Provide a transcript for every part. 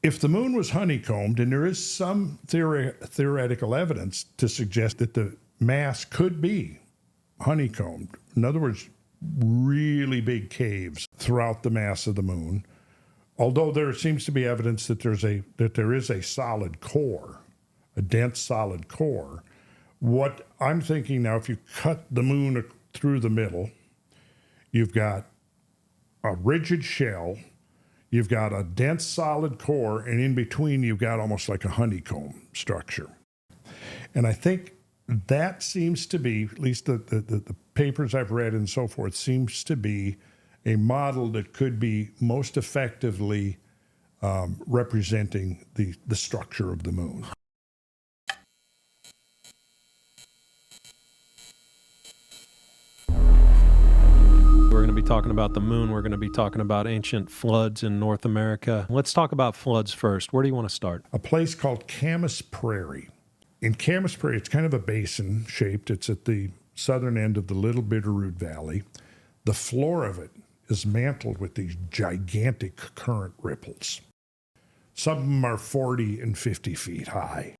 If the moon was honeycombed, and there is some theoretical evidence to suggest that the mass could be honeycombed, in other words, really big caves throughout the mass of the moon, although there seems to be evidence that there is a solid core, a dense solid core. What I'm thinking now, if you cut the moon through the middle, you've got a rigid shell, you've got a dense solid core, and in between you've got almost like a honeycomb structure. And I think that seems to be, at least the papers I've read and so forth, seems to be a model that could be most effectively representing the structure of the moon. We're going to be talking about the moon. We're going to be talking about ancient floods in North America. Let's talk about floods first. Where do you want to start? A place called Camas Prairie. In Camas Prairie, it's kind of a basin shaped. It's at the southern end of the Little Bitterroot Valley. The floor of it is mantled with these gigantic current ripples. Some of them are 40 and 50 feet high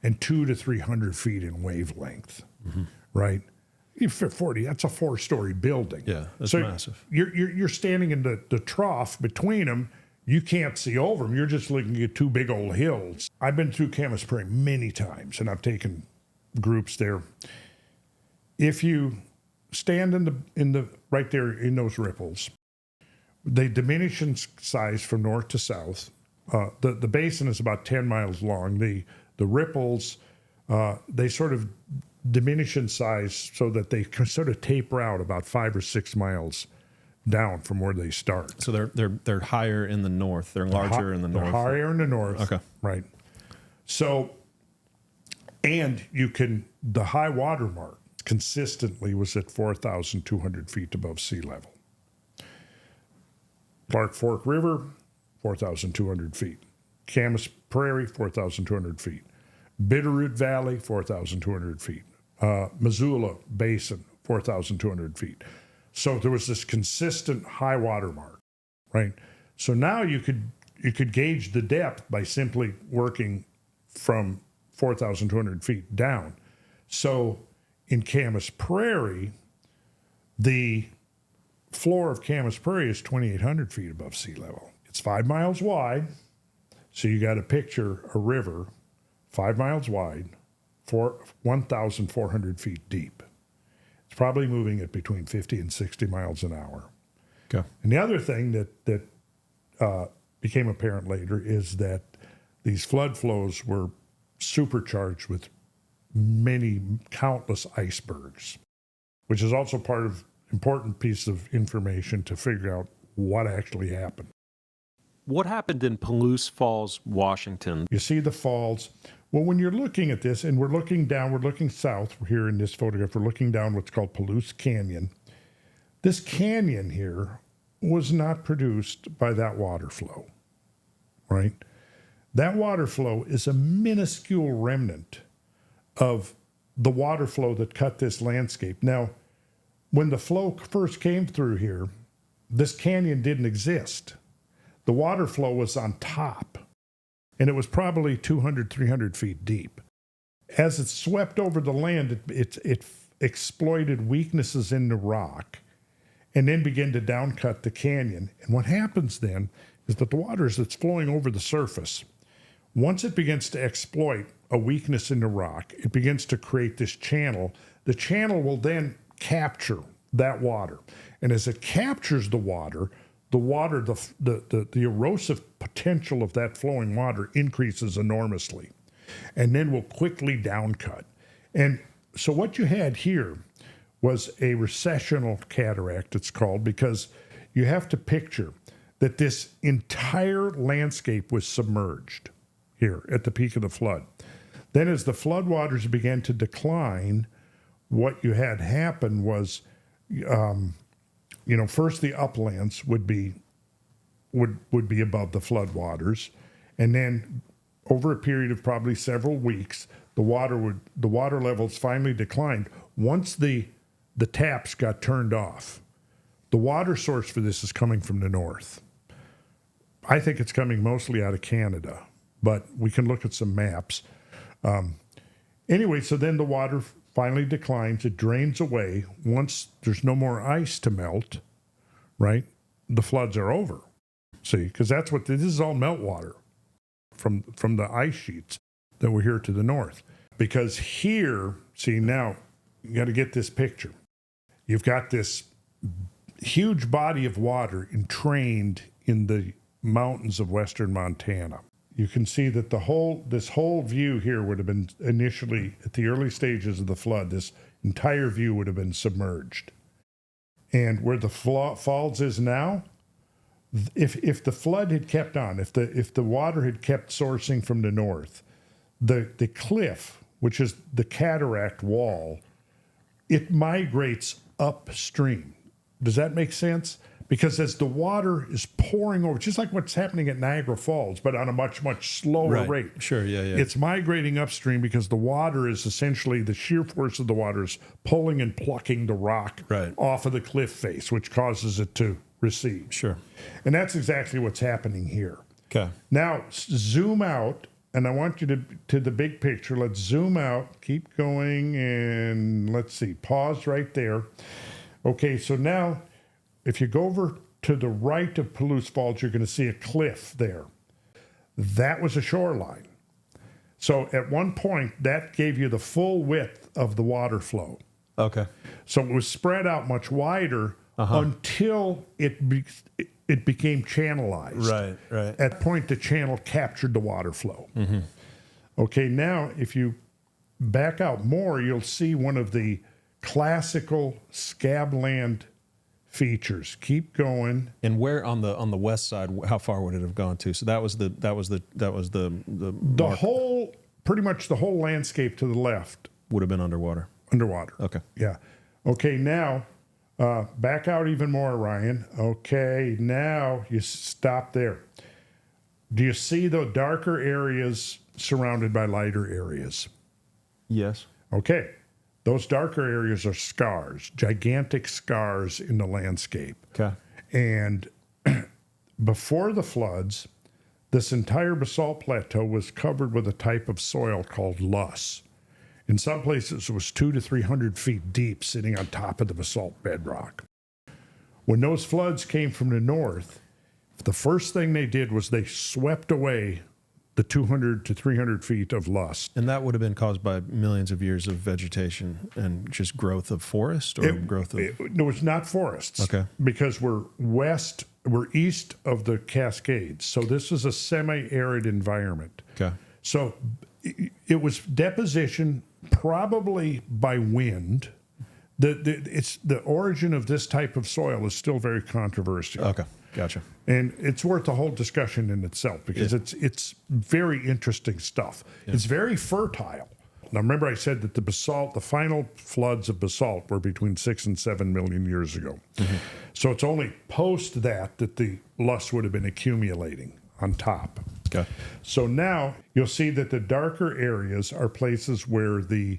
and 200 to 300 feet in wavelength, right? For 40, that's a 4-story building. Yeah, that's so massive. You're standing in the trough between them. You can't see over them. You're just looking at two big old hills. I've been through Camas Prairie many times, and I've taken groups there. If you stand in the right there in those ripples, they diminish in size from north to south. The basin is about 10 miles long. The ripples, they sort of diminish in size so that they sort of taper out about 5 or 6 miles down from where they start. So they're higher in the north. They're larger in the north. They're higher in the north. Okay. Right. So, and the high water mark consistently was at 4,200 feet above sea level. Clark Fork River, 4,200 feet. Camas Prairie, 4,200 feet. Bitterroot Valley, 4,200 feet. Missoula Basin, 4,200 feet. So there was this consistent high water mark, right? So now you could gauge the depth by simply working from 4,200 feet down. So in Camas Prairie, the floor of Camas Prairie is 2,800 feet above sea level. It's 5 miles wide, so you got to picture a river 5 miles wide, 1,400 feet deep. It's probably moving at between 50 and 60 miles an hour. Okay. And the other thing that became apparent later is that these flood flows were supercharged with countless icebergs, which is also part of important piece of information to figure out what actually happened. What happened in Palouse Falls, Washington? You see the falls. Well, when you're looking at this, and we're looking south here in this photograph, we're looking down what's called Palouse Canyon. This canyon here was not produced by that water flow, right? That water flow is a minuscule remnant of the water flow that cut this landscape. Now, when the flow first came through here, this canyon didn't exist. The water flow was on top, and it was probably 200, 300 feet deep. As it swept over the land, it exploited weaknesses in the rock and then began to downcut the canyon. And what happens then is that the water that's flowing over the surface, once it begins to exploit a weakness in the rock, it begins to create this channel. The channel will then capture that water. And as it captures the water, the erosive potential of that flowing water increases enormously and then will quickly downcut. And so what you had here was a recessional cataract, it's called, because you have to picture that this entire landscape was submerged here at the peak of the flood. Then as the floodwaters began to decline, what you had happen was, first the uplands would be above the floodwaters, and then over a period of probably several weeks, the water levels finally declined. Once the taps got turned off, the water source for this is coming from the north. I think it's coming mostly out of Canada, but we can look at some maps. Anyway, so then the water finally declines. It drains away. Once there's no more ice to melt, right, the floods are over. See, because that's what this is all meltwater from the ice sheets that were here to the north. Because here, see, now you got to get this picture. You've got this huge body of water entrained in the mountains of western Montana. You can see that this whole view here would have been initially, at the early stages of the flood, this entire view would have been submerged. And where the falls is now, if the flood had kept on, if the water had kept sourcing from the north, the cliff, which is the cataract wall, it migrates upstream. Does that make sense? Because as the water is pouring over, just like what's happening at Niagara Falls, but on a much, much slower rate. Sure, yeah. It's migrating upstream because the water is essentially, the sheer force of the water is pulling and plucking the rock off of the cliff face, which causes it to recede. Sure. And that's exactly what's happening here. Okay. Now, zoom out, and I want you to the big picture. Let's zoom out, keep going, and let's see, pause right there. Okay, so now, if you go over to the right of Palouse Falls, you're going to see a cliff there. That was a shoreline. So at one point, that gave you the full width of the water flow. Okay. So it was spread out much wider until it became channelized. Right. At that point, the channel captured the water flow. Mm-hmm. Okay, now if you back out more, you'll see one of the classical scabland features. Keep going. And where on the west side, how far would it have gone to? So that was the whole, pretty much the whole landscape to the left would have been underwater. Okay. Yeah. Okay, now back out even more, Ryan. Okay, now you stop there. Do you see the darker areas surrounded by lighter areas? Yes. Okay. Those darker areas are scars, gigantic scars in the landscape. Okay. And before the floods, this entire basalt plateau was covered with a type of soil called loess. In some places, it was 200 to 300 feet deep, sitting on top of the basalt bedrock. When those floods came from the north, the first thing they did was they swept away the 200 to 300 feet of loess. And that would have been caused by millions of years of vegetation and just growth of forest or growth of... No, it's not forests. Okay. Because we're east of the Cascades. So this is a semi-arid environment. Okay. So it was deposition probably by wind. The origin of this type of soil is still very controversial. Okay. Gotcha. And it's worth a whole discussion in itself because it's very interesting stuff. Yeah. It's very fertile. Now, remember I said that the final floods of basalt were between 6 and 7 million years ago. Mm-hmm. So it's only post that the loess would have been accumulating on top. Okay. So now you'll see that the darker areas are places where the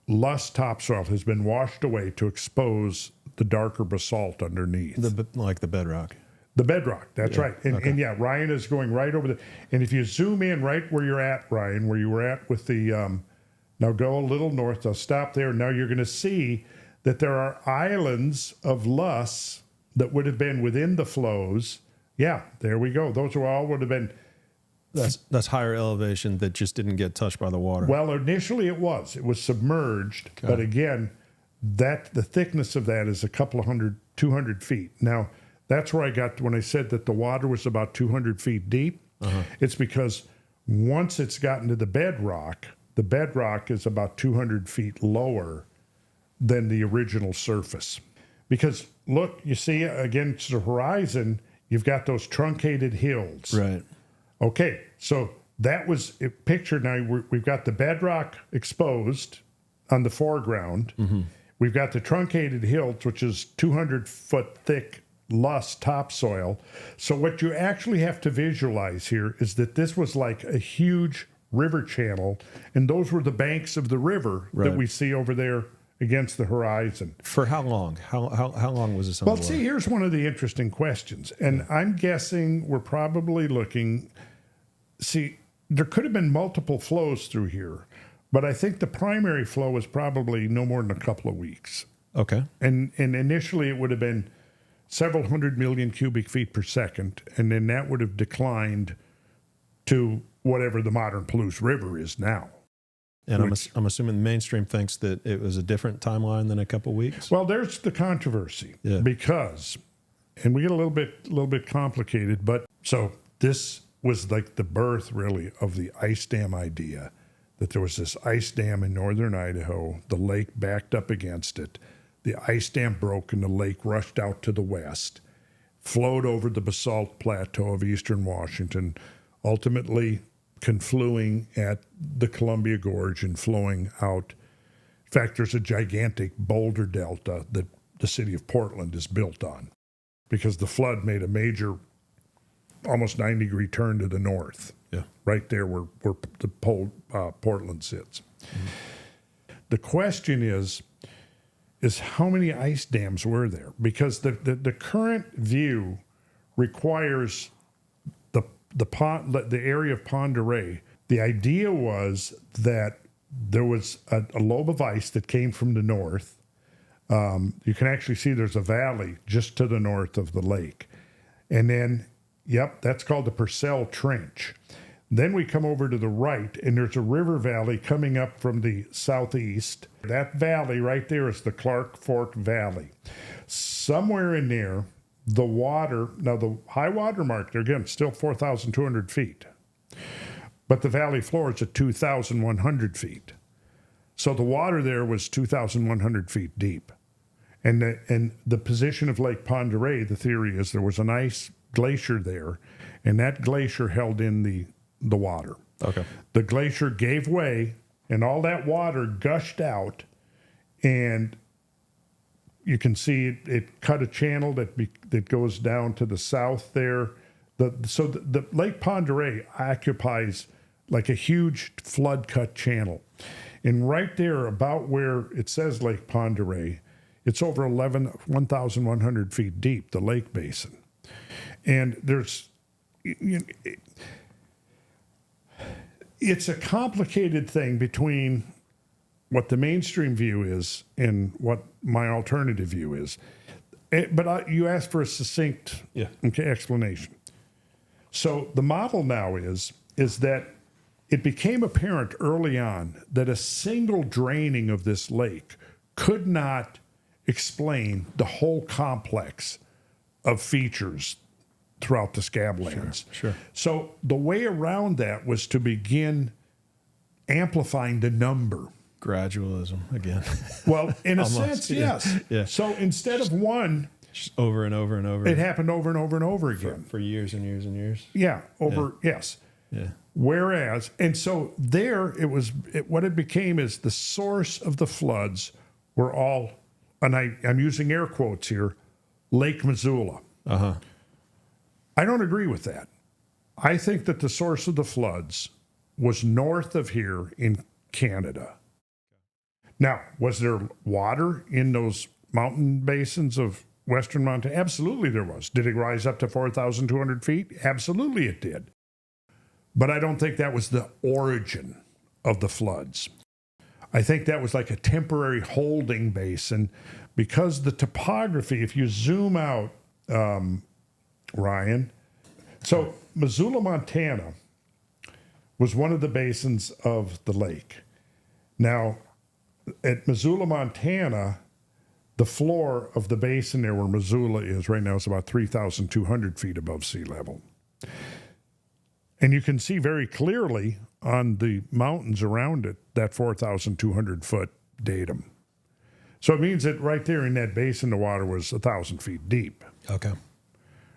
loess topsoil has been washed away to expose the darker basalt underneath. Like the bedrock. The bedrock, that's right. And yeah, Ryan is going right over the... And if you zoom in right where you're at, Ryan, where you were at with the... now go a little north, I'll stop there. Now you're going to see that there are islands of loess that would have been within the flows. Yeah, there we go. Those all would have been... That's higher elevation that just didn't get touched by the water. Well, initially it was submerged. Okay. But again, the thickness of that is a couple of 200 feet. Now, that's where I got when I said that the water was about 200 feet deep. Uh-huh. It's because once it's gotten to the bedrock is about 200 feet lower than the original surface. Because look, you see against the horizon, you've got those truncated hills. Right. Okay, so that was a picture. Now we've got the bedrock exposed on the foreground. Mm-hmm. We've got the truncated hills, which is 200-foot thick loess topsoil. So what you actually have to visualize here is that this was like a huge river channel, and those were the banks of the river that we see over there against the horizon. For how long? How long was this on Well, the see, water? here's one of the interesting questions. And I'm guessing we're probably looking, see, there could have been multiple flows through here, but I think the primary flow was probably no more than a couple of weeks. Okay. And initially it would have been several 100 million cubic feet per second, and then that would have declined to whatever the modern Palouse River is now. And I'm assuming the mainstream thinks that it was a different timeline than a couple weeks. Well, there's the controversy Yeah. because, and we get a little bit complicated, but so this was like the birth really of the ice dam idea, that there was this ice dam in northern Idaho, the lake backed up against it, the ice dam broke and the lake rushed out to the west, flowed over the basalt plateau of eastern Washington, ultimately confluing at the Columbia Gorge and flowing out. In fact, there's a gigantic boulder delta that the city of Portland is built on because the flood made a major, almost 90-degree turn to the north, right there where the Portland sits. Mm-hmm. The question is how many ice dams were there? Because the current view requires the area of Pend Oreille. The idea was that there was a lobe of ice that came from the north. You can actually see there's a valley just to the north of the lake. And then, that's called the Purcell Trench. Then we come over to the right, and there's a river valley coming up from the southeast. That valley right there is the Clark Fork Valley. Somewhere in there, the water, now the high water mark there, again, still 4,200 feet. But the valley floor is at 2,100 feet. So the water there was 2,100 feet deep. And the position of Lake Pend Oreille, the theory is there was an ice glacier there, and that glacier held in the water. Okay. The glacier gave way, and all that water gushed out, and you can see it cut a channel that goes down to the south there. So the Lake Pend Oreille occupies like a huge flood cut channel. And right there, about where it says Lake Pend Oreille, it's over 1,100 feet deep, the lake basin. And it's a complicated thing between what the mainstream view is and what my alternative view is. But you asked for a succinct explanation. So the model now is that it became apparent early on that a single draining of this lake could not explain the whole complex of features throughout the Scablands. Sure. So the way around that was to begin amplifying the number. Gradualism again. Well, in a Almost, sense, yes. Yeah. So instead of one, Just over and over and over. it happened over and over and over again. For years and years and years. Yeah, yes. Yeah. Whereas, and so there what it became is the source of the floods were all, and I'm using air quotes here, Lake Missoula. Uh-huh. I don't agree with that. I think that the source of the floods was north of here in Canada. Now, was there water in those mountain basins of western Montana? Absolutely there was. Did it rise up to 4,200 feet? Absolutely it did. But I don't think that was the origin of the floods. I think that was like a temporary holding basin because the topography, if you zoom out, Ryan, so Missoula, Montana was one of the basins of the lake. Now, at Missoula, Montana, the floor of the basin there where Missoula is right now is about 3,200 feet above sea level. And you can see very clearly on the mountains around it that 4,200 foot datum. So it means that right there in that basin, the water was 1,000 feet deep. Okay.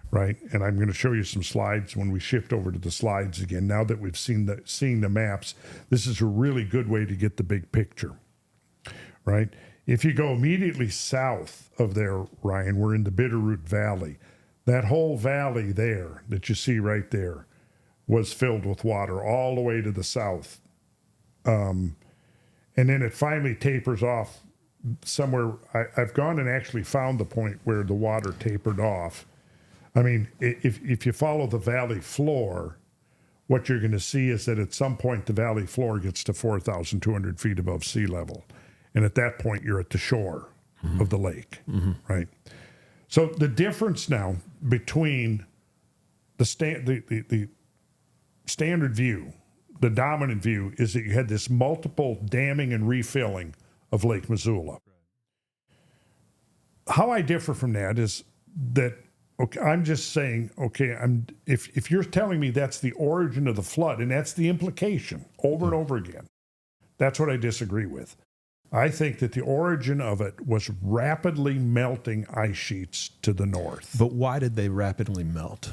Right, and I'm going to show you some slides when we shift over to the slides again. Now that we've seen the maps, this is a really good way to get the big picture. Right, if you go immediately south of there, Ryan, we're in the Bitterroot Valley. That whole valley there that you see right there was filled with water all the way to the south, and then it finally tapers off somewhere. I've gone and actually found the point where the water tapered off. I mean, if you follow the valley floor, what you're going to see is that at some point the valley floor gets to 4,200 feet above sea level. And at that point, you're at the shore of the lake, right? So the difference now between the standard view, the dominant view, is that you had this multiple damming and refilling of Lake Missoula. How I differ from that is that, okay, I'm just saying, okay, if you're telling me that's the origin of the flood, and that's the implication over and over again, that's what I disagree with. I think that the origin of it was rapidly melting ice sheets to the north. But why did they rapidly melt?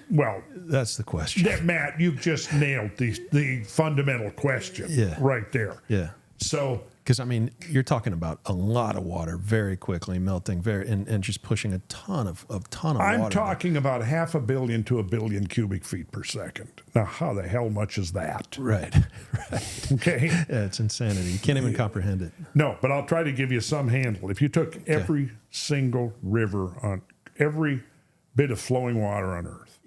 Well, that's the question. Matt, you've just nailed the fundamental question right there. Yeah. So, because I mean, you're talking about a lot of water very quickly melting, and just pushing a ton of water. I'm talking about 500 million to 1 billion cubic feet per second. Now, how the hell much is that? Right. Okay. Yeah, it's insanity. You can't even comprehend it. No, but I'll try to give you some handle. If you took every single river on every bit of flowing water on Earth,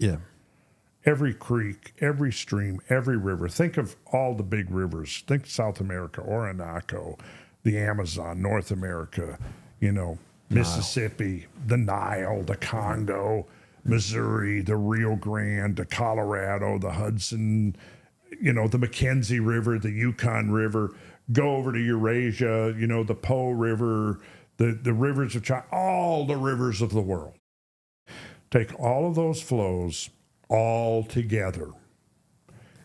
every creek, every stream, every river. Think of all the big rivers. Think South America, Orinoco, the Amazon, North America, Mississippi, the Nile, the Congo, Missouri, the Rio Grande, the Colorado, the Hudson, the Mackenzie River, the Yukon River. Go over to Eurasia, the Po River, the rivers of China, all the rivers of the world. Take all of those flows all together.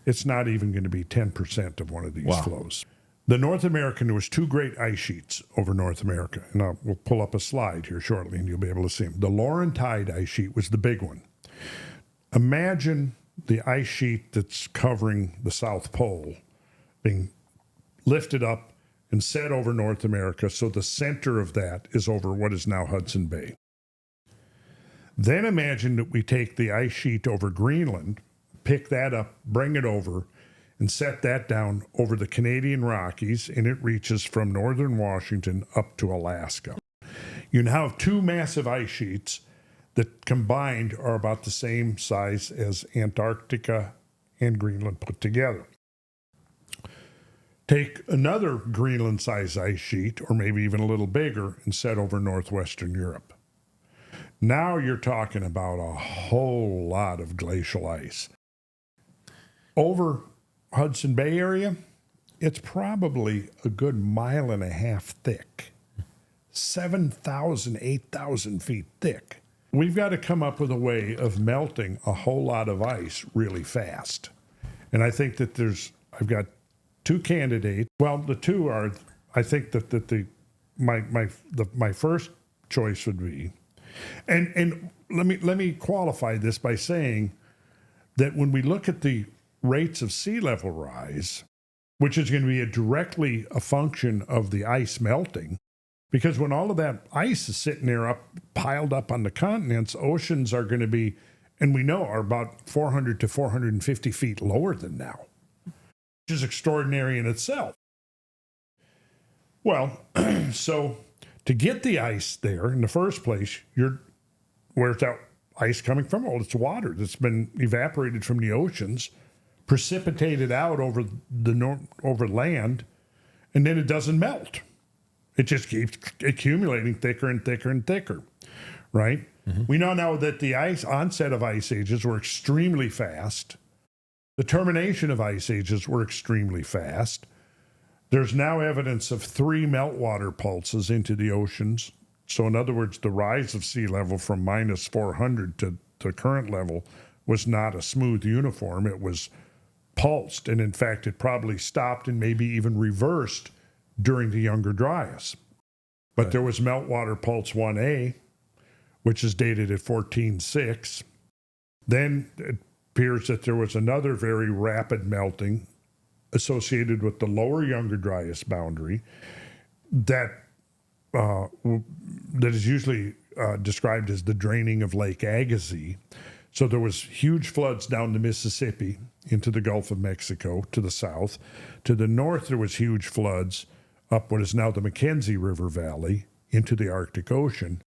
It's not even going to be 10% of one of these flows. The North American, there was 2 great ice sheets over North America. And we'll pull up a slide here shortly and you'll be able to see them. The Laurentide ice sheet was the big one. Imagine the ice sheet that's covering the South Pole being lifted up and set over North America. So the center of that is over what is now Hudson Bay. Then imagine that we take the ice sheet over Greenland, pick that up, bring it over, and set that down over the Canadian Rockies, and it reaches from northern Washington up to Alaska. You now have 2 massive ice sheets that combined are about the same size as Antarctica and Greenland put together. Take another Greenland-sized ice sheet, or maybe even a little bigger, and set over northwestern Europe. Now you're talking about a whole lot of glacial ice. Over Hudson Bay area, it's probably a good 1.5 miles thick, 7,000, 8,000 feet thick. We've got to come up with a way of melting a whole lot of ice really fast. And I think that I've got 2 candidates. Well, the 2 are, I think that my first choice would be, and let me qualify this by saying that when we look at the rates of sea level rise, which is going to be directly a function of the ice melting, because when all of that ice is sitting there piled up on the continents, oceans are going to be, and we know, are about 400 to 450 feet lower than now, which is extraordinary in itself. Well, so to get the ice there in the first place, where's that ice coming from? Well, it's water that's been evaporated from the oceans, precipitated out over land, and then it doesn't melt. It just keeps accumulating thicker and thicker and thicker, right? Mm-hmm. We know now that the onset of ice ages were extremely fast. The termination of ice ages were extremely fast. There's now evidence of 3 meltwater pulses into the oceans. So in other words, the rise of sea level from minus 400 to current level was not a smooth uniform. It was pulsed. And in fact, it probably stopped and maybe even reversed during the Younger Dryas. But there was meltwater pulse 1A, which is dated at 14.6. Then it appears that there was another very rapid melting associated with the lower Younger Dryas boundary that is usually described as the draining of Lake Agassiz. So there was huge floods down the Mississippi into the Gulf of Mexico to the south. To the north, there was huge floods up what is now the Mackenzie River Valley into the Arctic Ocean.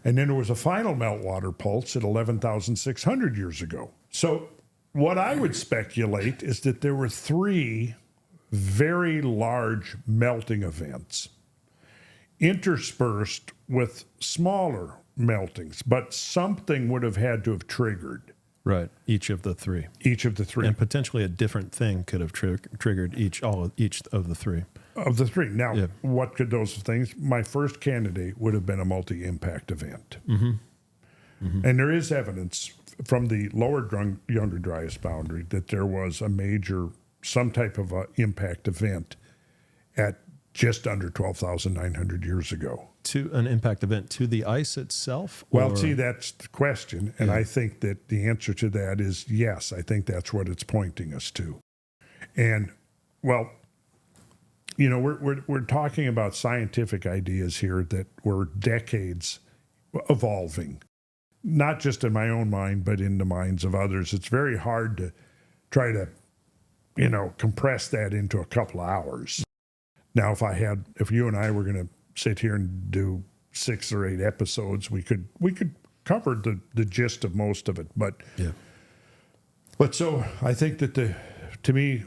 And then there was a final meltwater pulse at 11,600 years ago. So what I would speculate is that there were 3 very large melting events interspersed with smaller meltings, but something would have had to have triggered. Right. Each of the 3. Each of the 3. And potentially a different thing could have triggered each of the 3. Of the 3. Now, What could those things? My first candidate would have been a multi-impact event. Mm-hmm. Mm-hmm. And there is evidence from the lower Younger Dryas boundary that there was a major, some type of a impact event at just under 12,900 years ago. To an impact event to the ice itself? Well, see, that's the question. And I think that the answer to that is yes. I think that's what it's pointing us to. And, well, you know, we're talking about scientific ideas here that were decades evolving, not just in my own mind, but in the minds of others. It's very hard to try to, you know, compress that into a couple of hours. Now, if you and I were going to sit here and do 6 or 8 episodes, we could cover the gist of most of it. But so I think that to me,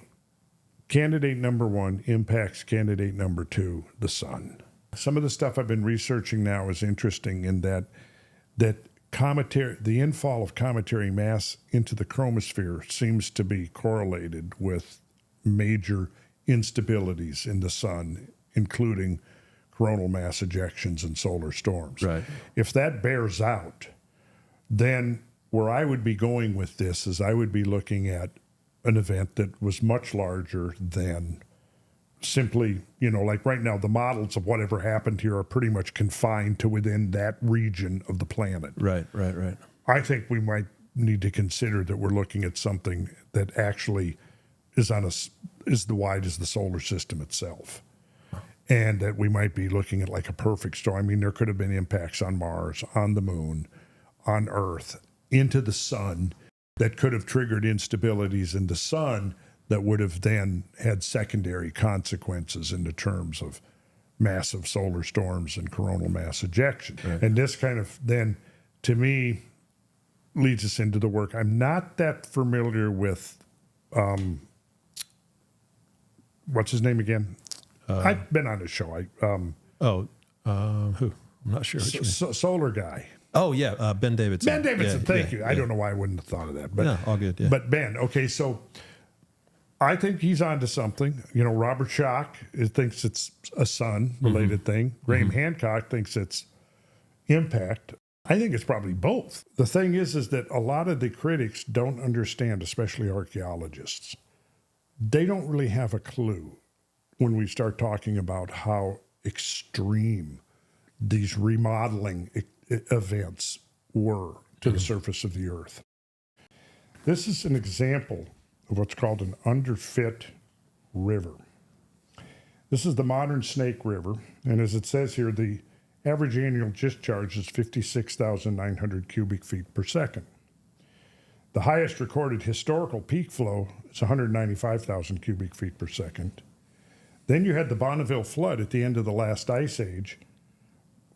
candidate number 1 impacts candidate number 2, the sun. Some of the stuff I've been researching now is interesting in that the infall of cometary mass into the chromosphere seems to be correlated with major instabilities in the sun, including coronal mass ejections and solar storms. Right. If that bears out, then where I would be going with this is I would be looking at an event that was much larger than simply, you know, like right now, the models of whatever happened here are pretty much confined to within that region of the planet. Right. I think we might need to consider that we're looking at something that actually is as wide as the solar system itself. And that we might be looking at like a perfect storm. I mean, there could have been impacts on Mars, on the moon, on Earth, into the sun that could have triggered instabilities in the sun that would have then had secondary consequences in the terms of massive solar storms and coronal mass ejection. Right. And this kind of then, to me, leads us into the work. I'm not that familiar with, what's his name again? I've been on his show. Who? I'm not sure. Solar guy. Oh, yeah, Ben Davidson. Ben Davidson, thank you. I don't know why I wouldn't have thought of that. But, no, all good, yeah. But Ben, okay, so I think he's onto something. You know, Robert Schoch thinks it's a sun-related thing. Graham Hancock thinks it's impact. I think it's probably both. The thing is that a lot of the critics don't understand, especially archaeologists. They don't really have a clue when we start talking about how extreme these remodeling events were to the surface of the Earth. This is an example of what's called an underfit river. This is the modern Snake River, and as it says here, the average annual discharge is 56,900 cubic feet per second. The highest recorded historical peak flow is 195,000 cubic feet per second. Then you had the Bonneville flood at the end of the last ice age,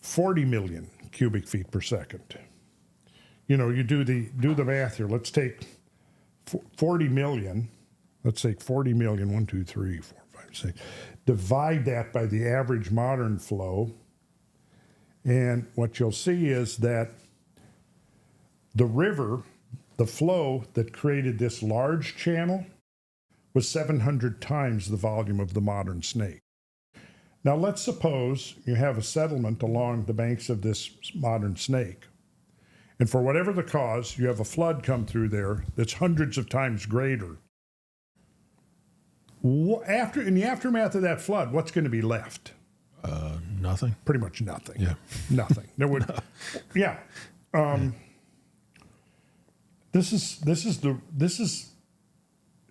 40 million cubic feet per second. You know, you do the math here. Let's take 40 million. Let's take 40 million, 1, 2, 3, 4, 5, 6. Divide that by the average modern flow. And what you'll see is that the river, the flow that created this large channel, was 700 times the volume of the modern Snake. Now let's suppose you have a settlement along the banks of this modern Snake, and for whatever the cause, you have a flood come through there that's hundreds of times greater. In the aftermath of that flood, what's going to be left? Nothing. Pretty much nothing. Yeah. Nothing. There would. Yeah. This is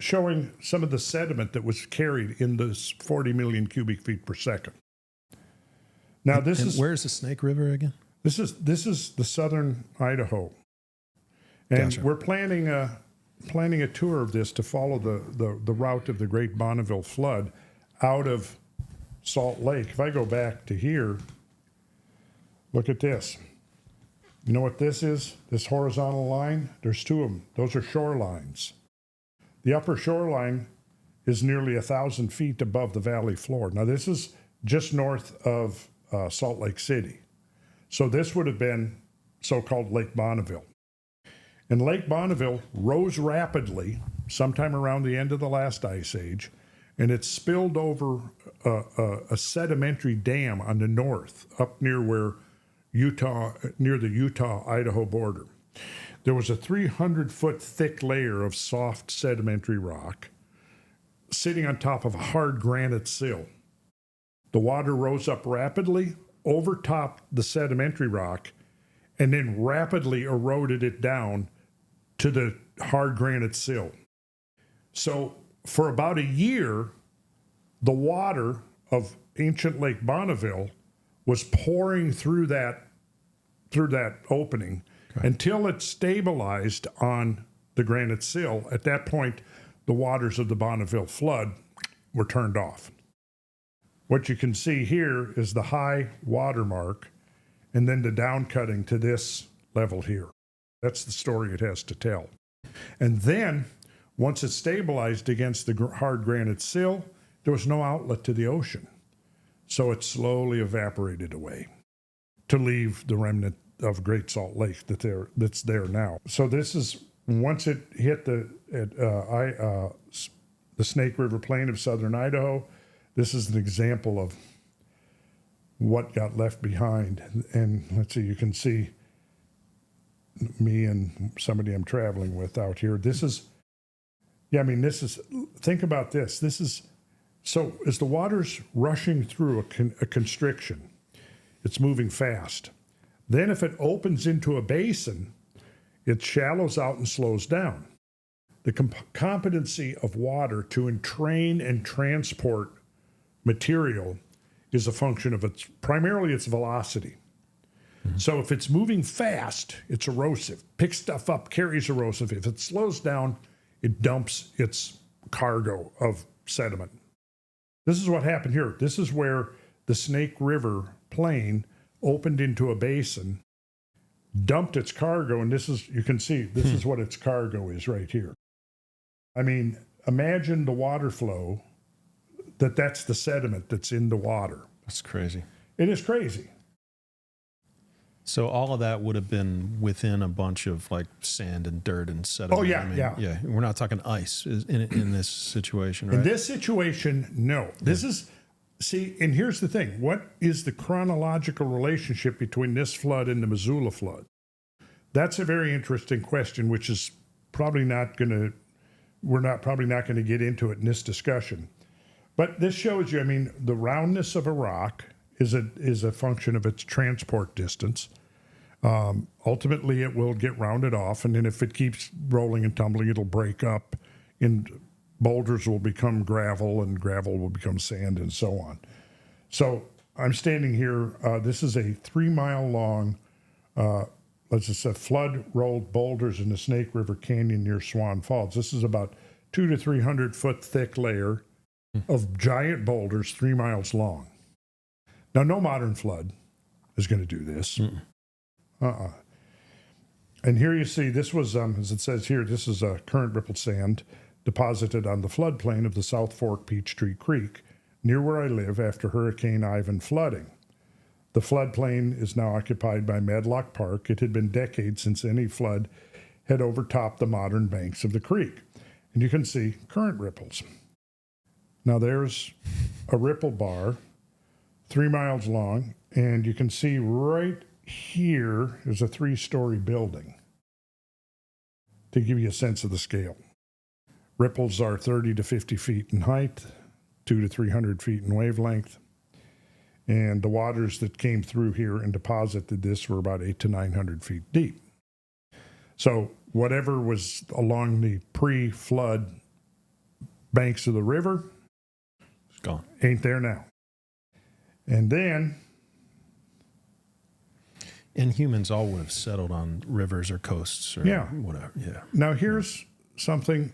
showing some of the sediment that was carried in this 40 million cubic feet per second. Now where's the Snake River again? This is the southern Idaho, and Gotcha. we're planning a tour of this to follow the route of the Great Bonneville Flood out of Salt Lake. If I go back to here, look at this. You know what this is? This horizontal line? There's two of them. Those are shorelines. The upper shoreline is nearly 1,000 feet above the valley floor. Now, this is just north of Salt Lake City. So this would have been so-called Lake Bonneville. And Lake Bonneville rose rapidly sometime around the end of the last ice age, and it spilled over a sedimentary dam on the north, up near where near the Utah-Idaho border. There was a 300-foot thick layer of soft sedimentary rock sitting on top of a hard granite sill. The water rose up rapidly, overtopped the sedimentary rock, and then rapidly eroded it down to the hard granite sill. So for about a year, the water of ancient Lake Bonneville was pouring through that opening until it stabilized on the granite sill. At that point, the waters of the Bonneville flood were turned off. What you can see here is the high water mark and then the down cutting to this level here. That's the story it has to tell. And then, once it stabilized against the hard granite sill, there was no outlet to the ocean. So it slowly evaporated away to leave the remnant of Great Salt Lake that's there now. So this is, once it hit the Snake River Plain of southern Idaho, this is an example of what got left behind. And let's see, you can see me and somebody I'm traveling with out here. This is, think about this. This is, so as the water's rushing through a constriction, it's moving fast. Then if it opens into a basin, it shallows out and slows down. The competency of water to entrain and transport material is a function of primarily its velocity. Mm-hmm. So if it's moving fast, it's erosive. Picks stuff up, carries erosive. If it slows down, it dumps its cargo of sediment. This is what happened here. This is where the Snake River Plain opened into a basin, dumped its cargo, and this is, you can see, this is what its cargo is right here. I mean, imagine the water flow, that's the sediment that's in the water. That's crazy. It is crazy. So all of that would have been within a bunch of like sand and dirt and sediment. Oh, yeah, yeah. We're not talking ice in this situation, right? In this situation, no. This is, see, and here's the thing. What is the chronological relationship between this flood and the Missoula flood? That's a very interesting question, which is probably not going to, probably not going to get into it in this discussion. But this shows you, I mean, the roundness of a rock is a function of its transport distance. Ultimately, it will get rounded off, and then if it keeps rolling and tumbling, it'll break up, and boulders will become gravel, and gravel will become sand, and so on. So I'm standing here. This is a 3-mile long, let's just say, flood-rolled boulders in the Snake River Canyon near Swan Falls. This is about 200 to 300 foot thick layer of giant boulders 3 miles long. Now, no modern flood is going to do this. And here you see, this was, as it says here, this is a current rippled sand deposited on the floodplain of the South Fork Peachtree Creek, near where I live after Hurricane Ivan flooding. The floodplain is now occupied by Medlock Park. It had been decades since any flood had overtopped the modern banks of the creek. And you can see current ripples. Now there's a ripple bar, 3 miles long, and you can see right here is a 3-story building to give you a sense of the scale. Ripples are 30 to 50 feet in height, 200 to 300 feet in wavelength, and the waters that came through here and deposited this were about 800 to 900 feet deep. So whatever was along the pre-flood banks of the river, it's gone. Ain't there now. And then, and humans all would have settled on rivers or coasts or whatever. Yeah. Now here's something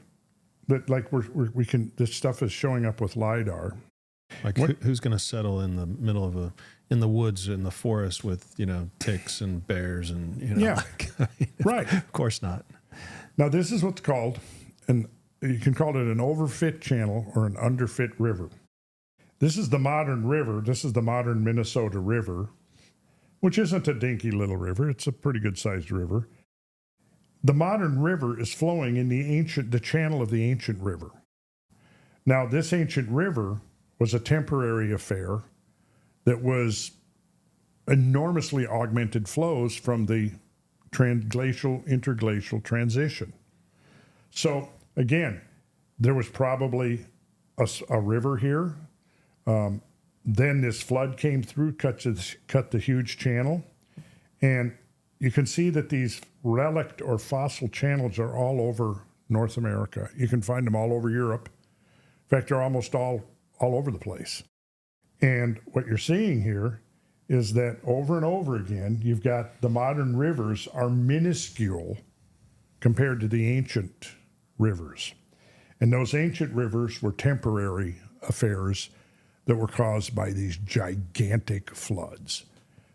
that, like, we can. This stuff is showing up with LiDAR, Like who's going to settle in the middle of in the woods, in the forest with, ticks and bears and, Yeah. Right. Of course not. Now, this is what's called, you can call it an overfit channel or an underfit river. This is the modern river. This is the modern Minnesota River, which isn't a dinky little river. It's a pretty good-sized river. The modern river is flowing in the channel of the ancient river. Now, this ancient river was a temporary affair that was enormously augmented flows from the transglacial, interglacial transition. So, again, there was probably a river here. Then this flood came through, cut the huge channel. And you can see that these relict or fossil channels are all over North America. You can find them all over Europe. In fact, they're almost all over the place. And what you're seeing here is that over and over again, you've got the modern rivers are minuscule compared to the ancient rivers. And those ancient rivers were temporary affairs that were caused by these gigantic floods.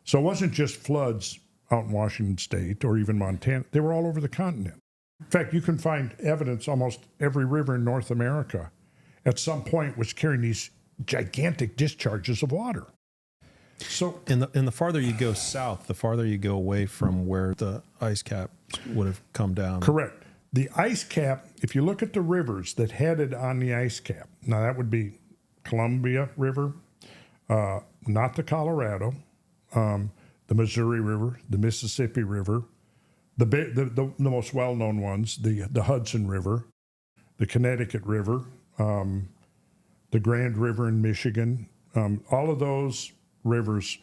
So it wasn't just floods out in Washington State or even Montana. They were all over the continent. In fact, you can find evidence almost every river in North America at some point was carrying these gigantic discharges of water. So, and the farther you go south, the farther you go away from where the ice cap would have come down. Correct. The ice cap, if you look at the rivers that headed on the ice cap, now that would be Columbia River, not the Colorado, the Missouri River, the Mississippi River, the most well-known ones, the Hudson River, the Connecticut River, the Grand River in Michigan, all of those rivers,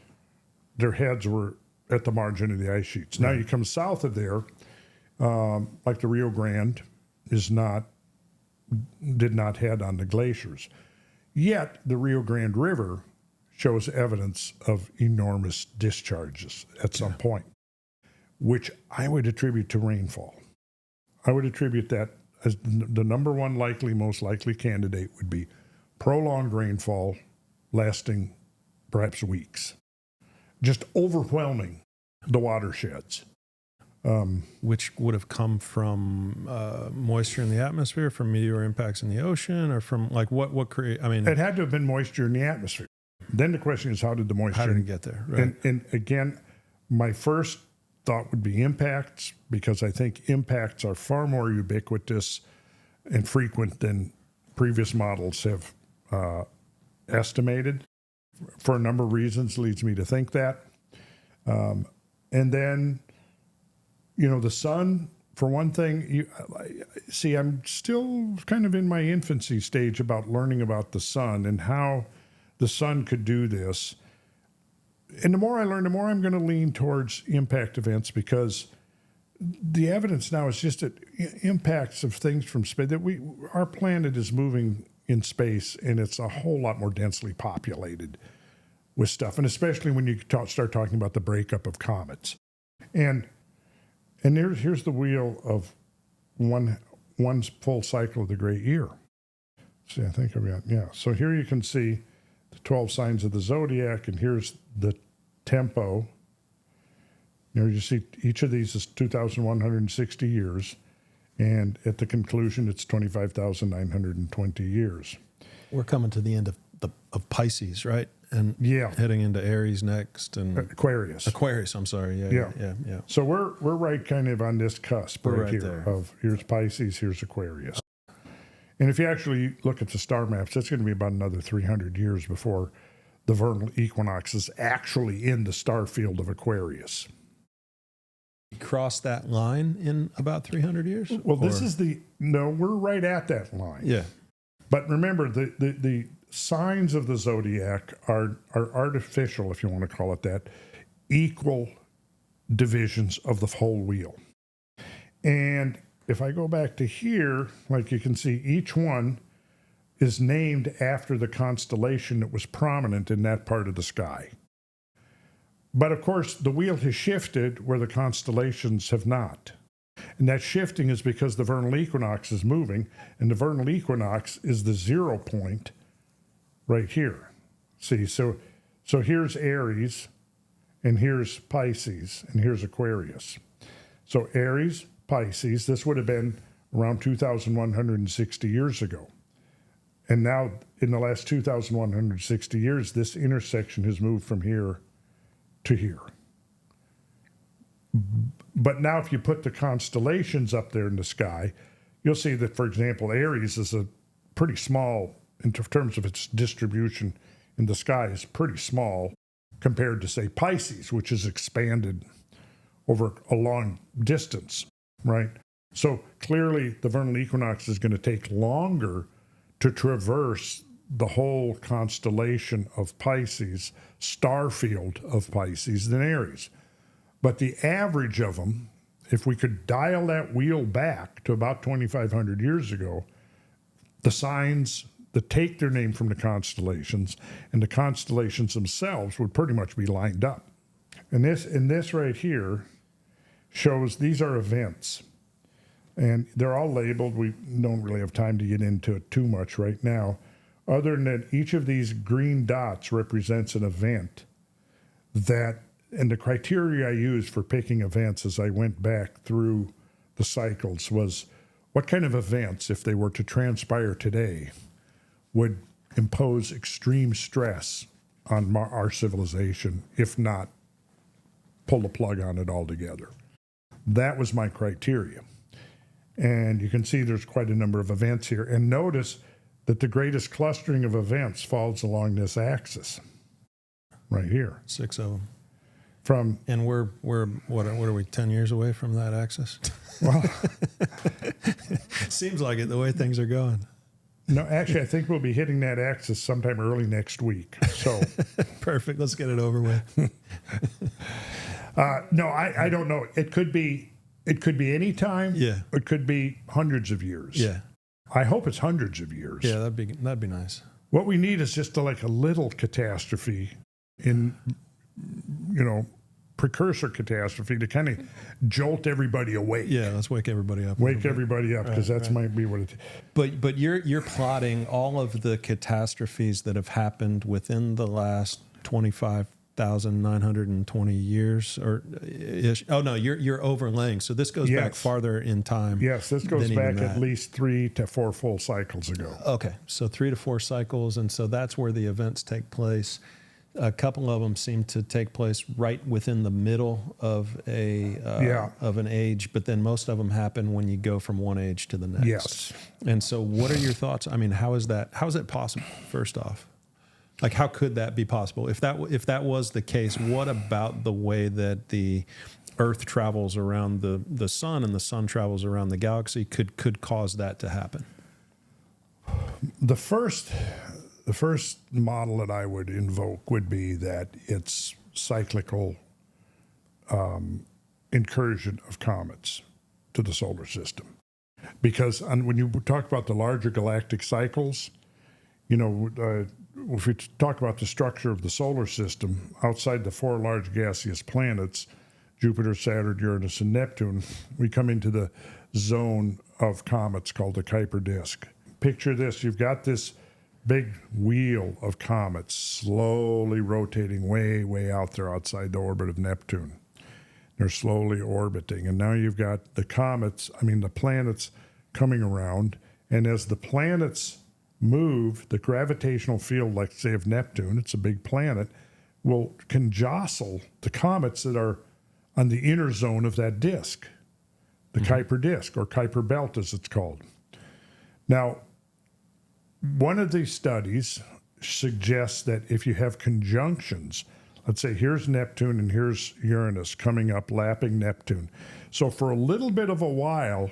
their heads were at the margin of the ice sheets. Now you come south of there, like the Rio Grande did not head on the glaciers. Yet the Rio Grande River shows evidence of enormous discharges at some point, which I would attribute to rainfall. I would attribute that as the number one most likely candidate would be prolonged rainfall lasting perhaps weeks, just overwhelming the watersheds. Which would have come from moisture in the atmosphere, from meteor impacts in the ocean, or from like what create? I mean, it had to have been moisture in the atmosphere. Then the question is, how did the moisture? How did it get there? Right. And again, my first thought would be impacts, because I think impacts are far more ubiquitous and frequent than previous models have estimated. For a number of reasons, leads me to think that. And then, the sun, for one thing, I'm still kind of in my infancy stage about learning about the sun and how the sun could do this. And the more I learn, the more I'm going to lean towards impact events, because the evidence now is just that impacts of things from space, that our planet is moving in space, and it's a whole lot more densely populated with stuff. And especially when you start talking about the breakup of comets. And here's the wheel of one full cycle of the great year. See, I think so here you can see the 12 signs of the zodiac, and here's the tempo. You see each of these is 2,160 years, and at the conclusion, it's 25,920 years. We're coming to the end of Pisces, right? And heading into Aries next, and Aquarius. I'm sorry. Yeah. So we're right kind of on this cusp right here there. of here's Pisces, here's Aquarius. And if you actually look at the star maps, it's going to be about another 300 years before the vernal equinox is actually in the star field of Aquarius. You cross that line in about 300 years? Well, we're right at that line. Yeah. But remember, the signs of the zodiac are artificial, if you want to call it that, equal divisions of the whole wheel. And if I go back to here, like you can see, each one is named after the constellation that was prominent in that part of the sky. But of course, the wheel has shifted where the constellations have not. And that shifting is because the vernal equinox is moving, and the vernal equinox is the 0 point right here. See, so here's Aries, and here's Pisces, and here's Aquarius. So Aries, Pisces, this would have been around 2,160 years ago. And now, in the last 2,160 years, this intersection has moved from here to here. But now, if you put the constellations up there in the sky, you'll see that, for example, Aries is a pretty small, in terms of its distribution in the sky, is pretty small compared to, say, Pisces, which is expanded over a long distance, right? So clearly, the vernal equinox is going to take longer to traverse the whole constellation of Pisces, star field of Pisces, than Aries. But the average of them, if we could dial that wheel back to about 2,500 years ago, the signs that take their name from the constellations and the constellations themselves would pretty much be lined up. And this right here shows these are events. And they're all labeled. We don't really have time to get into it too much right now, other than that each of these green dots represents an event that, and the criteria I used for picking events as I went back through the cycles was what kind of events, if they were to transpire today, would impose extreme stress on our civilization, if not pull the plug on it altogether. That was my criteria. And you can see there's quite a number of events here. And notice that the greatest clustering of events falls along this axis right here. 6 of them. From And we're what are we, 10 years away from that axis? well, Seems like it, the way things are going. no, actually, I think we'll be hitting that axis sometime early next week. So, Perfect. Let's get it over with. no, I don't know. It could be any time. Yeah. It could be hundreds of years. Yeah. I hope it's hundreds of years. Yeah, that'd be nice. What we need is just like a little catastrophe in, precursor catastrophe to kind of jolt everybody awake. Yeah, let's wake everybody up. Wake everybody up, because Right, that's might be what it is. But you're plotting all of the catastrophes that have happened within the last 25,920 years, or ish. Oh no, you're overlaying. So this goes back Yes. farther in time. Yes, this goes than even back at that. least 3 to 4 full cycles ago. Okay, so 3 to 4 cycles, and so that's where the events take place. A couple of them seem to take place right within the middle of of an age, but then most of them happen when you go from one age to the next. Yes. And so, what are your thoughts? I mean, how is that possible? First off, like, how could that be possible? If that was the case, what about the way that the Earth travels around the sun and the sun travels around the galaxy could cause that to happen? The first model that I would invoke would be that it's cyclical incursion of comets to the solar system. Because when you talk about the larger galactic cycles, if we talk about the structure of the solar system, outside the 4 large gaseous planets, Jupiter, Saturn, Uranus, and Neptune, we come into the zone of comets called the Kuiper disk. Picture this. You've got this big wheel of comets slowly rotating way out there outside the orbit of Neptune. They're slowly orbiting. And now you've got the planets coming around. And as the planets move, the gravitational field, like say of Neptune, it's a big planet, can jostle the comets that are on the inner zone of that disk, the Kuiper disk, or Kuiper belt as it's called. Now, one of these studies suggests that if you have conjunctions, let's say here's Neptune and here's Uranus coming up, lapping Neptune. So for a little bit of a while,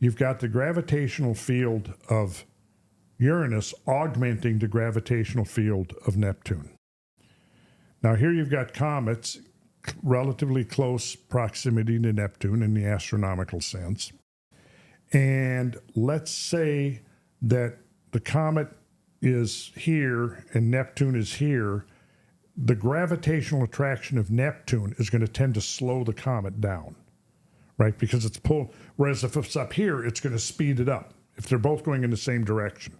you've got the gravitational field of Uranus augmenting the gravitational field of Neptune. Now here you've got comets, relatively close proximity to Neptune in the astronomical sense. And let's say that the comet is here and Neptune is here. The gravitational attraction of Neptune is going to tend to slow the comet down, right? Because it's pulled, whereas if it's up here, it's going to speed it up if they're both going in the same direction.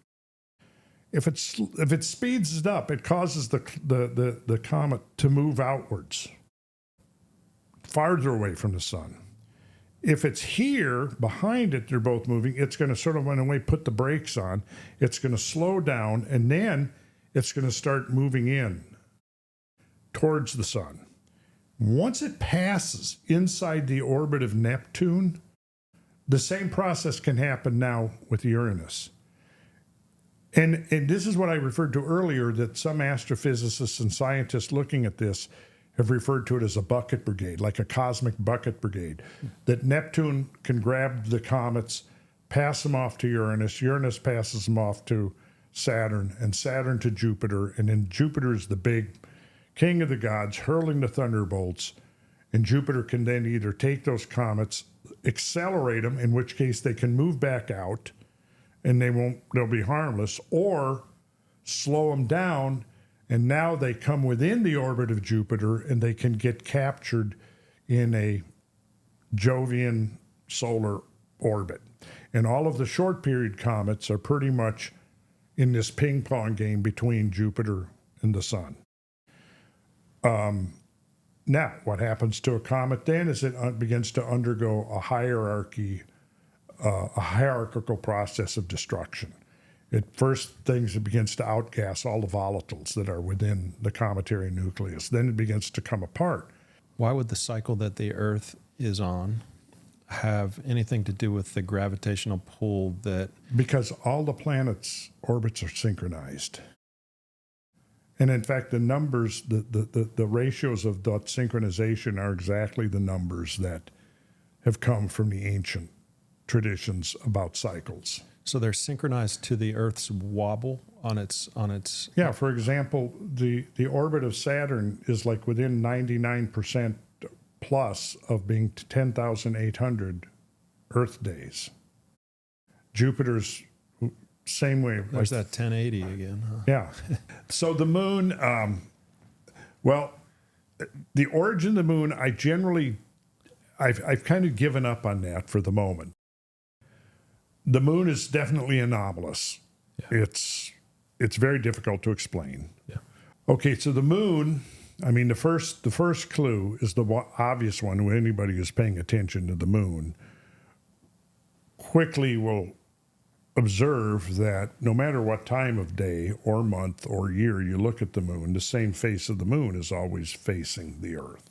if it speeds it up, it causes the comet to move outwards, farther away from the sun. If it's here behind it, they're both moving, it's going to sort of, in a way, put the brakes on. It's going to slow down, and then it's going to start moving in towards the sun. Once it passes inside the orbit of Neptune, the same process can happen now with Uranus. And this is what I referred to earlier, that some astrophysicists and scientists looking at this have referred to it as a bucket brigade, like a cosmic bucket brigade, that Neptune can grab the comets, pass them off to Uranus, Uranus passes them off to Saturn, and Saturn to Jupiter, and then Jupiter is the big king of the gods, hurling the thunderbolts, and Jupiter can then either take those comets, accelerate them, in which case they can move back out, and they'll be harmless, or slow them down, and now they come within the orbit of Jupiter, and they can get captured in a Jovian solar orbit. And all of the short period comets are pretty much in this ping pong game between Jupiter and the sun. Now, what happens to a comet then is it begins to undergo a hierarchical process of destruction. It begins to outgas all the volatiles that are within the cometary nucleus. Then it begins to come apart. Why would the cycle that the Earth is on have anything to do with the gravitational pull that... Because all the planets' orbits are synchronized. And in fact, the numbers, the ratios of that synchronization are exactly the numbers that have come from the ancient traditions about cycles. So they're synchronized to the Earth's wobble on its... Yeah, for example, the orbit of Saturn is like within 99% plus of being 10,800 Earth days. Jupiter's same way. There's that 1080 again. Huh? Yeah. So the moon, the origin of the moon, I've kind of given up on that for the moment. The moon is definitely anomalous. Yeah. It's very difficult to explain. Yeah. Okay, so the moon, I mean, the first clue is the obvious one when anybody is paying attention to the moon quickly will observe that no matter what time of day or month or year you look at the moon, the same face of the moon is always facing the Earth.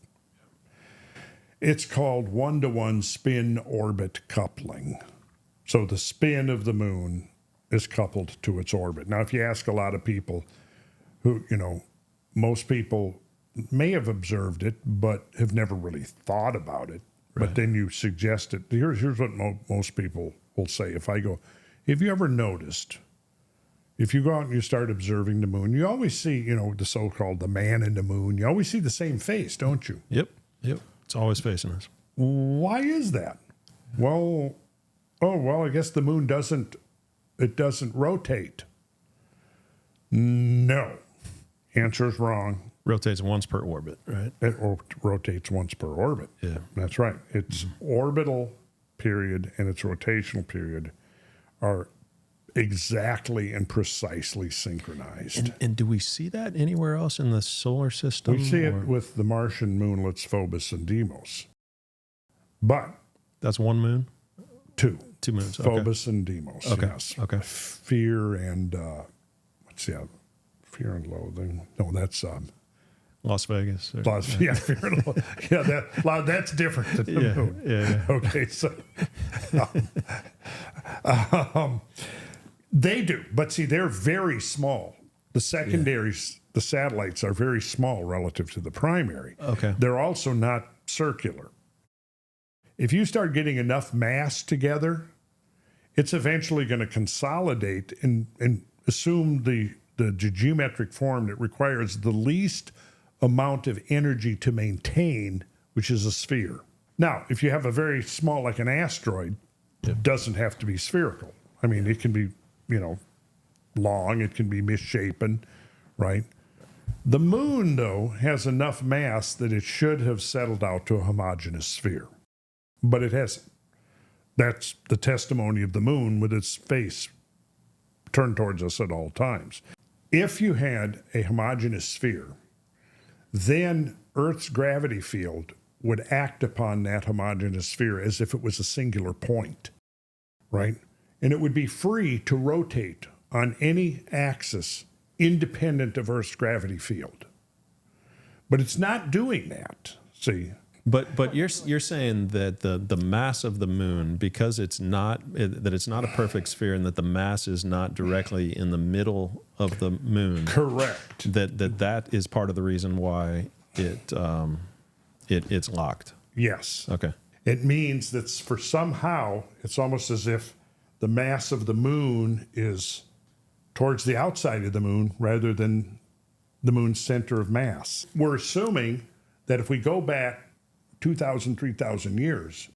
It's called one-to-one spin-orbit coupling. So the spin of the moon is coupled to its orbit. Now, if you ask a lot of people who, most people may have observed it, but have never really thought about it. Right. But then you suggest it. Here's what most people will say. If I go, have you ever noticed, if you go out and you start observing the moon, you always see, the so-called the man in the moon. You always see the same face, don't you? Yep. It's always facing us. Why is that? Well, I guess the moon doesn't rotate. No. Answer is wrong. Rotates once per orbit, right? It rotates once per orbit. Yeah. That's right. Its orbital period and its rotational period are exactly and precisely synchronized. And do we see that anywhere else in the solar system? We see it with the Martian moonlets Phobos and Deimos. But that's one moon? Two moons. Phobos and Deimos. Okay. Yes. Okay. Fear and Fear and Loathing. No, that's Las Vegas. Fear and Loathing. Yeah, that's different than the moon. Yeah. Okay, so they do, but see, they're very small. The secondaries, the satellites, are very small relative to the primary. Okay. They're also not circular. If you start getting enough mass together, it's eventually going to consolidate and assume the geometric form that requires the least amount of energy to maintain, which is a sphere. Now, if you have a very small, like an asteroid, it doesn't have to be spherical. I mean, it can be, long, it can be misshapen, right? The moon, though, has enough mass that it should have settled out to a homogeneous sphere. But it hasn't. That's the testimony of the moon with its face turned towards us at all times. If you had a homogeneous sphere, then Earth's gravity field would act upon that homogeneous sphere as if it was a singular point, right? And it would be free to rotate on any axis independent of Earth's gravity field. But it's not doing that, see? But you're saying that the mass of the moon, because it's not a perfect sphere, and that the mass is not directly in the middle of the moon. Correct. That is part of the reason why it's locked. Yes. Okay. It means that for somehow it's almost as if the mass of the moon is towards the outside of the moon rather than the moon's center of mass. We're assuming that if we go back 2,000, 3,000 years,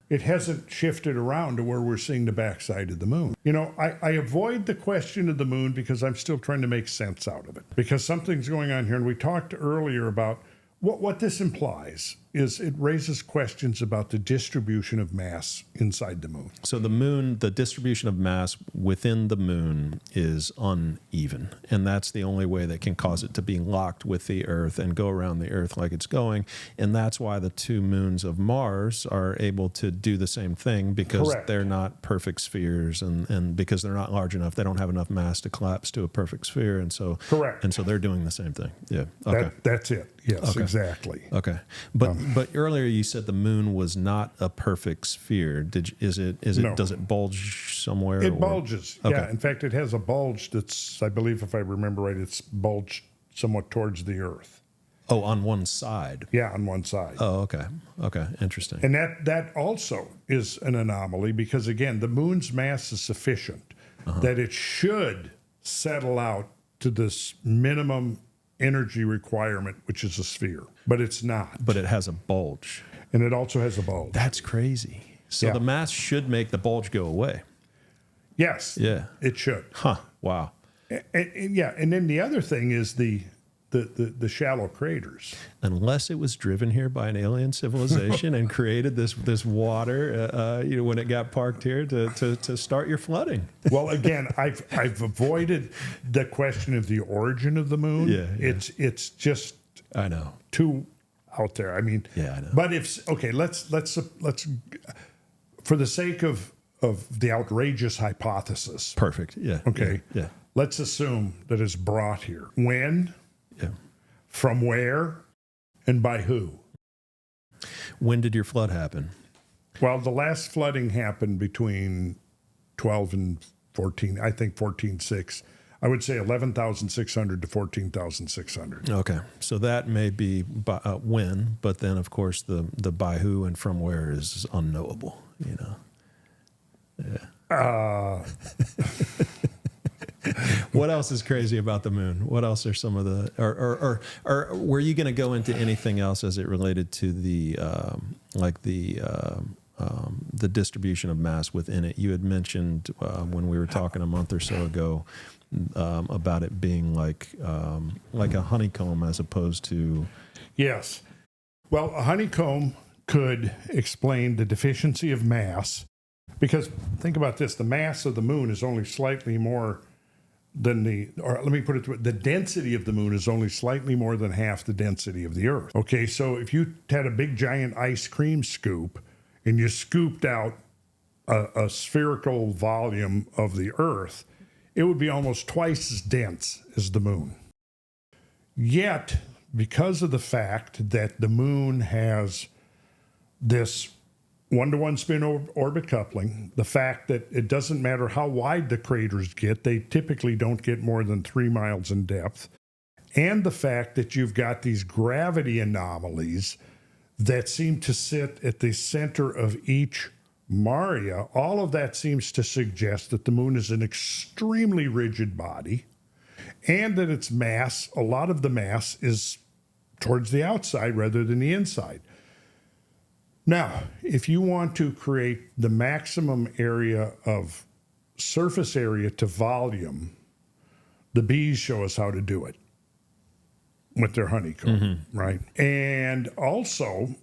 it hasn't shifted around to where we're seeing the backside of the moon. You know, I avoid the question of the moon because I'm still trying to make sense out of it, because something's going on here. And we talked earlier about what this implies is it raises questions about the distribution of mass inside the moon. So the moon, the distribution of mass within the moon is uneven, and that's the only way that can cause it to be locked with the Earth and go around the Earth like it's going. And that's why the two moons of Mars are able to do the same thing, because Correct. they're not perfect spheres, and because they're not large enough, they don't have enough mass to collapse to a perfect sphere, and so Correct. and so they're doing the same thing. Yeah. Okay. That's it. Yes, Okay. exactly. Okay, but earlier you said the moon was not a perfect sphere. No. Does it bulge somewhere? It or- bulges. Okay. Yeah. In fact, it has a bulge that's, I believe, if I remember right, it's bulged somewhat towards the Earth. Oh, on one side. Yeah, on one side. Oh, okay. Okay, interesting. And that also is an anomaly because, again, the moon's mass is sufficient that it should settle out to this minimum energy requirement, which is a sphere. But it's not. But it has a bulge. And it also has a bulge. That's crazy. So Yeah. the mass should make the bulge go away. Yes. Yeah. It should. Huh. Wow. And yeah. And then the other thing is the shallow craters. Unless it was driven here by an alien civilization and created this water, when it got parked here to start your flooding. Well, again, I've avoided the question of the origin of the moon. Yeah. It's just I know. too out there. I mean, Yeah, I know. But let's for the sake of the outrageous hypothesis. Perfect. Yeah. Okay. Yeah. Let's assume that it's brought here. When, Yeah. from where, and by who? When did your flood happen? Well, the last flooding happened between 12 and 14. I think 14.6. I would say 11,600 to 14,600. Okay, so that may be by, when, but then of course the by who and from where is unknowable. You know. Yeah. What else is crazy about the moon? What else are some of the or were you going to go into anything else as it related to the distribution of mass within it? You had mentioned when we were talking a month or so ago about it being like a honeycomb as opposed to. Yes. Well, a honeycomb could explain the deficiency of mass, because think about this: the mass of the moon is only slightly more than the density of the moon is only slightly more than half the density of the Earth. Okay, so if you had a big giant ice cream scoop and you scooped out a spherical volume of the Earth, it would be almost twice as dense as the moon. Yet, because of the fact that the moon has this one-to-one spin orbit coupling, the fact that it doesn't matter how wide the craters get, they typically don't get more than 3 miles in depth, and the fact that you've got these gravity anomalies that seem to sit at the center of each Maria, all of that seems to suggest that the moon is an extremely rigid body, and that its mass, a lot of the mass, is towards the outside rather than the inside. Now, if you want to create the maximum area of surface area to volume, the bees show us how to do it with their honeycomb, right? And also,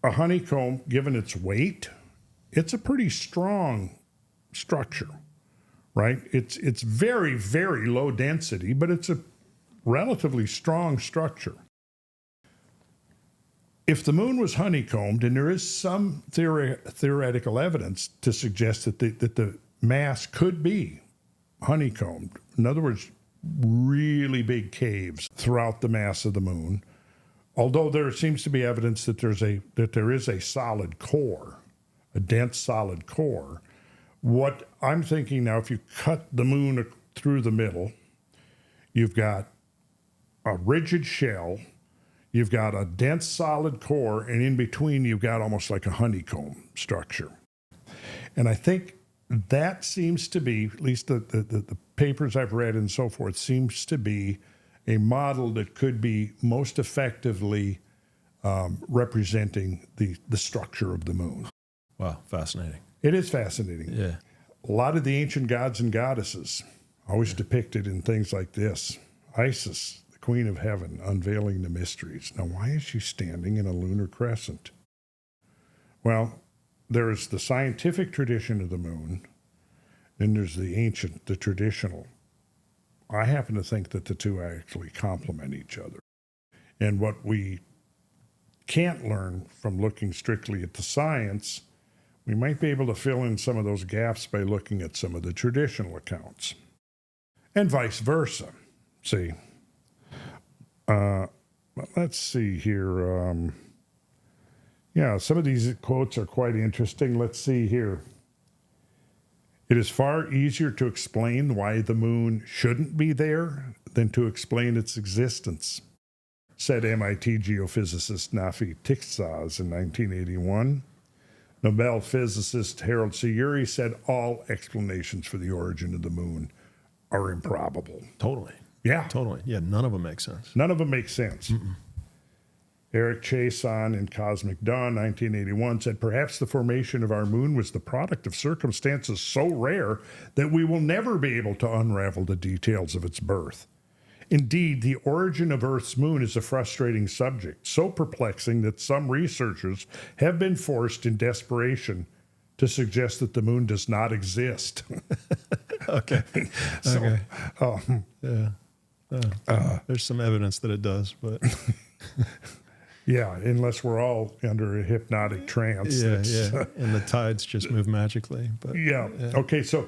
a honeycomb, given its weight, it's a pretty strong structure, right? It's very, very low density, but it's a relatively strong structure. If the moon was honeycombed, and there is some theoretical evidence to suggest that the mass could be honeycombed, in other words, really big caves throughout the mass of the moon, although there seems to be evidence that there is a solid core, a dense solid core. What I'm thinking now, if you cut the moon through the middle, you've got a rigid shell, you've got a dense solid core, and in between you've got almost like a honeycomb structure. And I think that seems to be, at least the papers I've read and so forth, seems to be a model that could be most effectively representing the structure of the moon. Wow, fascinating. It is fascinating. Yeah. A lot of the ancient gods and goddesses always depicted in things like this. Isis, the queen of heaven, unveiling the mysteries. Now, why is she standing in a lunar crescent? Well, there is the scientific tradition of the moon, and there's the ancient, the traditional. I happen to think that the two actually complement each other. And what we can't learn from looking strictly at the science, we might be able to fill in some of those gaps by looking at some of the traditional accounts. And vice versa. See, let's see here. Some of these quotes are quite interesting. Let's see here. It is far easier to explain why the moon shouldn't be there than to explain its existence, said MIT geophysicist Nafi Tixaz in 1981. Nobel physicist Harold Sayuri said all explanations for the origin of the moon are improbable. Totally. Yeah. Totally. Yeah, none of them make sense. None of them make sense. Eric Chason in Cosmic Dawn, 1981, said, perhaps the formation of our moon was the product of circumstances so rare that we will never be able to unravel the details of its birth. Indeed, the origin of Earth's moon is a frustrating subject, so perplexing that some researchers have been forced in desperation to suggest that the moon does not exist. Okay. So, okay. Yeah. There's some evidence that it does, but... Yeah, unless we're all under a hypnotic trance. Yeah. And the tides just move magically. But yeah. Okay, so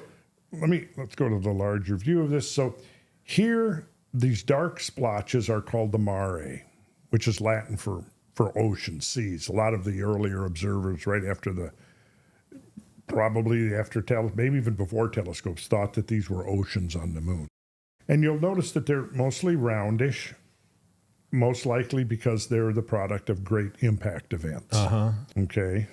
let's go to the larger view of this. So here, these dark splotches are called the mare, which is Latin for ocean, seas. A lot of the earlier observers, right after maybe even before telescopes, thought that these were oceans on the moon. And you'll notice that they're mostly roundish, most likely because they're the product of great impact events. Uh-huh. Okay.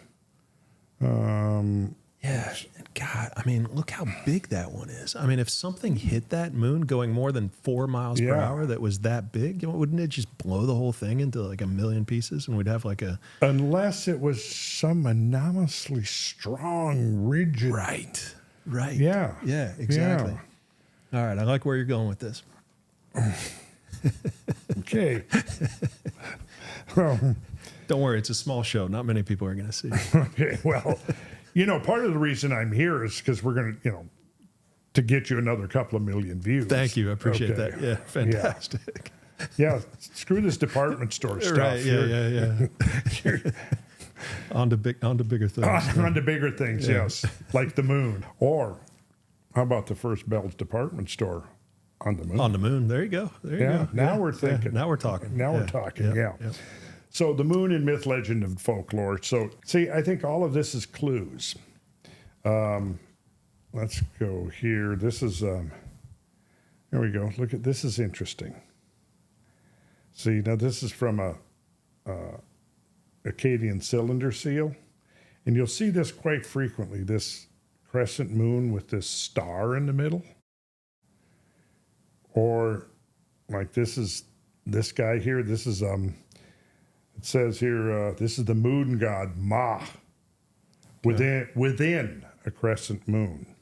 Yeah. God, I mean, look how big that one is. I mean, if something hit that moon going more than 4 miles per hour that was that big, wouldn't it just blow the whole thing into like a million pieces and we'd have like a... Unless it was some anomalously strong, rigid... Right. Yeah. Yeah, exactly. Yeah. All right, I like where you're going with this. Okay. Well, don't worry, it's a small show. Not many people are going to see. Okay. Well, part of the reason I'm here is because we're going to, to get you another couple of million views. Thank you. I appreciate that. Yeah. Fantastic. Yeah. Screw this department store stuff. Right. Yeah. On to bigger things. On to bigger things. Yes. Like the moon. Or how about the first Beall's department store? On the moon. On the moon. There you go. Now we're thinking. Now we're talking. Yeah. So the moon in myth, legend, and folklore. So, see, I think all of this is clues. Let's go here. This is, here we go. Look at, this is interesting. See, now this is from a Akkadian cylinder seal. And you'll see this quite frequently, this crescent moon with this star in the middle. Or like this guy here, this is, it says here, this is the moon god Ma within a crescent moon.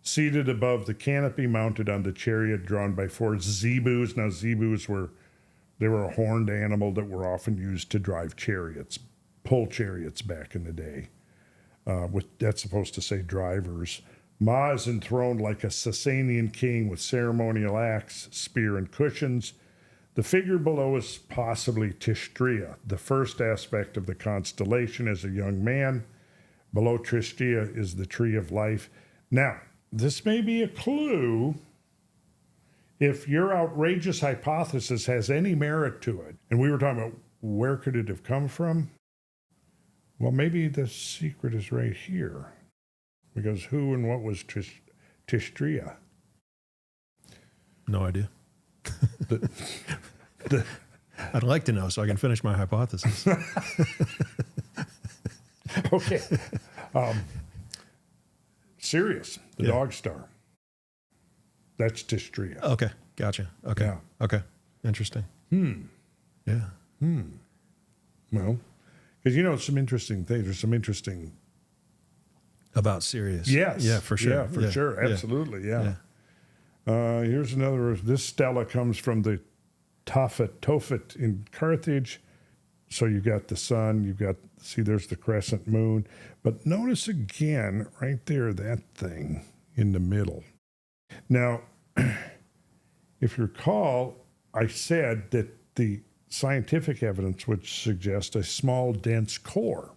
Seated above the canopy mounted on the chariot drawn by 4 zebus. Now zebus were a horned animal that were often used to drive chariots, pull chariots back in the day. That's supposed to say drivers. Ma is enthroned like a Sasanian king with ceremonial axe, spear, and cushions. The figure below is possibly Tishtria, the first aspect of the constellation as a young man. Below Tishtria is the tree of life. Now, this may be a clue if your outrageous hypothesis has any merit to it. And we were talking about where could it have come from? Well, maybe the secret is right here. Because who and what was Tishtria? No idea. The I'd like to know so I can finish my hypothesis. Okay. Sirius, the dog star. That's Tishtria. Okay, gotcha. Okay, Yeah. okay, interesting. Yeah. Well, because some interesting things. There's some interesting. About Sirius. Yes. Yeah, for sure. Yeah, for sure. Absolutely. Yeah. Here's another. This stela comes from the Tophet in Carthage. So you got the sun. There's the crescent moon. But notice again, right there, that thing in the middle. Now, if you recall, I said that the scientific evidence would suggest a small, dense core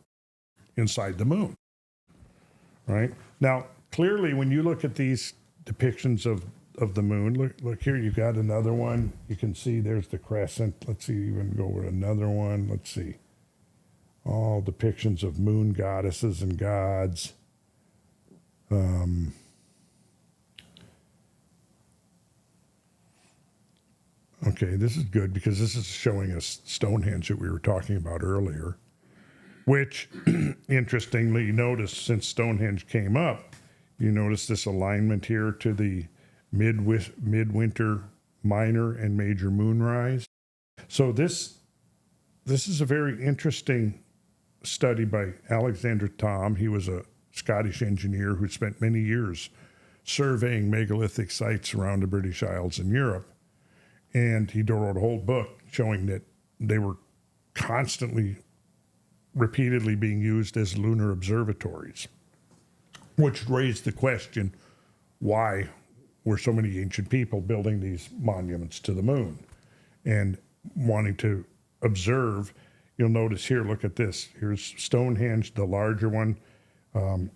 inside the moon. Right? Now, clearly, when you look at these depictions of the moon, look here, you got another one. You can see there's the crescent. Let's see, even go with another one. Let's see. All depictions of moon goddesses and gods. Okay, this is good because this is showing us Stonehenge that we were talking about earlier, which, interestingly, you notice since Stonehenge came up, you notice this alignment here to the midwinter minor and major moonrise. So this is a very interesting study by Alexander Thom. He was a Scottish engineer who spent many years surveying megalithic sites around the British Isles in Europe. And he wrote a whole book showing that they were constantly, repeatedly being used as lunar observatories, which raised the question, why were so many ancient people building these monuments to the moon and wanting to observe? You'll notice here, look at this. Here's Stonehenge, the larger one. Over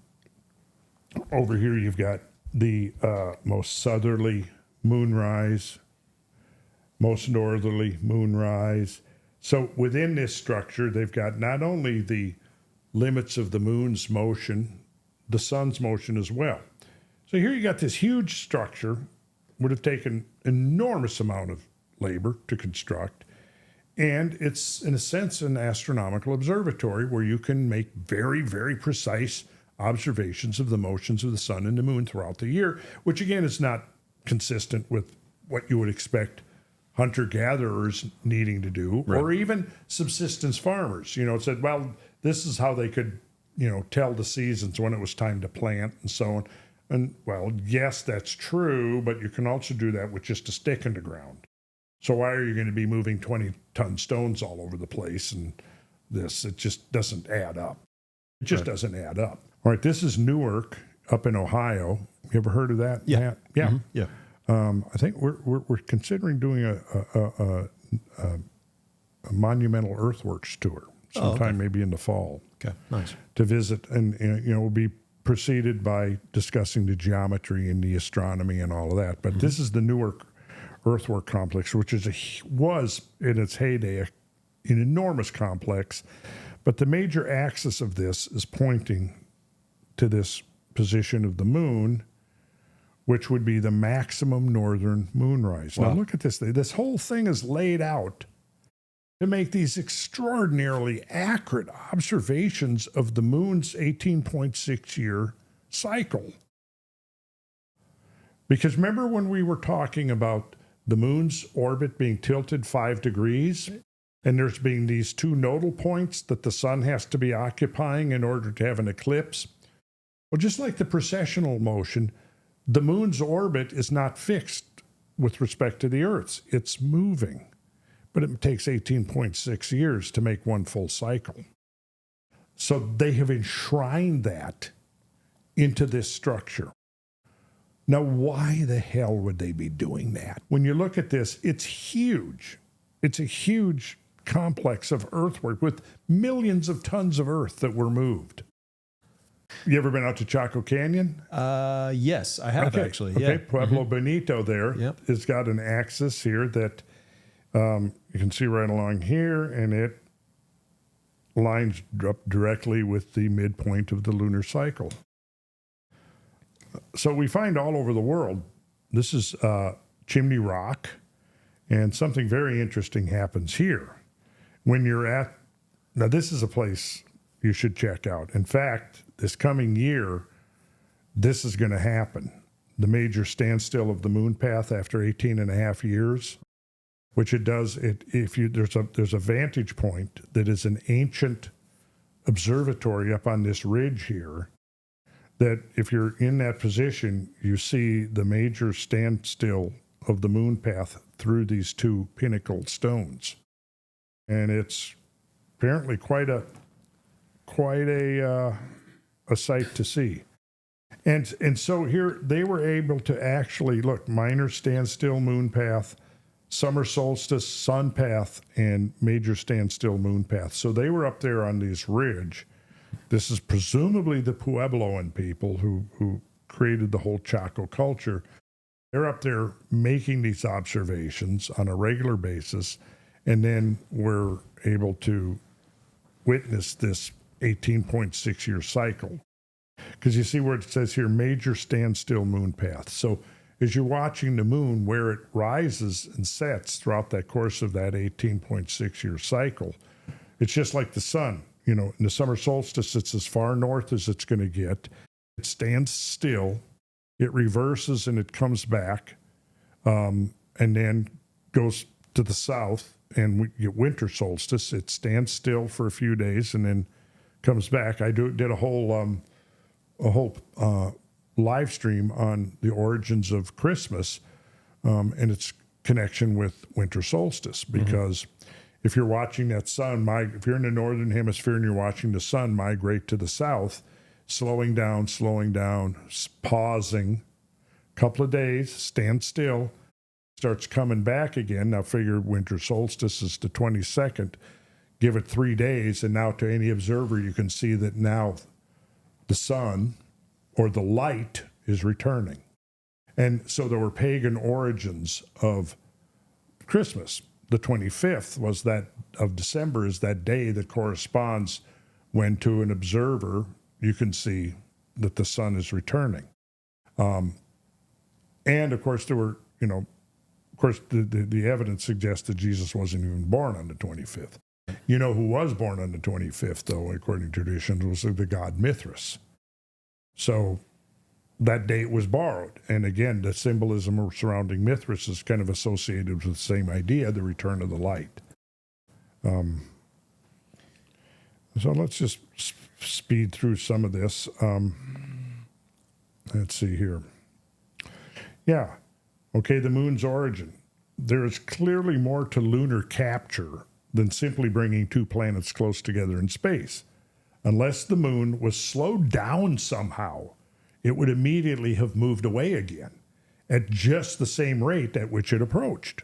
here, you've got the most southerly moonrise, most northerly moonrise. So within this structure, they've got not only the limits of the moon's motion, the sun's motion as well. So here you got this huge structure, would have taken enormous amount of labor to construct. And it's, in a sense, an astronomical observatory where you can make very, very precise observations of the motions of the sun and the moon throughout the year, which again is not consistent with what you would expect hunter-gatherers needing to do, right, or even subsistence farmers. It said, well, this is how they could, tell the seasons when it was time to plant and so on. And, well, yes, that's true, but you can also do that with just a stick in the ground. So why are you going to be moving 20-ton stones all over the place and this? It just doesn't add up. It just doesn't add up. All right, this is Newark up in Ohio. You ever heard of that? Yeah. Matt? Yeah. Mm-hmm. Yeah. I think we're considering doing a monumental earthworks tour sometime, maybe in the fall. Okay, nice. To visit, and we'll be preceded by discussing the geometry and the astronomy and all of that. But this is the Newark Earthwork Complex, which was in its heyday an enormous complex. But the major axis of this is pointing to this position of the moon, which would be the maximum northern moonrise. Wow. Now look at this. This whole thing is laid out to make these extraordinarily accurate observations of the moon's 18.6-year cycle. Because remember when we were talking about the moon's orbit being tilted 5 degrees, and there's being these two nodal points that the sun has to be occupying in order to have an eclipse? Well, just like the precessional motion, the moon's orbit is not fixed with respect to the Earth's. It's moving. But it takes 18.6 years to make one full cycle. So they have enshrined that into this structure. Now, why the hell would they be doing that? When you look at this, it's huge. It's a huge complex of earthwork with millions of tons of earth that were moved. You ever been out to Chaco Canyon? Yes, I have actually. Okay, Yeah. Pueblo Bonito there has got an axis here that you can see right along here, and it lines up directly with the midpoint of the lunar cycle. So we find all over the world, this is Chimney Rock, and something very interesting happens here. When you're at, now this is a place you should check out. In fact, this coming year, this is going to happen. The major standstill of the moon path after 18 and a half years, which it does, there's a vantage point that is an ancient observatory up on this ridge here, that if you're in that position, you see the major standstill of the moon path through these two pinnacle stones. And it's apparently quite a sight to see. And so here they were able to actually look, minor standstill moon path, summer solstice sun path, and major standstill moon path. So they were up there on this ridge. This is presumably the Puebloan people who created the whole Chaco culture. They're up there making these observations on a regular basis, and then we're able to witness this 18.6 year cycle. Because you see where it says here, major standstill moon path. So as you're watching the moon, where it rises and sets throughout that course of that 18.6 year cycle, it's just like the sun. You know, in the summer solstice, it's as far north as it's going to get. It stands still, it reverses, and it comes back, and then goes to the south, and we get winter solstice. It stands still for a few days and then comes back. I did a whole live stream on the origins of Christmas and its connection with winter solstice, because if you're watching that sun, if you're in the northern hemisphere and you're watching the sun migrate to the south, slowing down, pausing, couple of days, stand still, starts coming back again. Now figure winter solstice is the 22nd, give it 3 days, and now to any observer you can see that now the sun or the light is returning. And so there were pagan origins of Christmas. The 25th was that of December is that day that corresponds when to an observer you can see that the sun is returning. And of course there were, of course the evidence suggests that Jesus wasn't even born on the 25th. You know who was born on the 25th, though, according to tradition, was the god Mithras. So that date was borrowed. And again, the symbolism surrounding Mithras is kind of associated with the same idea, the return of the light. So let's just speed through some of this. Let's see here. Yeah. Okay, the moon's origin. There is clearly more to lunar capture than simply bringing two planets close together in space. Unless the moon was slowed down somehow, it would immediately have moved away again at just the same rate at which it approached.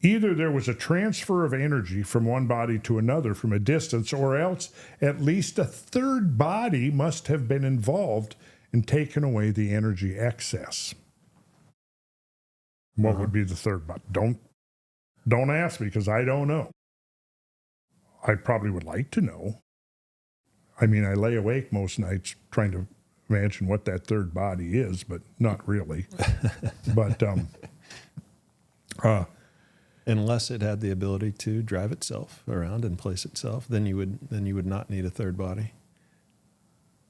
Either there was a transfer of energy from one body to another from a distance, or else at least a third body must have been involved in taking away the energy excess. What would be the third body? Don't ask me, because I don't know. I probably would like to know. I mean, I lay awake most nights trying to imagine what that third body is, but not really. But unless it had the ability to drive itself around and place itself, then you would not need a third body.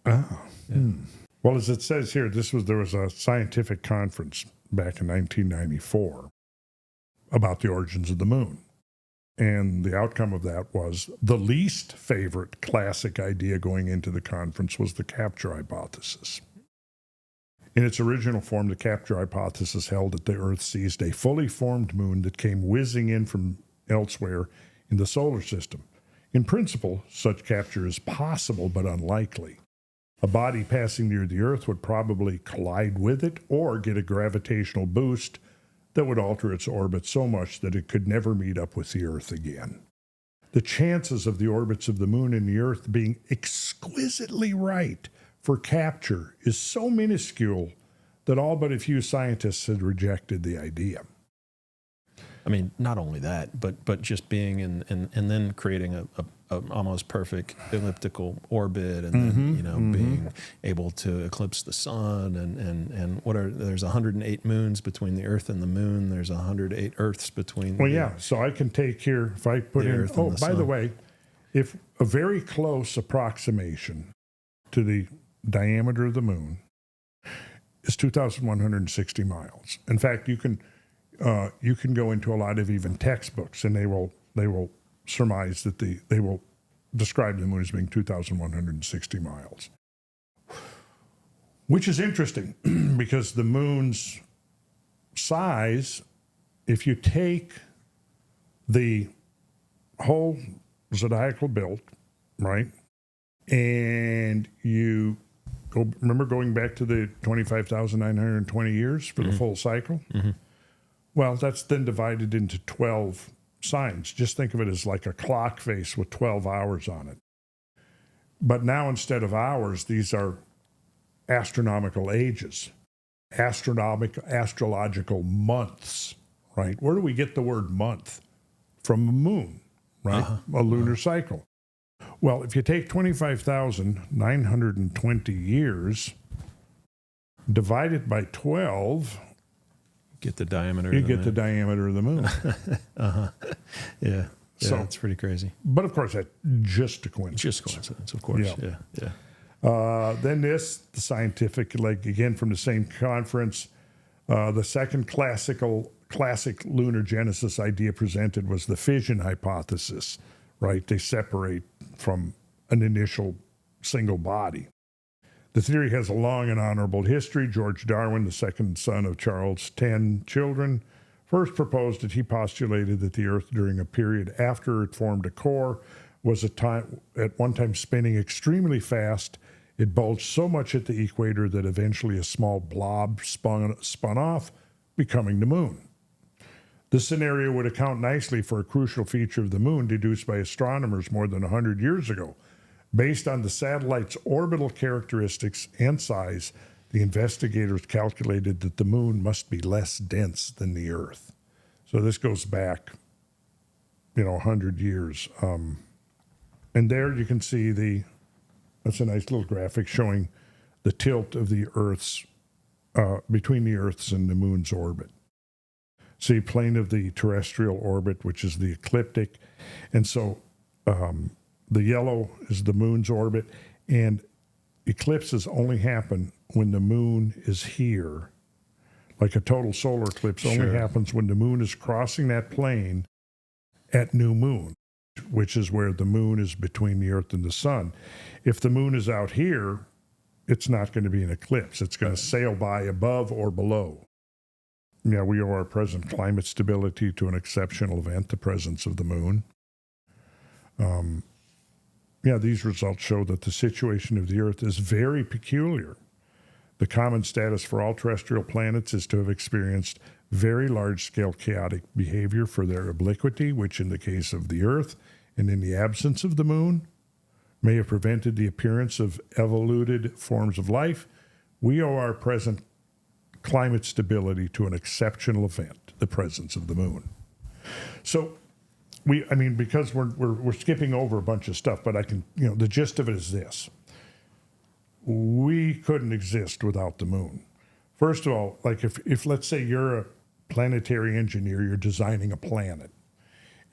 Well, as it says here, there was a scientific conference back in 1994 about the origins of the moon. And the outcome of that was the least favorite classic idea going into the conference was the capture hypothesis. In its original form, the capture hypothesis held that the Earth seized a fully formed moon that came whizzing in from elsewhere in the solar system. In principle, such capture is possible but unlikely. A body passing near the Earth would probably collide with it or get a gravitational boost that would alter its orbit so much that it could never meet up with the Earth again. The chances of the orbits of the Moon and the Earth being exquisitely right for capture is so minuscule that all but a few scientists had rejected the idea. I mean, not only that, but just being and then creating a almost perfect elliptical orbit, and then being able to eclipse the sun, and there's 108 moons between the Earth and the Moon. There's 108 Earths between. Well, yeah. So I can take here if I put in. Oh, by the way, if a very close approximation to the diameter of the Moon is 2,160 miles. In fact, you can go into a lot of even textbooks, and they will surmise that they will describe the Moon as being 2,160 miles, which is interesting because the Moon's size, if you take the whole zodiacal belt, right, and you remember going back to the 25,920 years for the full cycle? Mm-hmm. Well, that's then divided into 12 signs. Just think of it as like a clock face with 12 hours on it. But now instead of hours, these are astronomical ages, astrological months, right? Where do we get the word month? From a moon, right? A lunar cycle. Well, if you take 25,920 years, divide it by 12, get the diameter. You get the diameter of the Moon. Yeah. So it's pretty crazy. But of course, that's just a coincidence. Just coincidence, of course. Yeah. Then the scientific, like again from the same conference, the second classic lunar genesis idea presented was the fission hypothesis, right? They separate from an initial single body. The theory has a long and honorable history. George Darwin, the second son of Charles' 10 children, first proposed it. He postulated that the Earth, during a period after it formed a core, was at one time spinning extremely fast. It bulged so much at the equator that eventually a small blob spun off, becoming the Moon. This scenario would account nicely for a crucial feature of the Moon deduced by astronomers more than 100 years ago. Based on the satellite's orbital characteristics and size, the investigators calculated that the Moon must be less dense than the Earth. So this goes back, 100 years. And there you can see that's a nice little graphic showing the tilt of the Earth's, between the Earth's and the Moon's orbit. See, plane of the terrestrial orbit, which is the ecliptic. And so, the yellow is the Moon's orbit, and eclipses only happen when the Moon is here. Like a total solar eclipse only happens when the Moon is crossing that plane at new moon, which is where the Moon is between the Earth and the Sun. If the Moon is out here, it's not going to be an eclipse. It's going to sail by above or below. Yeah, we owe our present climate stability to an exceptional event, the presence of the Moon. These results show that the situation of the Earth is very peculiar. The common status for all terrestrial planets is to have experienced very large-scale chaotic behavior for their obliquity, which in the case of the Earth and in the absence of the Moon may have prevented the appearance of evoluted forms of life. We owe our present climate stability to an exceptional event, the presence of the Moon. So, because we're skipping over a bunch of stuff, but I can, the gist of it is this. We couldn't exist without the Moon. First of all, like if let's say you're a planetary engineer, you're designing a planet,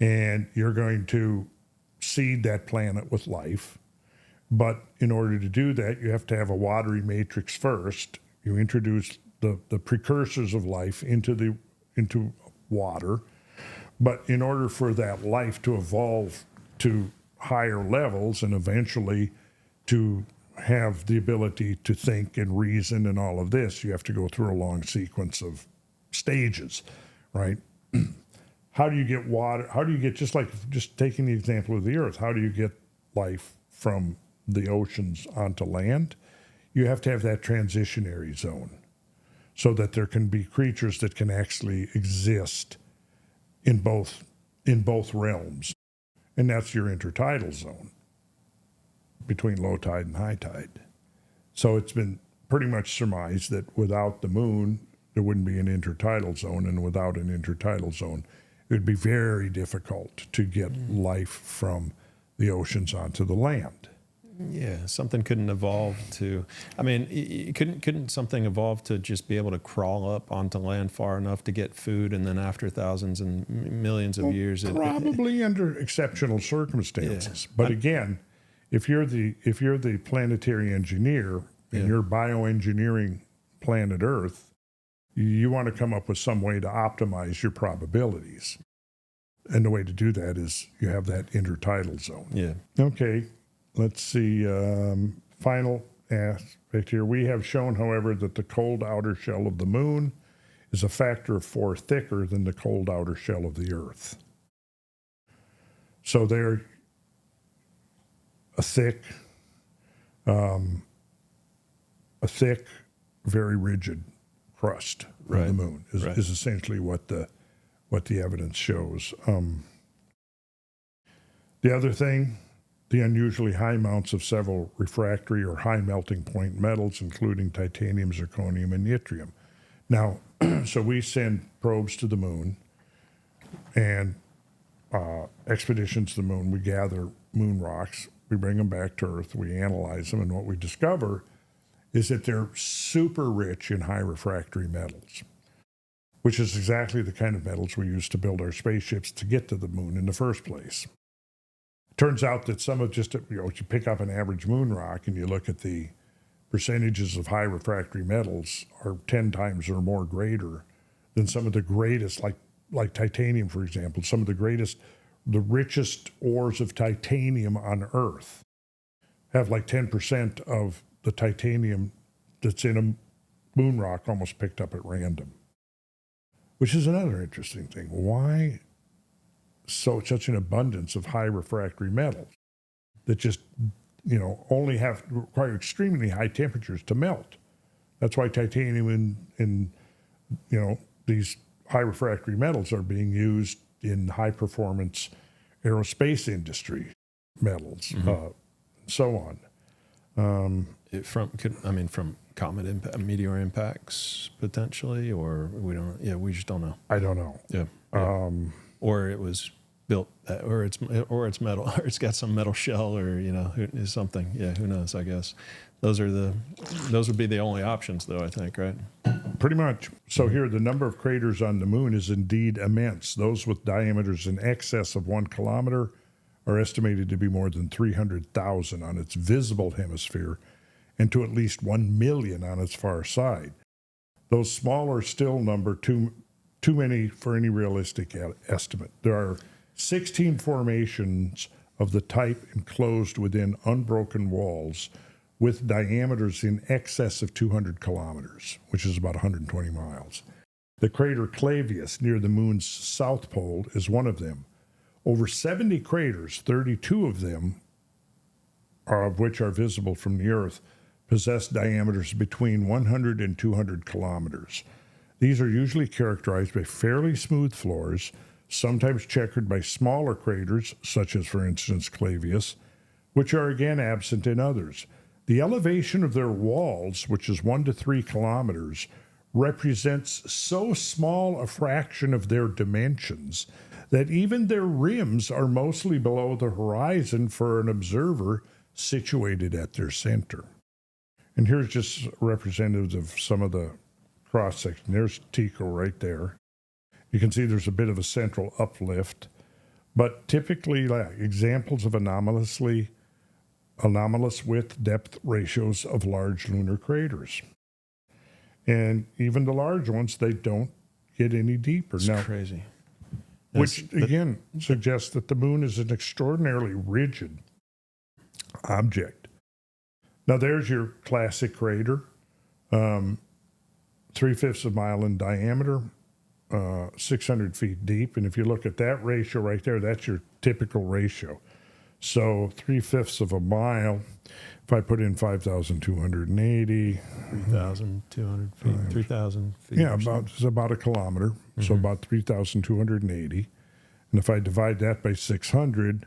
and you're going to seed that planet with life, but in order to do that, you have to have a watery matrix first. You introduce the precursors of life into water. But in order for that life to evolve to higher levels and eventually to have the ability to think and reason and all of this, you have to go through a long sequence of stages, right? How do you get water? How do you get, just taking the example of the Earth, how do you get life from the oceans onto land? you have to have that transitionary zone so that there can be creatures that can actually exist in both realms. And that's your intertidal zone between low tide and high tide. So it's been pretty much surmised that without the moon, there wouldn't be an intertidal zone, and without an intertidal zone, it would be very difficult to get life from the oceans onto the land. Yeah, something couldn't evolve to. I mean, couldn't something evolve to just be able to crawl up onto land far enough to get food, and then after thousands and millions of years, probably under exceptional circumstances. Yeah. But again, if you're the planetary engineer and you're bioengineering planet Earth, you want to come up with some way to optimize your probabilities, and the way to do that is you have that intertidal zone. Yeah. Okay. Let's see, final aspect here. We have shown, however, that the cold outer shell of the moon is a factor of 4 thicker than the cold outer shell of the Earth. So they're a thick, very rigid crust of the moon is essentially what the evidence shows. The other thing, the unusually high amounts of several refractory or high melting point metals, including titanium, zirconium, and yttrium. Now, so we send probes to the moon and expeditions to the moon. We gather moon rocks. We bring them back to Earth. We analyze them. And what we discover is that they're super rich in high refractory metals, which is exactly the kind of metals we use to build our spaceships to get to the moon in the first place. Turns out that some of just, you pick up an average moon rock and you look at the percentages of high refractory metals are 10 times or more greater than some of the greatest, like titanium, for example. Some of the richest ores of titanium on Earth have like 10% of the titanium that's in a moon rock almost picked up at random, which is another interesting thing. Why such an abundance of high refractory metals that just, only require extremely high temperatures to melt? That's why titanium and these high refractory metals are being used in high performance aerospace industry metals, and so on. From comet impact, meteor impacts potentially, or we don't. Yeah, we just don't know. I don't know. Yeah. Or it was built, or it's metal, or it's got some metal shell, or something. Yeah, who knows? I guess those would be the only options, though. I think, right? Pretty much. So here, the number of craters on the moon is indeed immense. Those with diameters in excess of 1 kilometer are estimated to be more than 300,000 on its visible hemisphere, and to at least 1 million on its far side. Those smaller still number too many for any realistic estimate. There are 16 formations of the type enclosed within unbroken walls with diameters in excess of 200 kilometers, which is about 120 miles. The crater Clavius near the moon's south pole is one of them. Over 70 craters, 32 of them, of which are visible from the Earth, possess diameters between 100 and 200 kilometers. These are usually characterized by fairly smooth floors, sometimes checkered by smaller craters, such as, for instance, Clavius, which are again absent in others. The elevation of their walls, which is 1 to 3 kilometers, represents so small a fraction of their dimensions that even their rims are mostly below the horizon for an observer situated at their center. And here's just representatives of some of the cross-section. There's Tycho right there. You can see there's a bit of a central uplift, but typically examples of anomalous width depth ratios of large lunar craters. And even the large ones, they don't get any deeper. It's crazy. Which, again, suggests that the moon is an extraordinarily rigid object. Now, there's your classic crater, 3/5 of a mile in diameter, 600 feet deep. And if you look at that ratio right there, that's your typical ratio. So 3/5 of a mile, if I put in 5,280, 3,200 feet, 3,000 feet. yeah, it's about a kilometer, so about 3,280. And if I divide that by 600,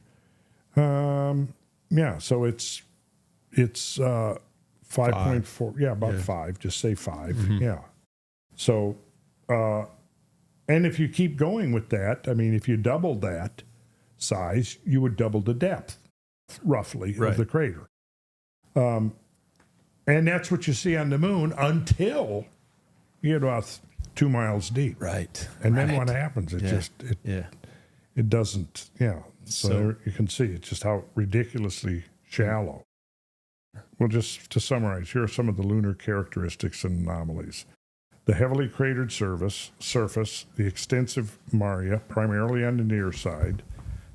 yeah, so it's 5.4, yeah, about 5, just say 5, yeah. So, and if you keep going with that, I mean, if you double that size, you would double the depth, roughly, of the crater. And that's what you see on the moon until you get about 2 miles deep. Right. And then what happens? It just, it doesn't, yeah. So there you can see it's just how ridiculously shallow. Well, just to summarize, here are some of the lunar characteristics and anomalies. The heavily cratered surface, the extensive maria, primarily on the near side,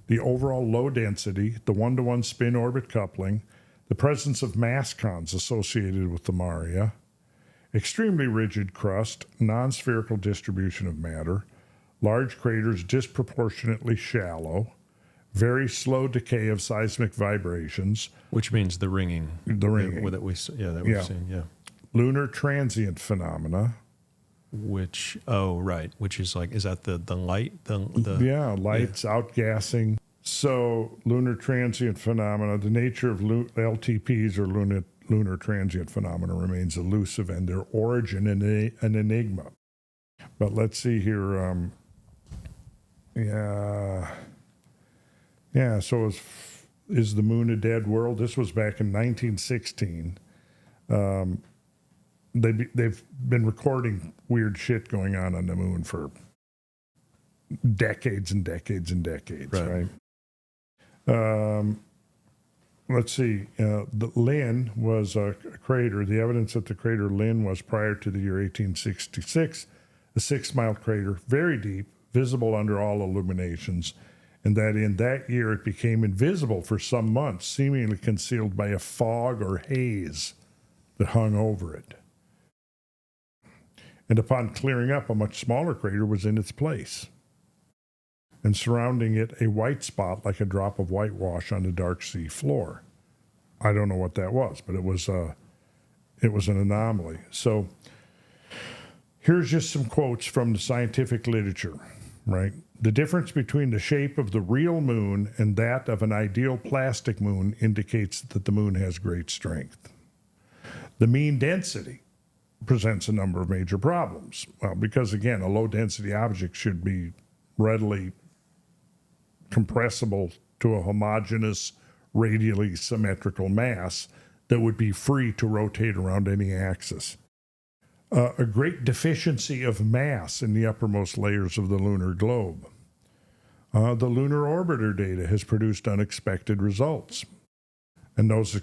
the overall low density, the one-to-one spin-orbit coupling, the presence of mass cons associated with the maria, extremely rigid crust, non-spherical distribution of matter, large craters disproportionately shallow, very slow decay of seismic vibrations. Which means the ringing. The ringing. That we've seen, yeah. Lunar transient phenomena. Which, which is like, is that the light? Lights, outgassing. So lunar transient phenomena, the nature of LTPs or lunar transient phenomena remains elusive and their origin an enigma. But let's see here. So is the moon a dead world? This was back in 1916. They've been recording weird shit going on the moon for decades and decades and decades, right? Let's see. The Lynn was a crater. The evidence that the crater Lynn was prior to the year 1866, a 6-mile crater, very deep, visible under all illuminations, and that in that year it became invisible for some months, seemingly concealed by a fog or haze that hung over it. And upon clearing up, a much smaller crater was in its place, and surrounding it a white spot like a drop of whitewash on the dark sea floor. I don't know what that was, but it was an anomaly. So here's just some quotes from the scientific literature, right? The difference between the shape of the real moon and that of an ideal plastic moon indicates that the moon has great strength. The mean density presents a number of major problems. Well, because again, a low density object should be readily compressible to a homogeneous, radially symmetrical mass that would be free to rotate around any axis. A great deficiency of mass in the uppermost layers of the lunar globe. The lunar orbiter data has produced unexpected results. And those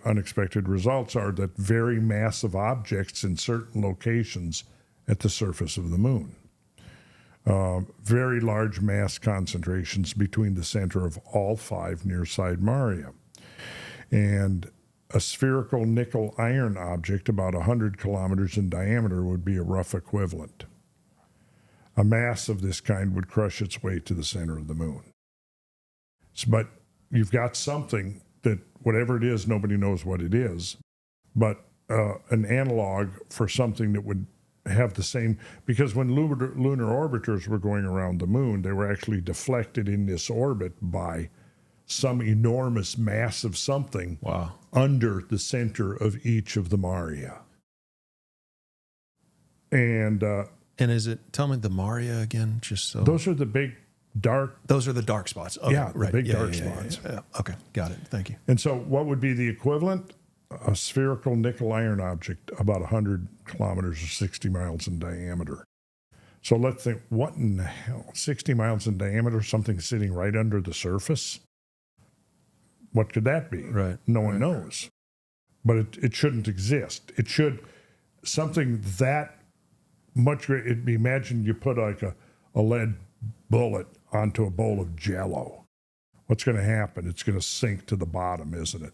unexpected results are that very massive objects in certain locations at the surface of the moon. Very large mass concentrations between the center of all 5 near-side maria. And a spherical nickel-iron object about 100 kilometers in diameter would be a rough equivalent. A mass of this kind would crush its way to the center of the moon. But you've got something that, whatever it is, nobody knows what it is, but an analog for something that would have the same, because when lunar orbiters were going around the moon, they were actually deflected in this orbit by some enormous mass of something under the center of each of the maria. And is it, tell me the maria again, just so. Those are the big dark. Those are the dark spots. Okay, yeah, the big dark spots. Yeah. Okay, got it. Thank you. And so what would be the equivalent? A spherical nickel-iron object about 100 kilometers or 60 miles in diameter. So let's think, what in the hell? 60 miles in diameter, something sitting right under the surface? What could that be? Right. No one knows. But it shouldn't exist. It should, something that much greater, it'd be, imagine you put like a lead bullet onto a bowl of Jell-O. What's going to happen? It's going to sink to the bottom, isn't it?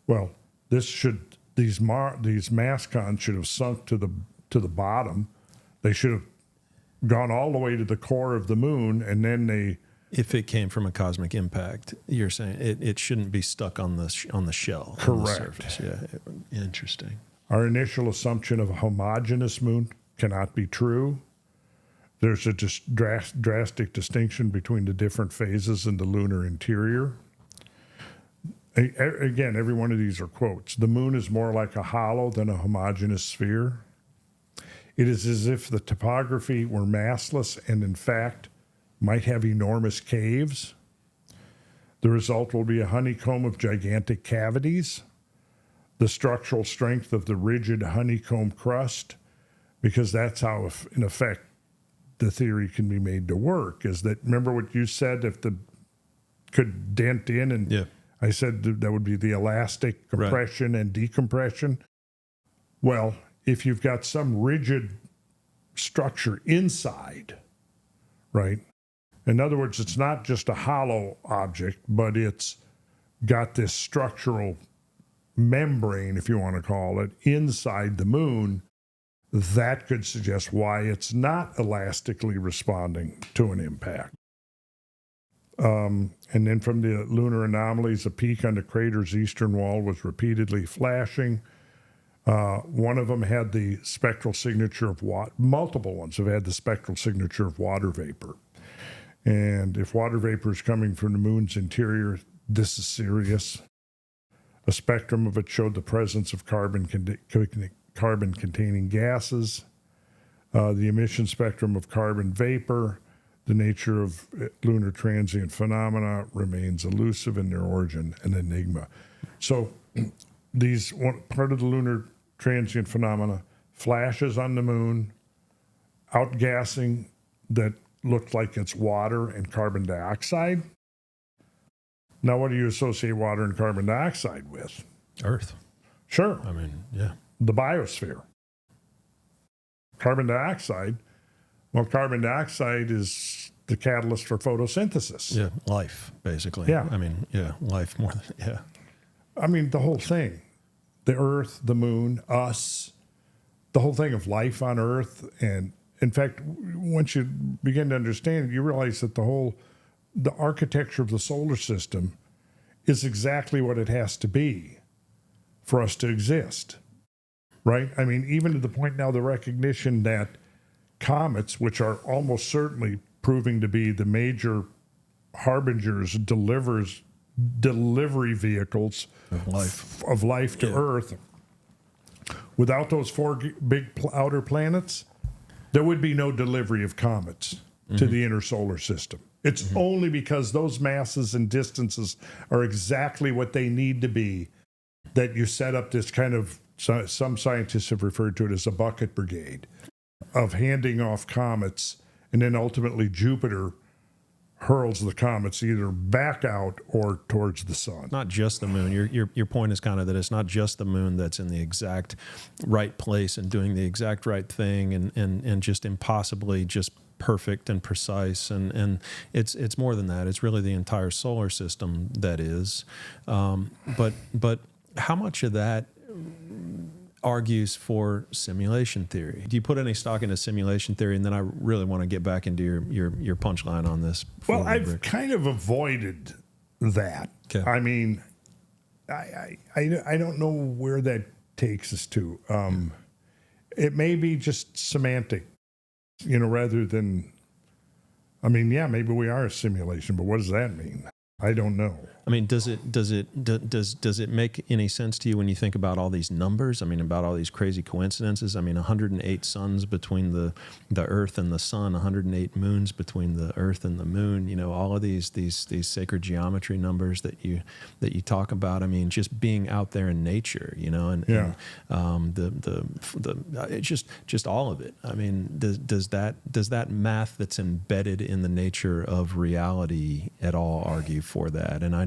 Well, these mass cons should have sunk to the bottom. They should have gone all the way to the core of the moon, and then they If it came from a cosmic impact, you're saying it shouldn't be stuck on the shell. Correct. On the surface. Yeah. Interesting. Our initial assumption of a homogeneous moon cannot be true. There's a just drastic distinction between the different phases in the lunar interior. Again, every one of these are quotes. The moon is more like a hollow than a homogeneous sphere. It is as if the topography were massless and, in fact, might have enormous caves. The result will be a honeycomb of gigantic cavities. The structural strength of the rigid honeycomb crust, because that's how, in effect, the theory can be made to work, is that, remember what you said, if the could dent in, and I said that would be the elastic compression and decompression. Well, if you've got some rigid structure inside, right? In other words, it's not just a hollow object, but it's got this structural membrane, if you want to call it, inside the moon. That could suggest why it's not elastically responding to an impact. And then from the lunar anomalies, a peak on the crater's eastern wall was repeatedly flashing. One of them had the spectral signature of water. Multiple ones have had the spectral signature of water vapor. And if water vapor is coming from the moon's interior, this is serious. A spectrum of it showed the presence of carbon-containing gases, the emission spectrum of carbon vapor. The nature of lunar transient phenomena remains elusive in their origin, an enigma. So part of the lunar transient phenomena, flashes on the moon, outgassing that looked like it's water and carbon dioxide. Now, what do you associate water and carbon dioxide with? Earth. Sure. I mean, yeah. The biosphere. Carbon dioxide. Well, carbon dioxide is the catalyst for photosynthesis. Yeah, life, basically. Yeah. I mean, life more than, yeah. I mean, the whole thing. The Earth, the moon, us, the whole thing of life on Earth. And in fact, once you begin to understand it, you realize that the architecture of the solar system is exactly what it has to be for us to exist, right? I mean, even to the point now, the recognition that comets, which are almost certainly proving to be the major harbingers, delivery vehicles of life to Earth, without those four big outer planets, there would be no delivery of comets to the inner solar system. It's only because those masses and distances are exactly what they need to be that you set up this kind of, some scientists have referred to it as a bucket brigade, of handing off comets, and then ultimately Jupiter hurls the comets either back out or towards the sun. Not just the moon. Your point is kind of that it's not just the moon that's in the exact right place and doing the exact right thing and just impossibly just perfect and precise, and it's more than that. It's really the entire solar system that is. But how much of that argues for simulation theory? Do you put any stock into simulation theory? And then I really want to get back into your punchline on this. Well, I've kind of avoided that. Okay. I mean, I don't know where that takes us to. It may be just semantic, rather than, I mean, yeah, maybe we are a simulation, but what does that mean? I don't know. I mean, does it make any sense to you when you think about all these numbers? I mean, about all these crazy coincidences. I mean, 108 suns between the Earth and the sun, 108 moons between the Earth and the moon. All of these sacred geometry numbers that you talk about. I mean, just being out there in nature, and just all of it. I mean, does that math that's embedded in the nature of reality at all argue for that? And I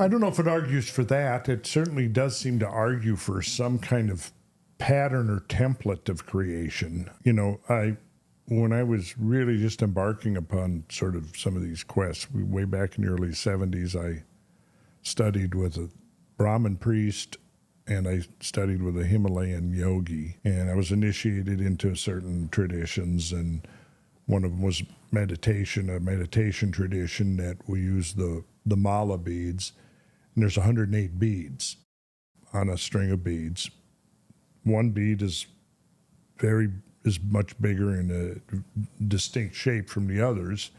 don't know if it argues for that. It certainly does seem to argue for some kind of pattern or template of creation. When I was really just embarking upon sort of some of these quests, way back in the early 70s, I studied with a Brahmin priest and I studied with a Himalayan yogi, and I was initiated into certain traditions. And One of them was meditation, a meditation tradition that we use the mala beads. And there's 108 beads on a string of beads. One bead is much bigger in a distinct shape from the others,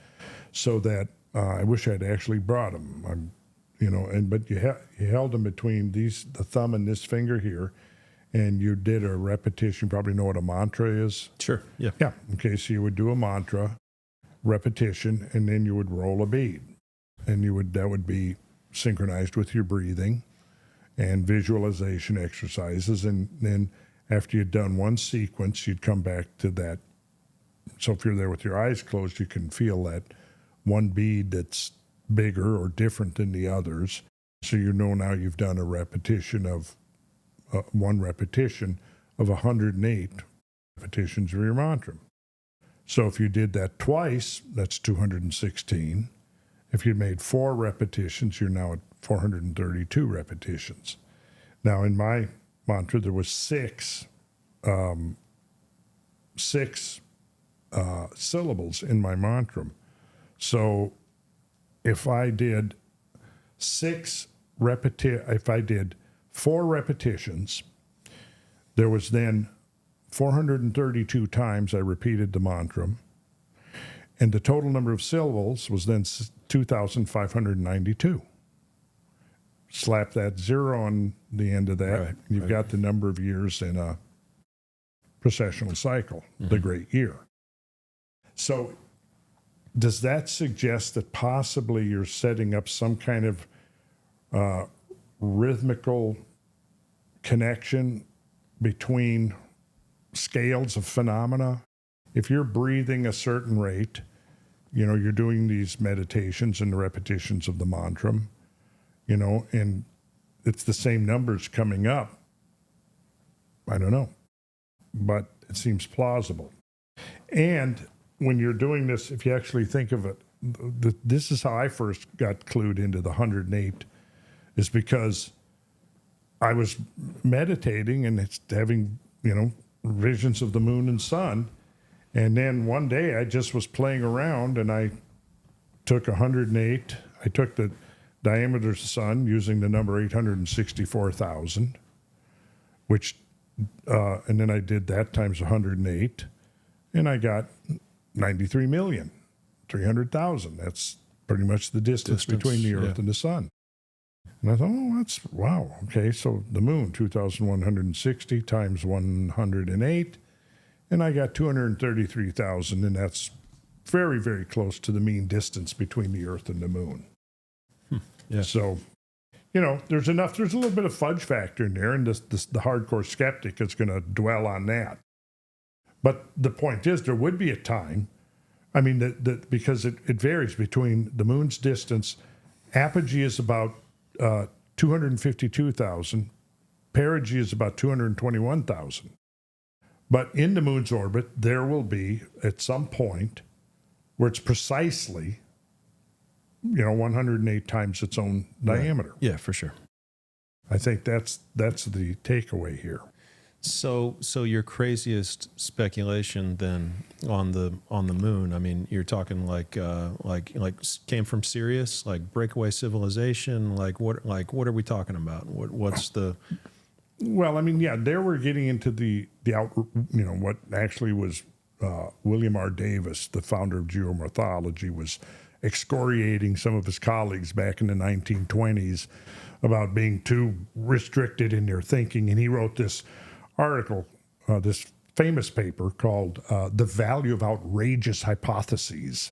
so that I wish I'd actually brought them. But you held them between the thumb and this finger here, and you did a repetition. You probably know what a mantra is. Sure. Yeah. Yeah. Okay. So you would do a mantra, repetition, and then you would roll a bead, and that would be synchronized with your breathing and visualization exercises, and then after you'd done one sequence, you'd come back to that. So if you're there with your eyes closed, you can feel that one bead that's bigger or different than the others. So you know now you've done a repetition of one repetition of 108 repetitions of your mantra. So if you did that twice, that's 216. If you made 4 repetitions, you're now at 432 repetitions. Now in my mantra, there was six syllables in my mantra. So if I did if I did 4 repetitions, there was then 432 times I repeated the mantra, and the total number of syllables was then 2,592. Slap that 0 on the end of that, right, you've got the number of years in a processional cycle, the great year. So does that suggest that possibly you're setting up some kind of rhythmical connection between scales of phenomena? If you're breathing a certain rate, you're doing these meditations and the repetitions of the mantra, and it's the same numbers coming up. I don't know, but it seems plausible. And when you're doing this, if you actually think of it, this is how I first got clued into the 108, is because I was meditating and it's having, visions of the moon and sun. And then one day I just was playing around and I took 108. I took the diameter of the sun using the number 864,000, which, and then I did that times 108, and I got 93,300,000. That's pretty much the distance between the Earth and the sun. And I thought, that's, wow, okay, so the moon, 2,160 times 108, and I got 233,000, and that's very, very close to the mean distance between the Earth and the moon. Yeah. So, there's a little bit of fudge factor in there, and the hardcore skeptic is going to dwell on that. But the point is, there would be a time, because it varies between the moon's distance. Apogee is about 252,000. Perigee is about 221,000. But in the moon's orbit, there will be, at some point, where it's precisely 108 times its own diameter. Yeah, for sure. I think that's the takeaway here. So your craziest speculation then on the moon? You're talking like came from Sirius, like breakaway civilization. What are we talking about? What's the? Well, there we're getting into the what actually was William R. Davis, the founder of geomorphology, was excoriating some of his colleagues back in the 1920s about being too restricted in their thinking. And he wrote this article, this famous paper called The Value of Outrageous Hypotheses.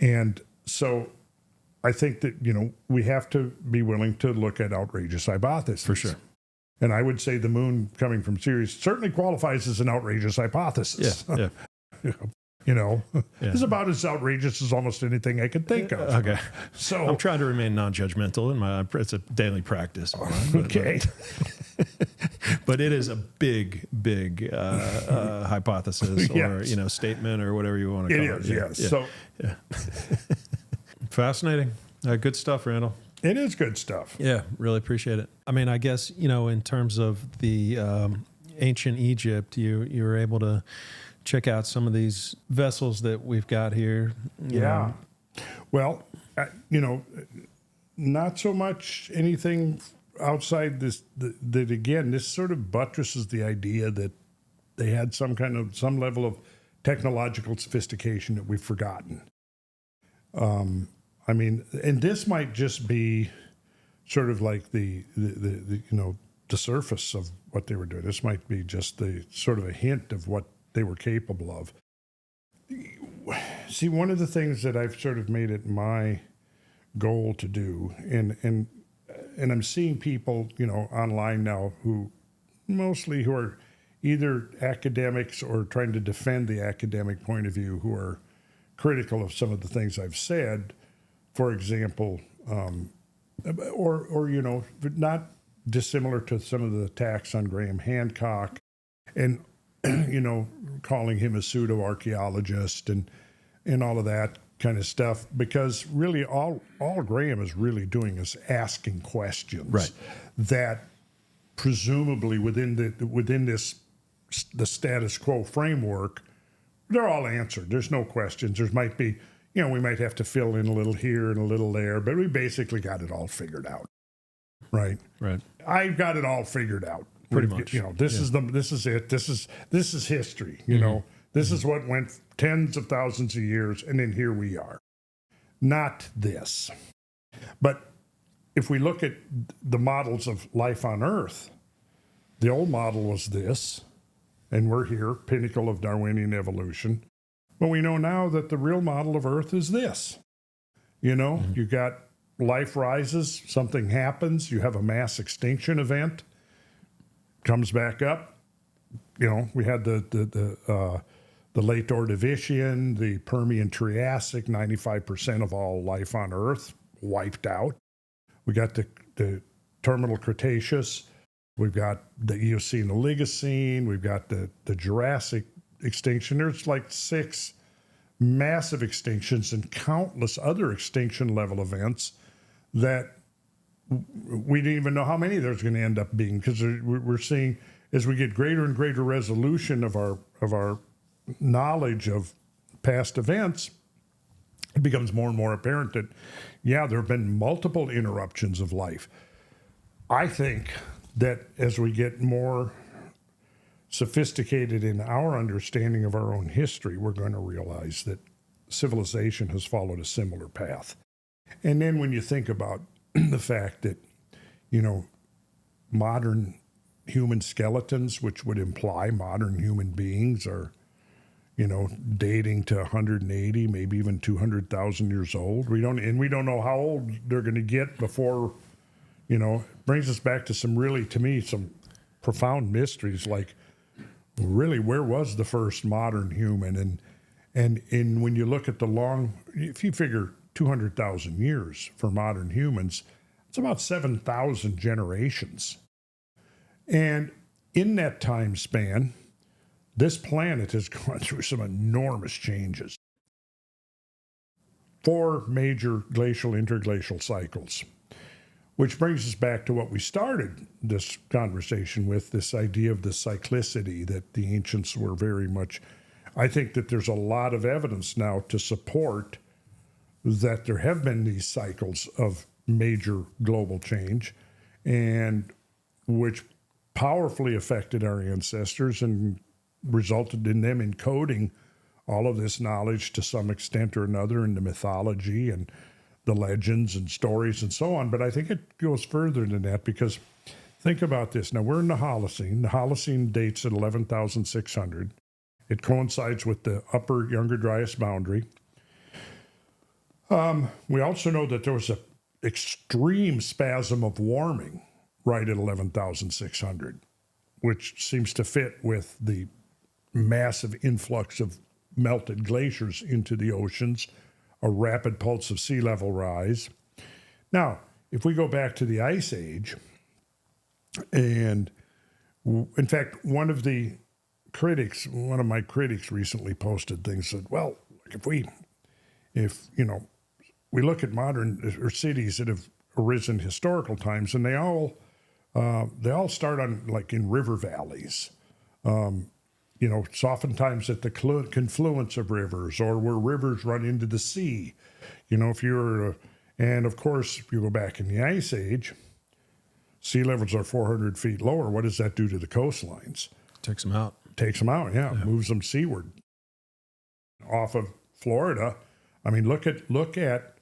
And so I think that, we have to be willing to look at outrageous hypotheses. For sure. And I would say the moon coming from Sirius certainly qualifies as an outrageous hypothesis. Yeah. It's about as outrageous as almost anything I could think of. Okay. So I'm trying to remain non-judgmental it's a daily practice. Okay. But it is a big hypothesis or, Yes. statement or whatever you want to call it. It is, yes. Yeah. So fascinating. Good stuff, Randall. It is good stuff. Yeah, really appreciate it. I guess, in terms of the ancient Egypt, you were able to check out some of these vessels that we've got here. You know. Well, not so much anything outside this, that again, this sort of buttresses the idea that they had some level of technological sophistication that we've forgotten. And this might just be sort of like the surface of what they were doing. This might be just the sort of a hint of what they were capable of. See, one of the things that I've sort of made it my goal to do, and I'm seeing people, online now who are either academics or trying to defend the academic point of view, who are critical of some of the things I've said. For example, not dissimilar to some of the attacks on Graham Hancock, and calling him a pseudo-archaeologist and all of that kind of stuff, because really all Graham is really doing is asking questions that presumably within the status quo framework, they're all answered. There's no questions. There might be, we might have to fill in a little here and a little there, but we basically got it all figured out. Right. I've got it all figured out. Pretty much. This is it. This is history. This is what went tens of thousands of years, and then here we are. Not this. But if we look at the models of life on Earth, the old model was this, and we're here, pinnacle of Darwinian evolution. But we know now that the real model of Earth is this. You got life rises, something happens, you have a mass extinction event, comes back up. We had the late Ordovician, the Permian Triassic, 95% of all life on Earth wiped out. We got the Terminal Cretaceous. We've got the Eocene, Oligocene. We've got the Jurassic extinction. There's like 6 massive extinctions and countless other extinction level events that we didn't even know how many there's going to end up being, because we're seeing, as we get greater and greater resolution of our knowledge of past events, it becomes more and more apparent that, there have been multiple interruptions of life. I think that as we get more sophisticated in our understanding of our own history, we're going to realize that civilization has followed a similar path. And then when you think about the fact that, modern human skeletons, which would imply modern human beings, are, dating to 180, maybe even 200,000 years old. We don't know how old they're going to get before, brings us back to some profound mysteries, like really, where was the first modern human? And when you look at if you figure 200,000 years for modern humans, it's about 7,000 generations. And in that time span, this planet has gone through some enormous changes. 4 major glacial, interglacial cycles, which brings us back to what we started this conversation with, this idea of the cyclicity that the ancients were very much. I think that there's a lot of evidence now to support that there have been these cycles of major global change, and which powerfully affected our ancestors and resulted in them encoding all of this knowledge to some extent or another into mythology and the legends and stories and so on. But I think it goes further than that, because think about this. Now, we're in the Holocene. The Holocene dates at 11,600. It coincides with the upper Younger Dryas boundary. We also know that there was an extreme spasm of warming right at 11,600, which seems to fit with the massive influx of melted glaciers into the oceans, a rapid pulse of sea level rise. Now, if we go back to the Ice Age, and in fact, one of my critics recently posted things that, well, if we look at modern or cities that have arisen historical times, and they all start on like in river valleys. It's oftentimes at the confluence of rivers or where rivers run into the sea. And of course, if you go back in the Ice Age, sea levels are 400 feet lower. What does that do to the coastlines? Takes them out. Takes them out, yeah. Moves them seaward. Off of Florida, I mean, look at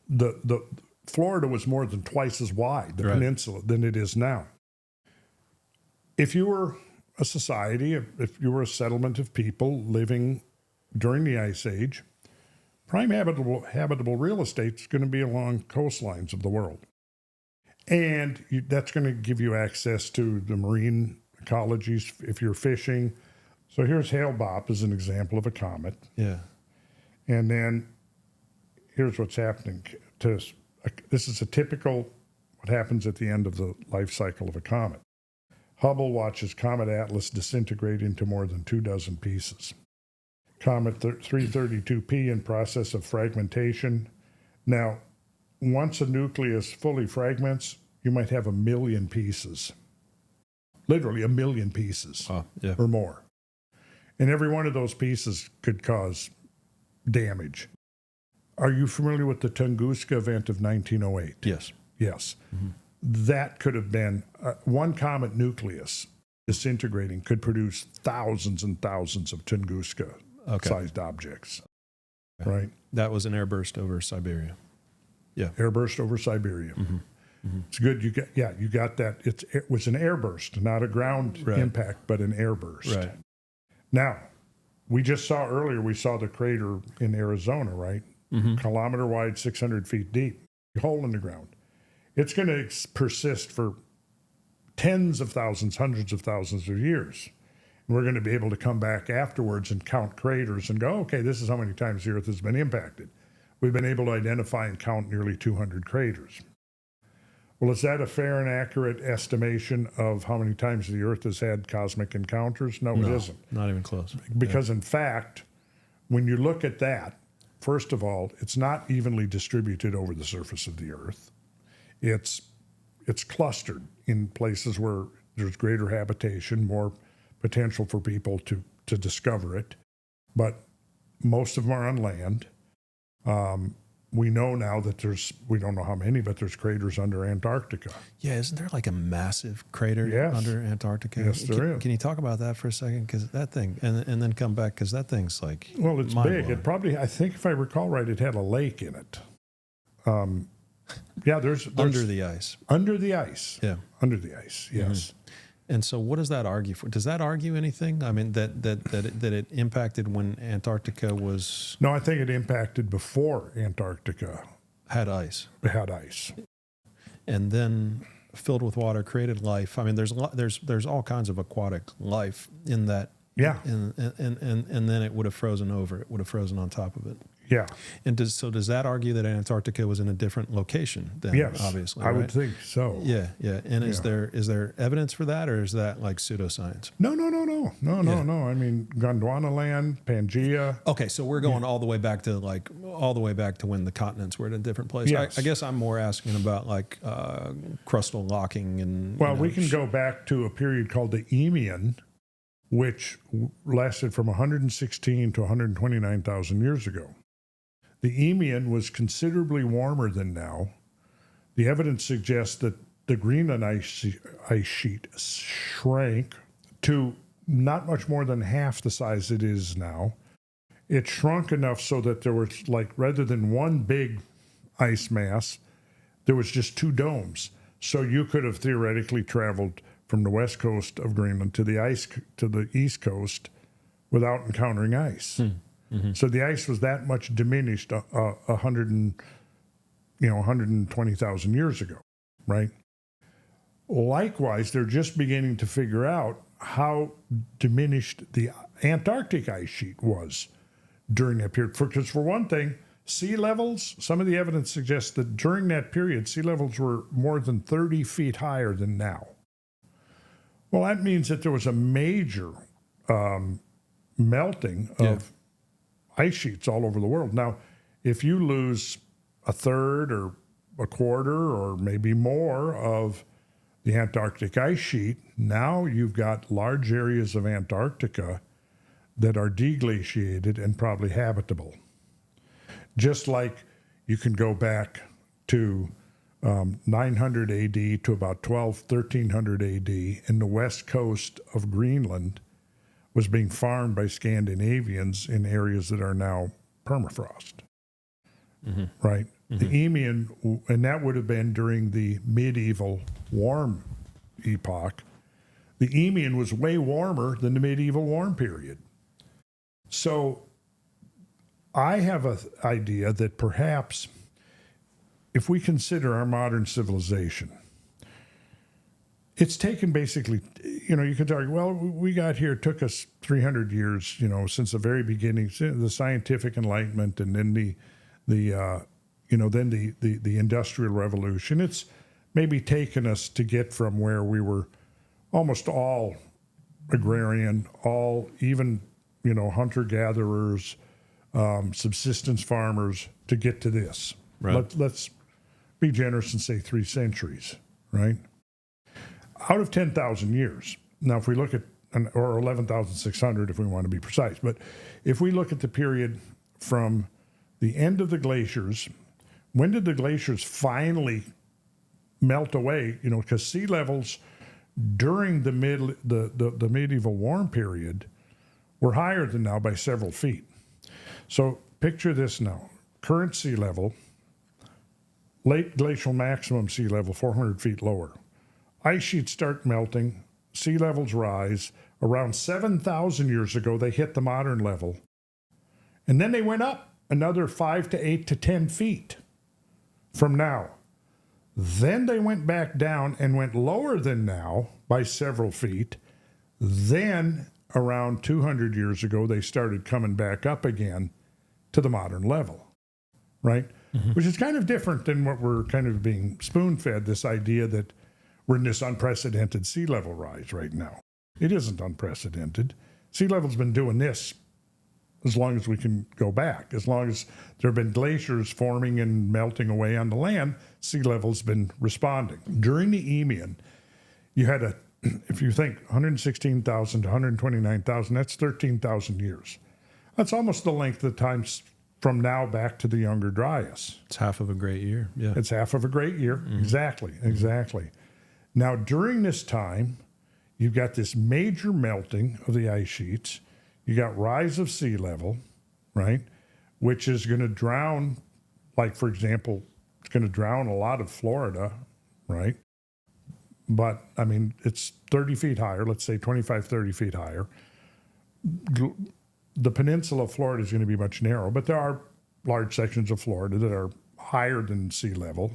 the Florida was more than twice as wide, the peninsula, than it is now. If you were a society, if you were a settlement of people living during the Ice Age, prime habitable real estate is going to be along coastlines of the world. And that's going to give you access to the marine ecologies if you're fishing. So here's Hale-Bopp as an example of a comet. Yeah. And then here's what's happening. This is a typical what happens at the end of the life cycle of a comet. Hubble watches Comet Atlas disintegrate into more than 24 pieces. Comet 332P in process of fragmentation. Now, once a nucleus fully fragments, you might have 1 million pieces. Literally 1 million pieces or more. And every one of those pieces could cause damage. Are you familiar with the Tunguska event of 1908? Yes. Yes. Mm-hmm. That could have been one comet nucleus disintegrating could produce thousands and thousands of Tunguska-sized objects. Okay. Right? That was an airburst over Siberia. Yeah. Airburst over Siberia. Mm-hmm. Mm-hmm. It's good. You got that. It was an airburst, not a ground impact, but an airburst. Right. Now, we saw the crater in Arizona, right? Mm-hmm. Kilometer wide, 600 feet deep, hole in the ground. It's going to persist for tens of thousands, hundreds of thousands of years. And we're going to be able to come back afterwards and count craters and go, okay, this is how many times the Earth has been impacted. We've been able to identify and count nearly 200 craters. Well, is that a fair and accurate estimation of how many times the Earth has had cosmic encounters? No, it isn't. Not even close. Because in fact, when you look at that, first of all, it's not evenly distributed over the surface of the Earth. It's clustered in places where there's greater habitation, more potential for people to discover it. But most of them are on land. We know now that we don't know how many, but there's craters under Antarctica. Yeah, isn't there like a massive crater under Antarctica? Yes, there is. Can you talk about that for a second? Because that thing, and then come back, because that thing's like well, it's big. It probably, I think if I recall right, it had a lake in it. There's under the ice. Under the ice. Yeah. Under the ice, yes. Mm-hmm. And so what does that argue for? Does that argue anything? I mean, that it impacted when Antarctica was... No, I think it impacted before Antarctica had ice. Had ice. And then filled with water created life. I mean, there's all kinds of aquatic life in that. Yeah. And then it would have frozen over. It would have frozen on top of it. Yeah. And does that argue that Antarctica was in a different location then? Yes, obviously. I would think so. Yeah, yeah. And is there evidence for that, or is that like pseudoscience? No. I mean, Gondwana land, Pangaea. Okay, so we're going all the way back to when the continents were in a different place. Yes. I guess I'm more asking about like crustal locking and. Well, we can go back to a period called the Eemian, which lasted from 116 to 129,000 years ago. The Eemian was considerably warmer than now. The evidence suggests that the Greenland ice sheet shrank to not much more than half the size it is now. It shrunk enough so that there was, like, rather than one big ice mass, there was just two domes. So you could have theoretically traveled from the west coast of Greenland to the east coast without encountering ice. Mm-hmm. So the ice was that much diminished 120,000 years ago, right? Likewise, they're just beginning to figure out how diminished the Antarctic ice sheet was during that period. Because for one thing, sea levels, some of the evidence suggests that during that period, sea levels were more than 30 feet higher than now. Well, that means that there was a major melting of ice sheets all over the world. Now, if you lose a third or a quarter or maybe more of the Antarctic ice sheet, now you've got large areas of Antarctica that are deglaciated and probably habitable. Just like you can go back to 900 AD to about 1300 AD, and the west coast of Greenland was being farmed by Scandinavians in areas that are now permafrost, right? The Eemian, and that would have been during the medieval warm epoch. The Eemian was way warmer than the medieval warm period. So I have an idea that perhaps if we consider our modern civilization, it's taken basically, you could argue, well, we got here, it took us 300 years, since the very beginning, the scientific enlightenment, and then the industrial revolution. It's maybe taken us to get from where we were almost all agrarian, all even, hunter-gatherers, subsistence farmers, to get to this. Right. Let's be generous and say 3 centuries, right? Out of 10,000 years. Now, if we look at, or 11,600 if we want to be precise, but if we look at the period from the end of the glaciers, when did the glaciers finally melt away? Because sea levels during the medieval warm period were higher than now by several feet. So picture this now. Current sea level, late glacial maximum sea level, 400 feet lower. Ice sheets start melting, sea levels rise. Around 7,000 years ago, they hit the modern level. And then they went up another 5 to 8 to 10 feet from now. Then they went back down and went lower than now by several feet. Then, around 200 years ago, they started coming back up again to the modern level, right? Which is kind of different than what we're kind of being spoon-fed, this idea that we're in this unprecedented sea level rise right now. It isn't unprecedented. Sea level's been doing this as long as we can go back. As long as there have been glaciers forming and melting away on the land, sea level's been responding. During the Eemian, you had if you think 116,000 to 129,000, that's 13,000 years. That's almost the length of time from now back to the Younger Dryas. It's half of a great year. Yeah. It's half of a great year. Exactly. Now, during this time, you've got this major melting of the ice sheets. You got rise of sea level, right, which is going to drown, like, for example, it's going to drown a lot of Florida, right? But, I mean, it's 30 feet higher, let's say 25, 30 feet higher. The peninsula of Florida is going to be much narrower, but there are large sections of Florida that are higher than sea level.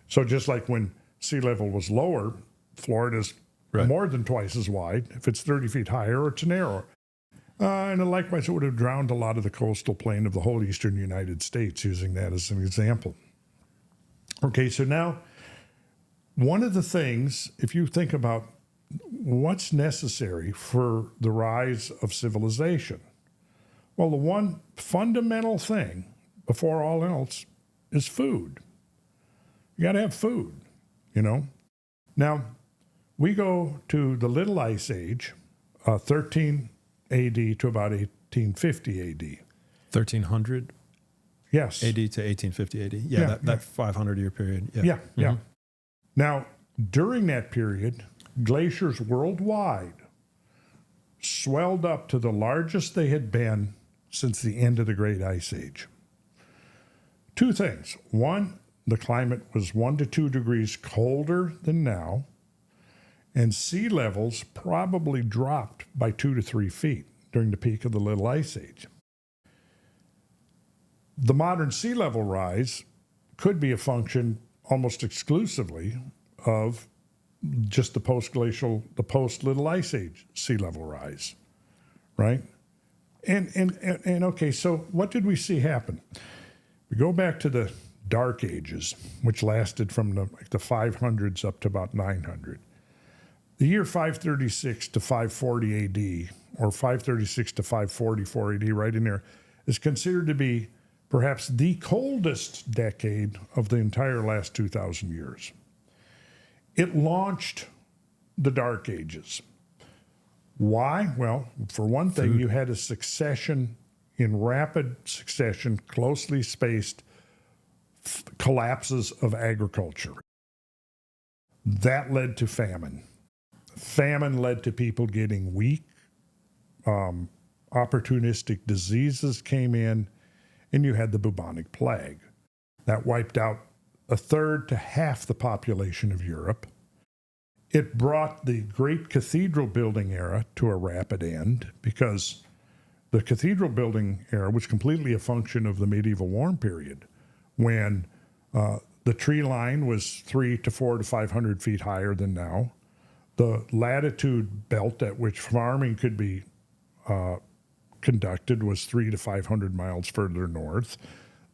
So just like when sea level was lower, Florida's more than twice as wide. If it's 30 feet higher, it's narrower. And likewise, it would have drowned a lot of the coastal plain of the whole eastern United States, using that as an example. Okay, so now, one of the things, if you think about what's necessary for the rise of civilization, well, the one fundamental thing before all else is food. You got to have food, Now, we go to the Little Ice Age, 13 AD to about 1850 AD. 1300? Yes. AD to 1850 AD. Yeah, that 500-year period. Yeah. Now, during that period, glaciers worldwide swelled up to the largest they had been since the end of the Great Ice Age. 2 things. One, the climate was 1 to 2 degrees colder than now, and sea levels probably dropped by 2 to 3 feet during the peak of the Little Ice Age. The modern sea level rise could be a function almost exclusively of just the post-Little Ice Age sea level rise, right? And okay, so what did we see happen? We go back to the Dark Ages, which lasted from the 500s up to about 900. The year 536 to 540 AD, or 536 to 544 AD, right in there, is considered to be perhaps the coldest decade of the entire last 2,000 years. It launched the Dark Ages. Why? Well, for one thing, you had a succession, in rapid succession, closely spaced collapses of agriculture. That led to famine. Famine led to people getting weak. Opportunistic diseases came in, and you had the bubonic plague. That wiped out a third to half the population of Europe. It brought the great cathedral building era to a rapid end, because the cathedral building era was completely a function of the medieval warm period, when the tree line was 300 to 400 to 500 feet higher than now. The latitude belt at which farming could be conducted was 300 to 500 miles further north.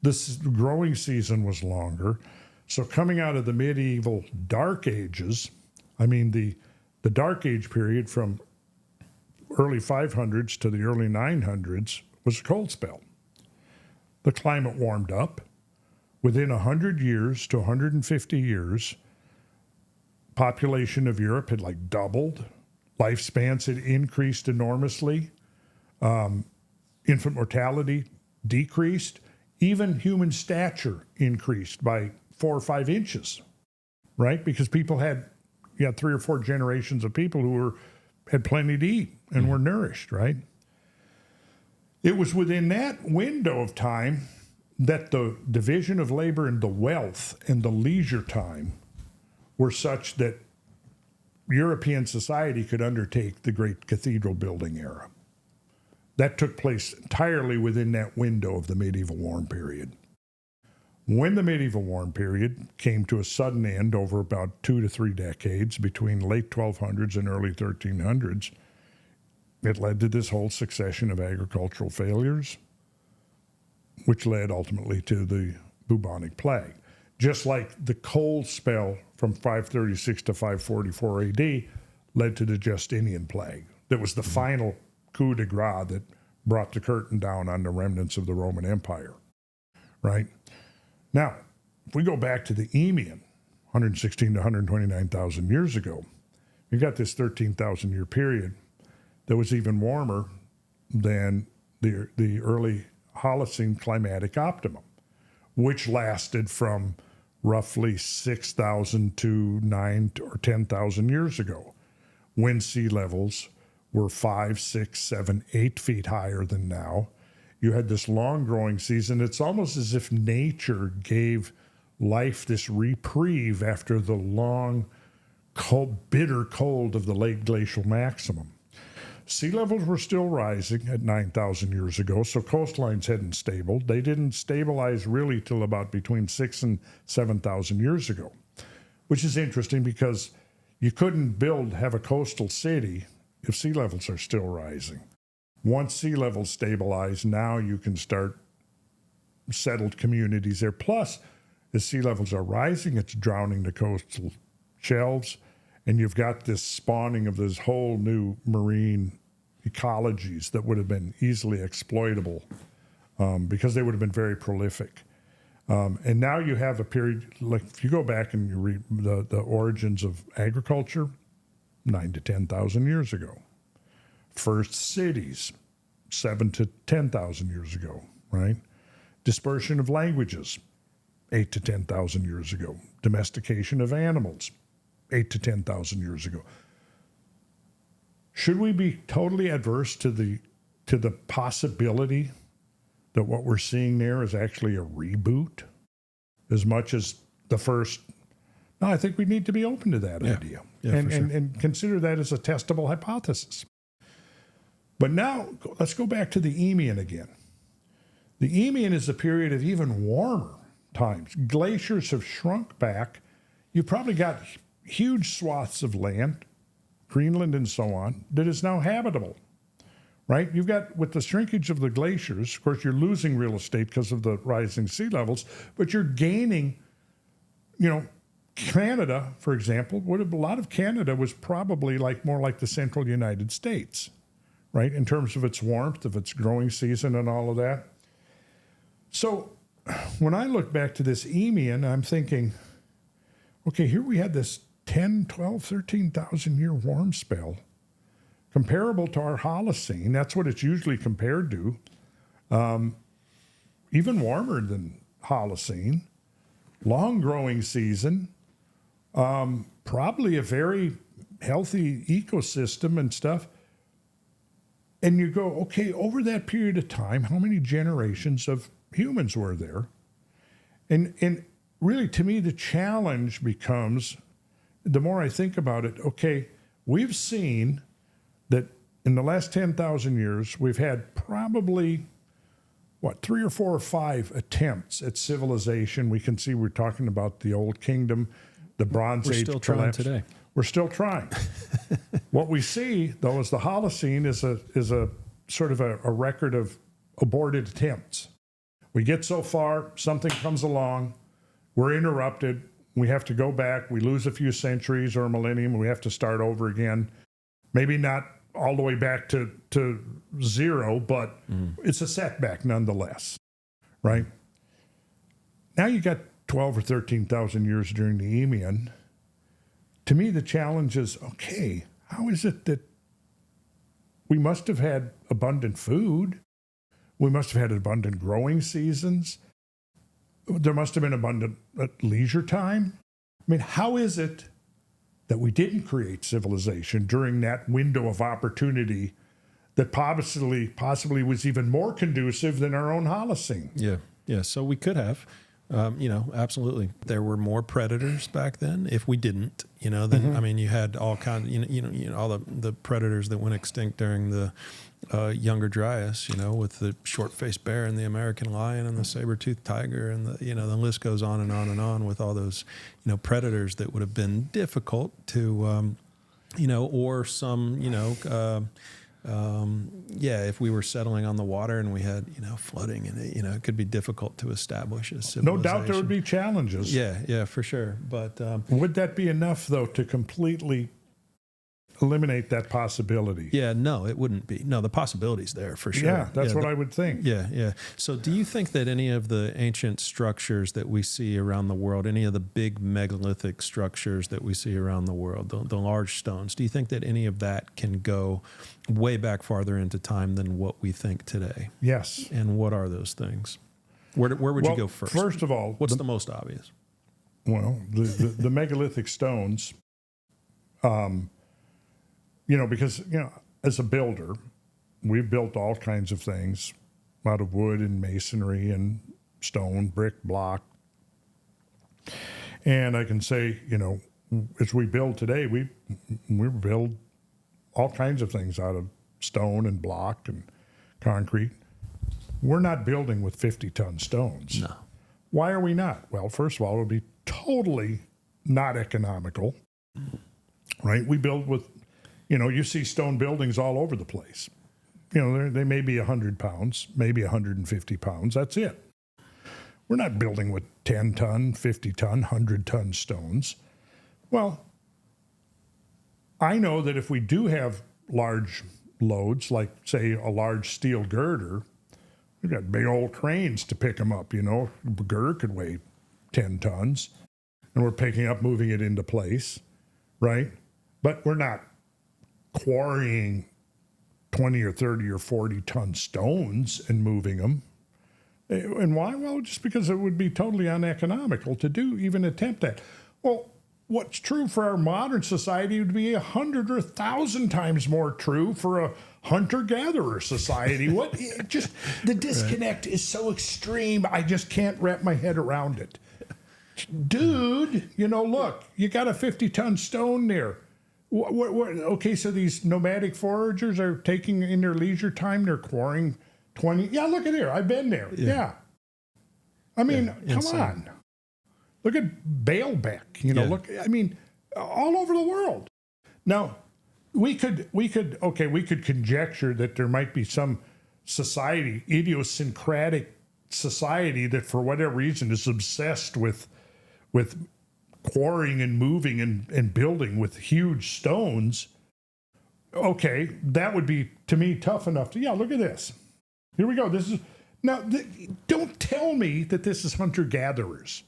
This growing season was longer. So coming out of the medieval Dark Ages, I mean the Dark Age period from early 500s to the early 900s was a cold spell. The climate warmed up. Within 100 years to 150 years, population of Europe had like doubled. Lifespans had increased enormously. Infant mortality decreased. Even human stature increased by 4 or 5 inches, right? Because people had 3 or 4 generations of people who had plenty to eat and were nourished, right? It was within that window of time that the division of labor and the wealth and the leisure time were such that European society could undertake the great cathedral building era. That took place entirely within that window of the medieval warm period. When the medieval warm period came to a sudden end over about 2 to 3 decades between late 1200s and early 1300s, it led to this whole succession of agricultural failures, which led ultimately to the bubonic plague. Just like the cold spell from 536 to 544 AD led to the Justinian plague. That was the final coup de grace that brought the curtain down on the remnants of the Roman Empire, right? Now, if we go back to the Eemian, 116 to 129,000 years ago, you got this 13,000-year period that was even warmer than the early Holocene climatic optimum, which lasted from roughly 6,000 to 9,000 or 10,000 years ago, when sea levels were 5, 6, 7, 8 feet higher than now. You had this long growing season. It's almost as if nature gave life this reprieve after the long, cold, bitter cold of the late glacial maximum. Sea levels were still rising at 9,000 years ago, so coastlines hadn't stabilized. They didn't stabilize really till about between 6,000 and 7,000 years ago, which is interesting because you couldn't have a coastal city if sea levels are still rising. Once sea levels stabilize, now you can start settled communities there. Plus, as sea levels are rising, it's drowning the coastal shelves, and you've got this spawning of this whole new marine ecologies that would have been easily exploitable because they would have been very prolific. And now you have a period, like if you go back and you read the origins of agriculture, 9 to 10,000 years ago. First cities, 7 to 10,000 years ago, right? Dispersion of languages, 8 to 10,000 years ago. Domestication of animals, 8 to 10,000 years ago. Should we be totally adverse to the possibility that what we're seeing there is actually a reboot as much as the first? No, I think we need to be open to that idea and consider that as a testable hypothesis. But now let's go back to the Eemian again. The Eemian is a period of even warmer times. Glaciers have shrunk back. You've probably got huge swaths of land, Greenland and so on, that is now habitable, right? You've got, with the shrinkage of the glaciers, of course, you're losing real estate because of the rising sea levels, but you're gaining, Canada, for example, a lot of Canada was probably more like the central United States, right? In terms of its warmth, of its growing season and all of that. So when I look back to this Eemian, I'm thinking, okay, here we had this 10, 12, 13,000 year warm spell, comparable to our Holocene. That's what it's usually compared to. Even warmer than Holocene. Long growing season. Probably a very healthy ecosystem and stuff. And you go, okay, over that period of time, how many generations of humans were there? And really, to me, the challenge becomes, the more I think about it, okay, we've seen that in the last 10,000 years, we've had probably, 3 or 4 or 5 attempts at civilization. We can see we're talking about the Old Kingdom, the Bronze Age still trying collapse. today. We're still trying. What we see, though, is the Holocene is a sort of a record of aborted attempts. We get so far, something comes along, we're interrupted, we have to go back, we lose a few centuries or a millennium, we have to start over again. Maybe not all the way back to zero, but it's a setback nonetheless, right? Now you got 12 or 13,000 years during the Eemian. To me, the challenge is, okay, how is it that we must have had abundant food? We must have had abundant growing seasons. There must have been abundant leisure time. I mean, how is it that we didn't create civilization during that window of opportunity that possibly was even more conducive than our own Holocene? Yeah. So we could have. Absolutely. There were more predators back then. If we didn't, then I mean, you had all kinds. All the predators that went extinct during the Younger Dryas. With the short-faced bear and the American lion and the saber-toothed tiger, and the list goes on and on and on with all those predators that would have been difficult to, or some if we were settling on the water and we had, flooding, and it could be difficult to establish a civilization. No doubt there would be challenges. Yeah, for sure. But would that be enough, though, to completely eliminate that possibility? Yeah, no, it wouldn't be. No, the possibility's there for sure. Yeah, that's what I would think. Yeah. So do you think that any of the ancient structures that we see around the world, any of the big megalithic structures that we see around the world, the large stones, do you think that any of that can go way back farther into time than what we think today? Yes. And what are those things? Where would you go first? First of all, what's the most obvious? Well, the megalithic stones, because, as a builder, we've built all kinds of things out of wood and masonry and stone, brick, block. And I can say, as we build today, we build all kinds of things out of stone and block and concrete. We're not building with 50-ton stones. No. Why are we not? Well, first of all, it would be totally not economical, right? We build with, you see stone buildings all over the place. They may be 100 pounds, maybe 150 pounds. That's it. We're not building with 10-ton, 50-ton, 100-ton stones. Well, I know that if we do have large loads, like, say, a large steel girder, we've got big old cranes to pick them up. A girder could weigh 10 tons, and we're picking up, moving it into place, right? But we're not quarrying 20 or 30 or 40-ton stones and moving them. And why? Well, just because it would be totally uneconomical to even attempt that. Well, what's true for our modern society would be 100 or 1,000 times more true for a hunter-gatherer society. The disconnect is so extreme, I just can't wrap my head around it. Dude, look, you got a 50-ton stone there. Okay, so these nomadic foragers are taking in their leisure time, they're quarrying 20. Yeah, look at here. I've been there. Yeah. I mean, come on. Look at Beall. Look, I mean, all over the world. Now, we could conjecture that there might be some society, idiosyncratic society that for whatever reason is obsessed with quarrying and moving and building with huge stones. Okay, that would be, to me, tough enough to, look at this. Here we go. This is, now, don't tell me that this is hunter-gatherers.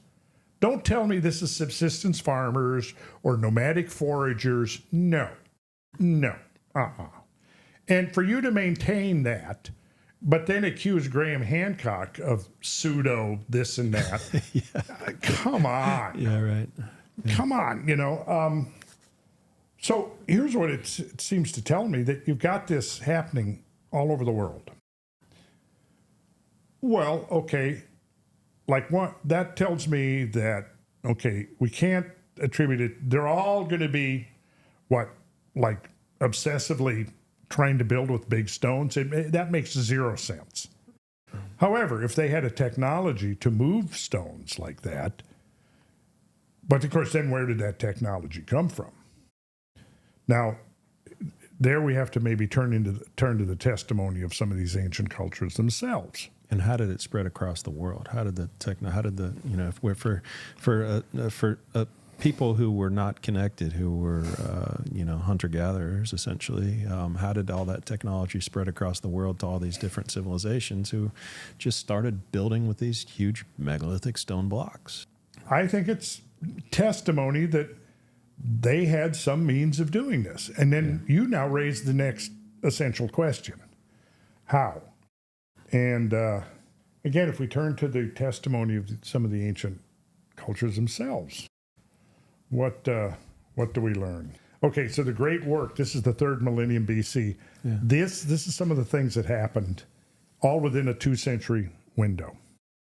Don't tell me this is subsistence farmers or nomadic foragers. No, no, And for you to maintain that, but then accuse Graham Hancock of pseudo this and that. Come on. Yeah, right. Come on, So here's what it seems to tell me, that you've got this happening all over the world. Well, okay, like what that tells me that, okay, we can't attribute it. They're all going to be like obsessively trying to build with big stones. That makes zero sense. However, if they had a technology to move stones like that, but of course, then where did that technology come from? Now, there we have to maybe turn to the testimony of some of these ancient cultures themselves. And how did it spread across the world? How did for people who were not connected, who were hunter gatherers essentially, how did all that technology spread across the world to all these different civilizations who just started building with these huge megalithic stone blocks? I think it's testimony that they had some means of doing this. And then you now raise the next essential question: how? And again, if we turn to the testimony of some of the ancient cultures themselves, what do we learn? Okay, so the great work. This is the 3rd millennium BC. Yeah. This is some of the things that happened, all within a 2-century window,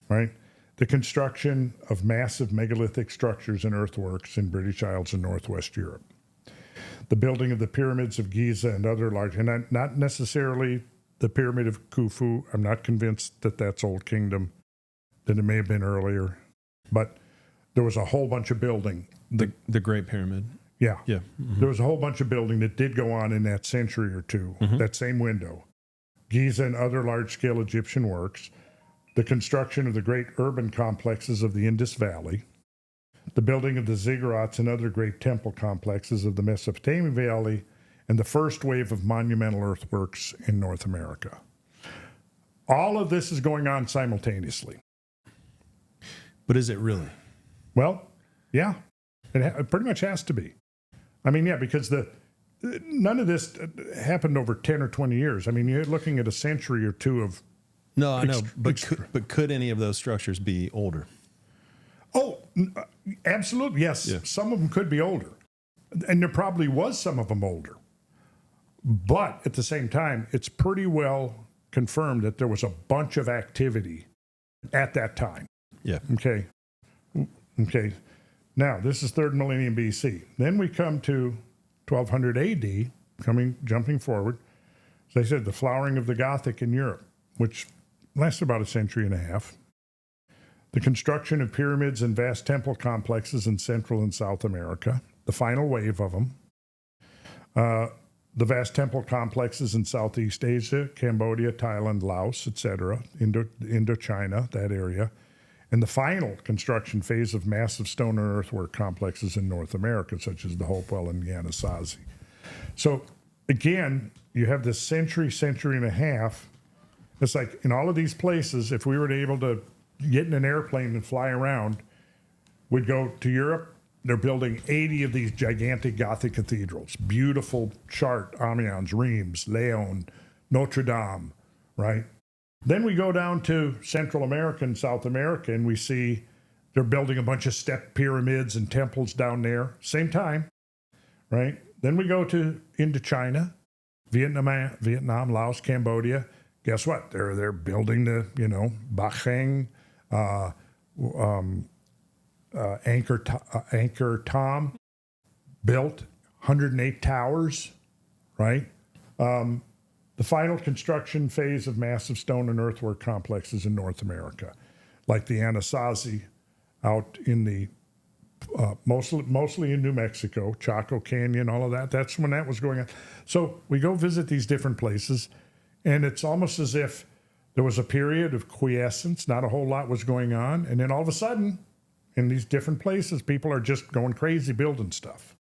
right? The construction of massive megalithic structures and earthworks in British Isles and Northwest Europe. The building of the pyramids of Giza and other large, and not necessarily the Pyramid of Khufu. I'm not convinced that that's Old Kingdom, that it may have been earlier. But there was a whole bunch of building. The Great Pyramid. Yeah. Yeah. Mm-hmm. There was a whole bunch of building that did go on in that century or two, that same window. Giza and other large-scale Egyptian works. The construction of the great urban complexes of the Indus Valley. The building of the ziggurats and other great temple complexes of the Mesopotamian Valley, and the first wave of monumental earthworks in North America. All of this is going on simultaneously. But is it really? Well, yeah, it pretty much has to be. I mean, yeah, because none of this happened over 10 or 20 years. I mean, you're looking at a century or two of... No, I know, but could any of those structures be older? Oh, absolutely, yes. Yeah. Some of them could be older. And there probably was some of them older. But at the same time, it's pretty well confirmed that there was a bunch of activity at that time. Yeah. Okay. Now, this is 3rd millennium BC. Then we come to 1200 AD, jumping forward. As I said, the flowering of the Gothic in Europe, which lasted about a century and a half. The construction of pyramids and vast temple complexes in Central and South America, the final wave of them. The vast temple complexes in Southeast Asia, Cambodia, Thailand, Laos, etc., Indochina, that area, and the final construction phase of massive stone and earthwork complexes in North America, such as the Hopewell and the Anasazi. So, again, you have this century and a half. It's like in all of these places, if we were able to get in an airplane and fly around, we'd go to Europe. They're building 80 of these gigantic Gothic cathedrals, beautiful Chartres, Amiens, Reims, Leon, Notre Dame, right? Then we go down to Central America and South America, and we see they're building a bunch of step pyramids and temples down there, same time, right? Then we go to Indochina, Vietnam, Laos, Cambodia. Guess what? They're building the, Bacheng, Angkor Thom, built 108 towers, right? The final construction phase of massive stone and earthwork complexes in North America, like the Anasazi out in the, mostly in New Mexico, Chaco Canyon, all of that. That's when that was going on. So we go visit these different places, and it's almost as if there was a period of quiescence, not a whole lot was going on, and then all of a sudden, in these different places, people are just going crazy building stuff,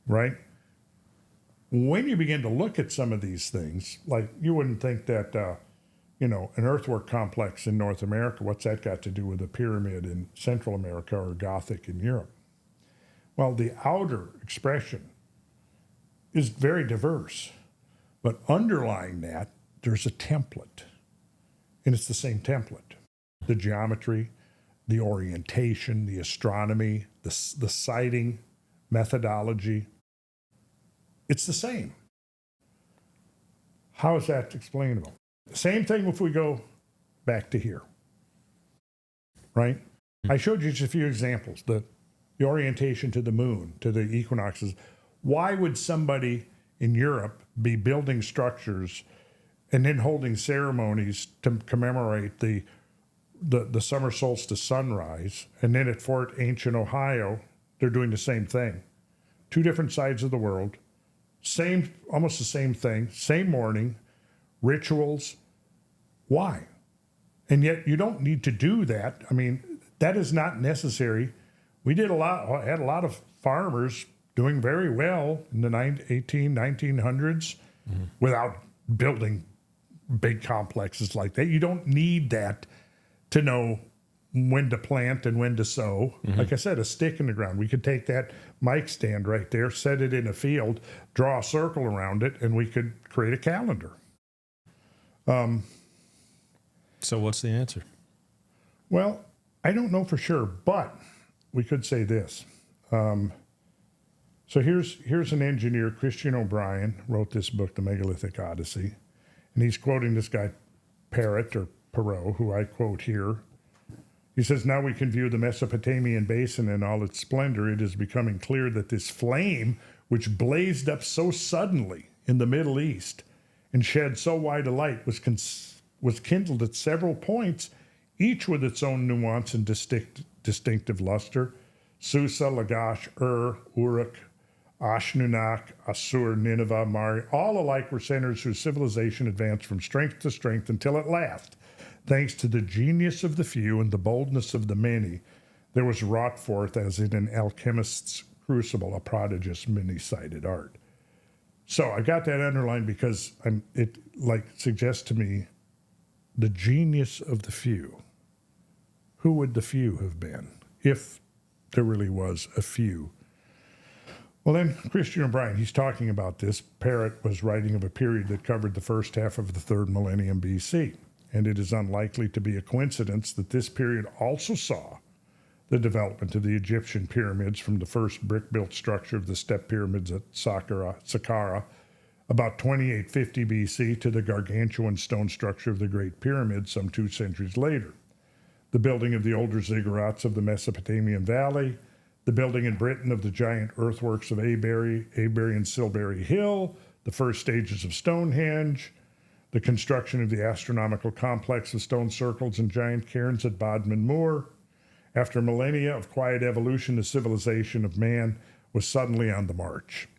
right? When you begin to look at some of these things, like you wouldn't think that an earthwork complex in North America, what's that got to do with a pyramid in Central America or Gothic in Europe? Well, the outer expression is very diverse, but underlying that, there's a template, and it's the same template. The geometry, the orientation, the astronomy, the sighting methodology, it's the same. How is that explainable? Same thing if we go back to here, right? I showed you just a few examples. The orientation to the moon, to the equinoxes. Why would somebody in Europe be building structures and then holding ceremonies to commemorate the summer solstice sunrise, and then at Fort Ancient, Ohio, they're doing the same thing? Two different sides of the world, almost the same thing, same morning, rituals. Why? And yet you don't need to do that. I mean, that is not necessary. We had a lot of farmers doing very well in the 1900s without building big complexes like that. You don't need that to know when to plant and when to sow. Like I said, a stick in the ground. We could take that mic stand right there, set it in a field, draw a circle around it, and we could create a calendar. So what's the answer? Well, I don't know for sure, but we could say this. So here's an engineer, Christian O'Brien, wrote this book, The Megalithic Odyssey, and he's quoting this guy, Perot, who I quote here. He says, now we can view the Mesopotamian basin in all its splendor. It is becoming clear that this flame, which blazed up so suddenly in the Middle East and shed so wide a light, was kindled at several points, each with its own nuance and distinctive luster. Susa, Lagash, Uruk, Ashnunak, Assur, Nineveh, Mari, all alike were centers whose civilization advanced from strength to strength until at last, thanks to the genius of the few and the boldness of the many, there was wrought forth as in an alchemist's crucible a prodigious many-sided art. So I got that underlined because it suggests to me the genius of the few. Who would the few have been if there really was a few? Well, then Christian O'Brien, he's talking about this. Parrott was writing of a period that covered the first half of the third millennium BC, and it is unlikely to be a coincidence that this period also saw the development of the Egyptian pyramids, from the first brick-built structure of the step pyramids at Saqqara, about 2850 BC, to the gargantuan stone structure of the Great Pyramid some 2 centuries later. The building of the older ziggurats of the Mesopotamian Valley, the building in Britain of the giant earthworks of Avebury and Silbury Hill, the first stages of Stonehenge, the construction of the astronomical complex of stone circles and giant cairns at Bodmin Moor. After millennia of quiet evolution, the civilization of man was suddenly on the march.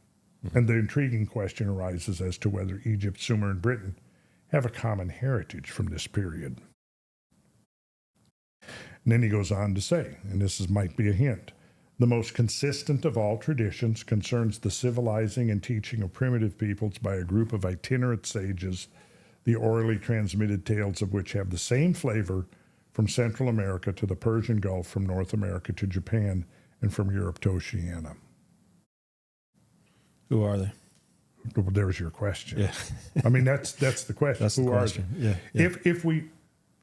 And the intriguing question arises as to whether Egypt, Sumer, and Britain have a common heritage from this period. And then he goes on to say, and might be a hint, the most consistent of all traditions concerns the civilizing and teaching of primitive peoples by a group of itinerant sages, the orally transmitted tales of which have the same flavor from Central America to the Persian Gulf, from North America to Japan, and from Europe to Oceania. Who are they? Well, there's your question. Yeah. I mean, that's the question. That's the Who question. are they? Yeah. If we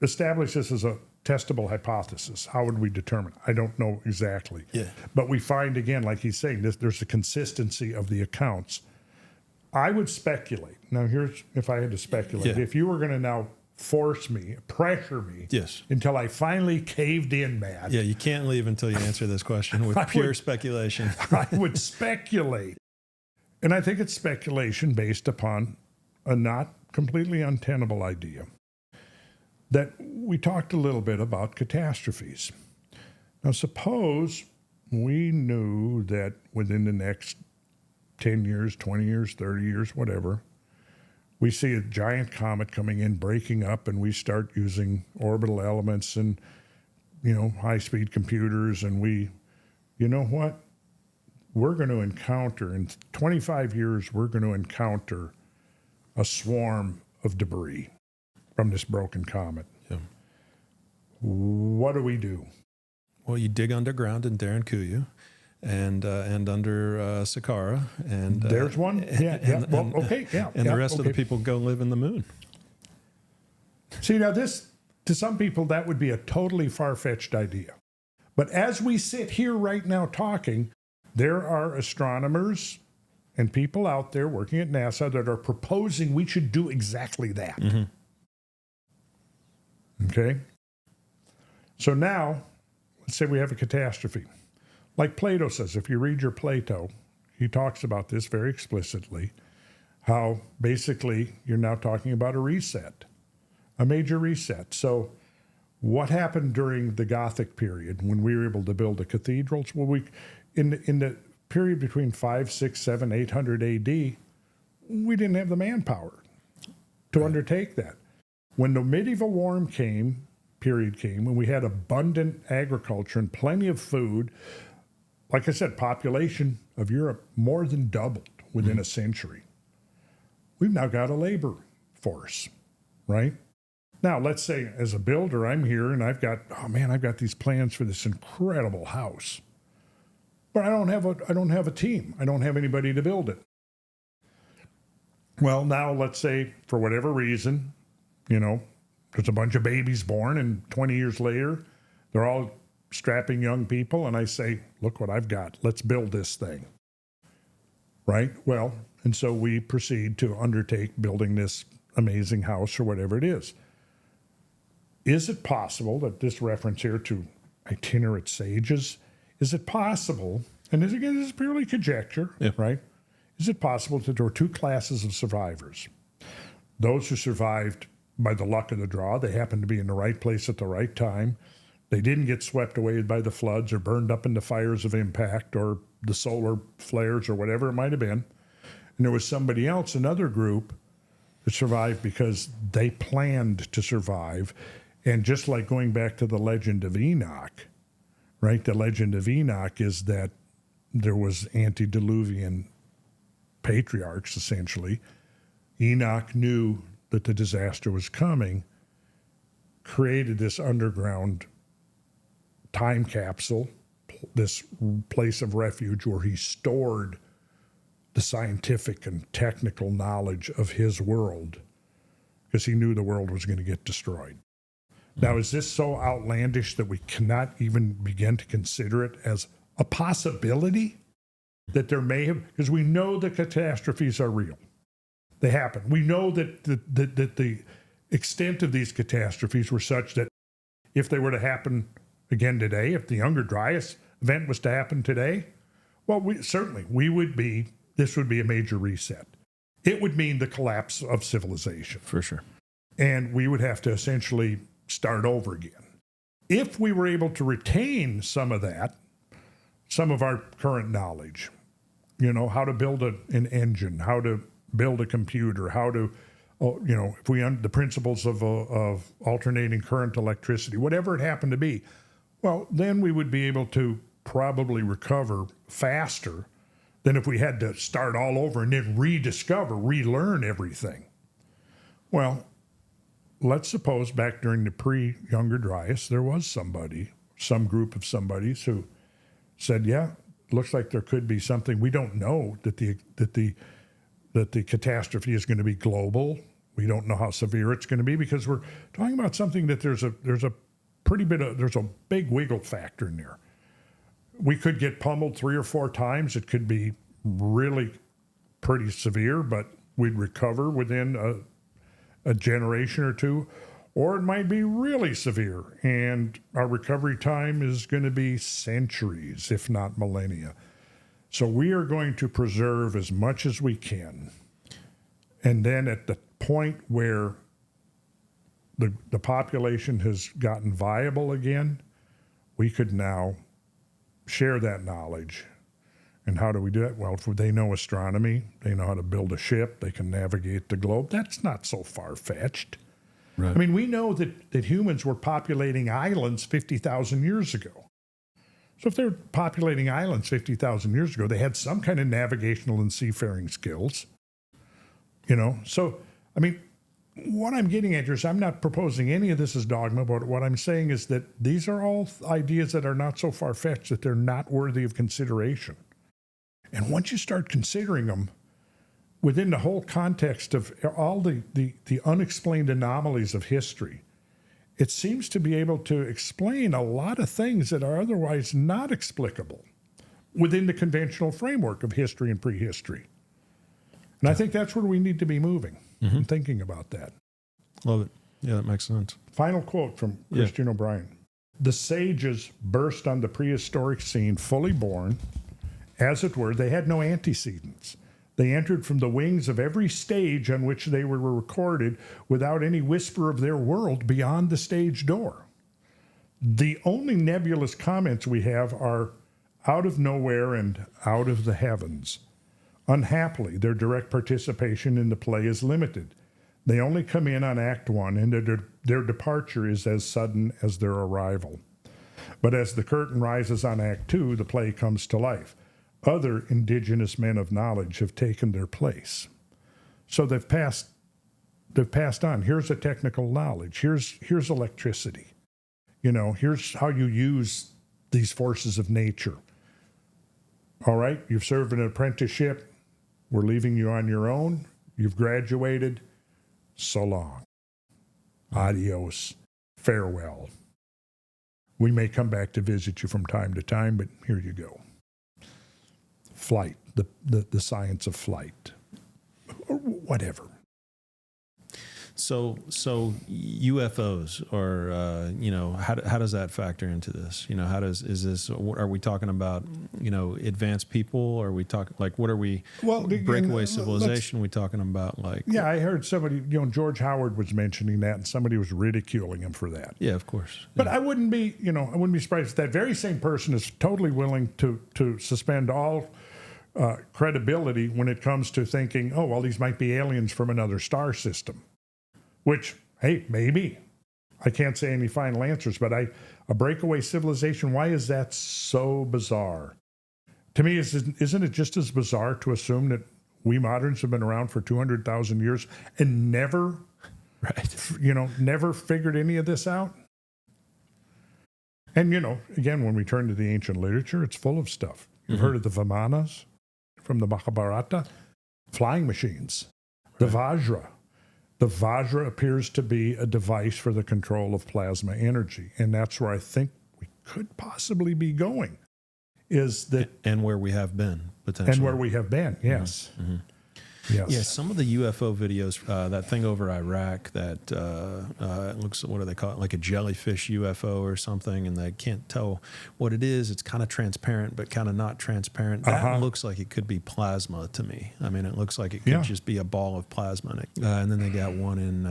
establish this as a testable hypothesis, how would we determine? I don't know exactly. Yeah. But we find, again, like he's saying, there's a consistency of the accounts. I would speculate. Now, here's if I had to speculate. Yeah. If you were going to now pressure me, Yes. until I finally caved in, Matt. Yeah, you can't leave until you answer this question with pure speculation. I would speculate. And I think it's speculation based upon a not completely untenable idea that we talked a little bit about catastrophes. Now, suppose we knew that within the next 10 years, 20 years, 30 years, whatever, we see a giant comet coming in, breaking up, and we start using orbital elements and, high-speed computers, and you know what? We're going to encounter, in 25 years, we're going to encounter a swarm of debris. from this broken comet. Yeah. What do we do? Well, you dig underground in Darankuyu and under Saqqara. And There's one. Yeah. Well, okay. Yeah. And the rest of the okay. people go live in the moon. See, now this, to some people, that would be a totally far-fetched idea. But as we sit here right now talking, there are astronomers and people out there working at NASA that are proposing we should do exactly that. Mm-hmm. Okay? So now, let's say we have a catastrophe. Like Plato says, if you read your Plato, he talks about this very explicitly, how basically you're now talking about a reset, a major reset. So what happened during the Gothic period when we were able to build the cathedrals? Well, in the period between 500, 600, 700, 800 AD, we didn't have the manpower to undertake that. When the medieval period came, when we had abundant agriculture and plenty of food, like I said, population of Europe more than doubled within a century. We've now got a labor force, right? Now, let's say as a builder, I'm here and I've got these plans for this incredible house. But I don't have a team. I don't have anybody to build it. Well, now let's say for whatever reason, there's a bunch of babies born and 20 years later, they're all strapping young people. And I say, look what I've got. Let's build this thing. Right? Well, and so we proceed to undertake building this amazing house or whatever it is. Is it possible that this reference here to itinerant sages, is it possible, and this again is purely conjecture, right? Is it possible that there were two classes of survivors? Those who survived by the luck of the draw, they happened to be in the right place at the right time. They didn't get swept away by the floods or burned up in the fires of impact or the solar flares or whatever it might have been. And there was somebody else, another group, that survived because they planned to survive. And just like going back to the legend of Enoch, right? The legend of Enoch is that there was antediluvian patriarchs, essentially. Enoch knew that the disaster was coming, created this underground time capsule, this place of refuge where he stored the scientific and technical knowledge of his world because he knew the world was going to get destroyed. Now, is this so outlandish that we cannot even begin to consider it as a possibility that there may have, because we know that catastrophes are real. They happen. We know that the extent of these catastrophes were such that if they were to happen again today, if the Younger Dryas event was to happen today, well, this would be a major reset. It would mean the collapse of civilization. For sure. And we would have to essentially start over again. If we were able to retain some of that, some of our current knowledge, how to build an engine, how to build a computer, how to, if we the principles of alternating current electricity, whatever it happened to be, well, then we would be able to probably recover faster than if we had to start all over and then relearn everything. Well, let's suppose back during the pre-Younger Dryas, there was some group of somebodies who said, yeah, looks like there could be something. We don't know that the catastrophe is going to be global. We don't know how severe it's going to be because we're talking about something that there's a big wiggle factor in there. We could get pummeled 3 or 4 times. It could be really pretty severe, but we'd recover within a generation or two, or it might be really severe, and our recovery time is going to be centuries, if not millennia. So we are going to preserve as much as we can. And then at the point where the population has gotten viable again, we could now share that knowledge. And how do we do that? Well, if they know astronomy, they know how to build a ship, they can navigate the globe. That's not so far-fetched. Right. I mean, we know that humans were populating islands 50,000 years ago. So if they were populating islands 50,000 years ago, they had some kind of navigational and seafaring skills. So, I mean, what I'm getting at here is I'm not proposing any of this as dogma, but what I'm saying is that these are all ideas that are not so far-fetched that they're not worthy of consideration. And once you start considering them within the whole context of all the unexplained anomalies of history, it seems to be able to explain a lot of things that are otherwise not explicable within the conventional framework of history and prehistory. And I think that's where we need to be moving and thinking about that. Love it. Yeah, that makes sense. Final quote from Christian O'Brien. The sages burst on the prehistoric scene fully born. As it were, they had no antecedents. They entered from the wings of every stage on which they were recorded without any whisper of their world beyond the stage door. The only nebulous comments we have are out of nowhere and out of the heavens. Unhappily, their direct participation in the play is limited. They only come in on Act 1, and their departure is as sudden as their arrival. But as the curtain rises on Act 2, the play comes to life. Other indigenous men of knowledge have taken their place. So they've passed on. Here's a technical knowledge. Here's electricity. Here's how you use these forces of nature. All right, you've served an apprenticeship. We're leaving you on your own. You've graduated. So long. Adios. Farewell. We may come back to visit you from time to time, but here you go. Flight, the science of flight, or whatever. So UFOs, or how does that factor into this? Are we talking about advanced people? Are we talking what are we? Well, breakaway civilization. We talking about Yeah, I heard somebody. George Howard was mentioning that, and somebody was ridiculing him for that. Yeah, of course. But I wouldn't be surprised if that very same person is totally willing to suspend all credibility when it comes to thinking, oh well, these might be aliens from another star system. Which, hey, maybe. I can't say any final answers, but a breakaway civilization, why is that so bizarre? To me, isn't it just as bizarre to assume that we moderns have been around for 200,000 years and never, never figured any of this out? And, again, when we turn to the ancient literature, it's full of stuff. You've heard of the Vimanas from the Mahabharata? Flying machines. The Vajra. The Vajra appears to be a device for the control of plasma energy. And that's where I think we could possibly be going, is that... And where we have been, potentially. And where we have been, yes. Mm-hmm. Yes. Yeah, some of the UFO videos, that thing over Iraq that looks, what do they call it, like a jellyfish UFO or something, and they can't tell what it is. It's kind of transparent, but kind of not transparent. That looks like it could be plasma to me. I mean, it looks like it could just be a ball of plasma. And then they got one in,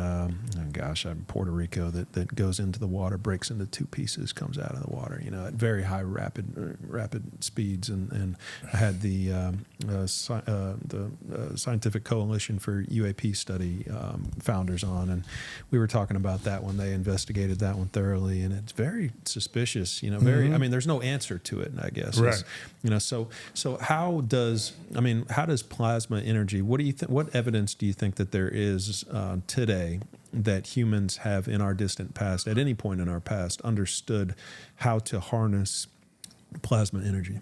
Puerto Rico that goes into the water, breaks into two pieces, comes out of the water, at very high rapid speeds. And I had the Scientific Coalition for UAP Study founders on, and we were talking about that when they investigated that one thoroughly, and it's very suspicious. Very. I mean, there's no answer to it, I guess. Right. So how does plasma energy? What do you what evidence do you think that there is today that humans have in our distant past, at any point in our past, understood how to harness plasma energy?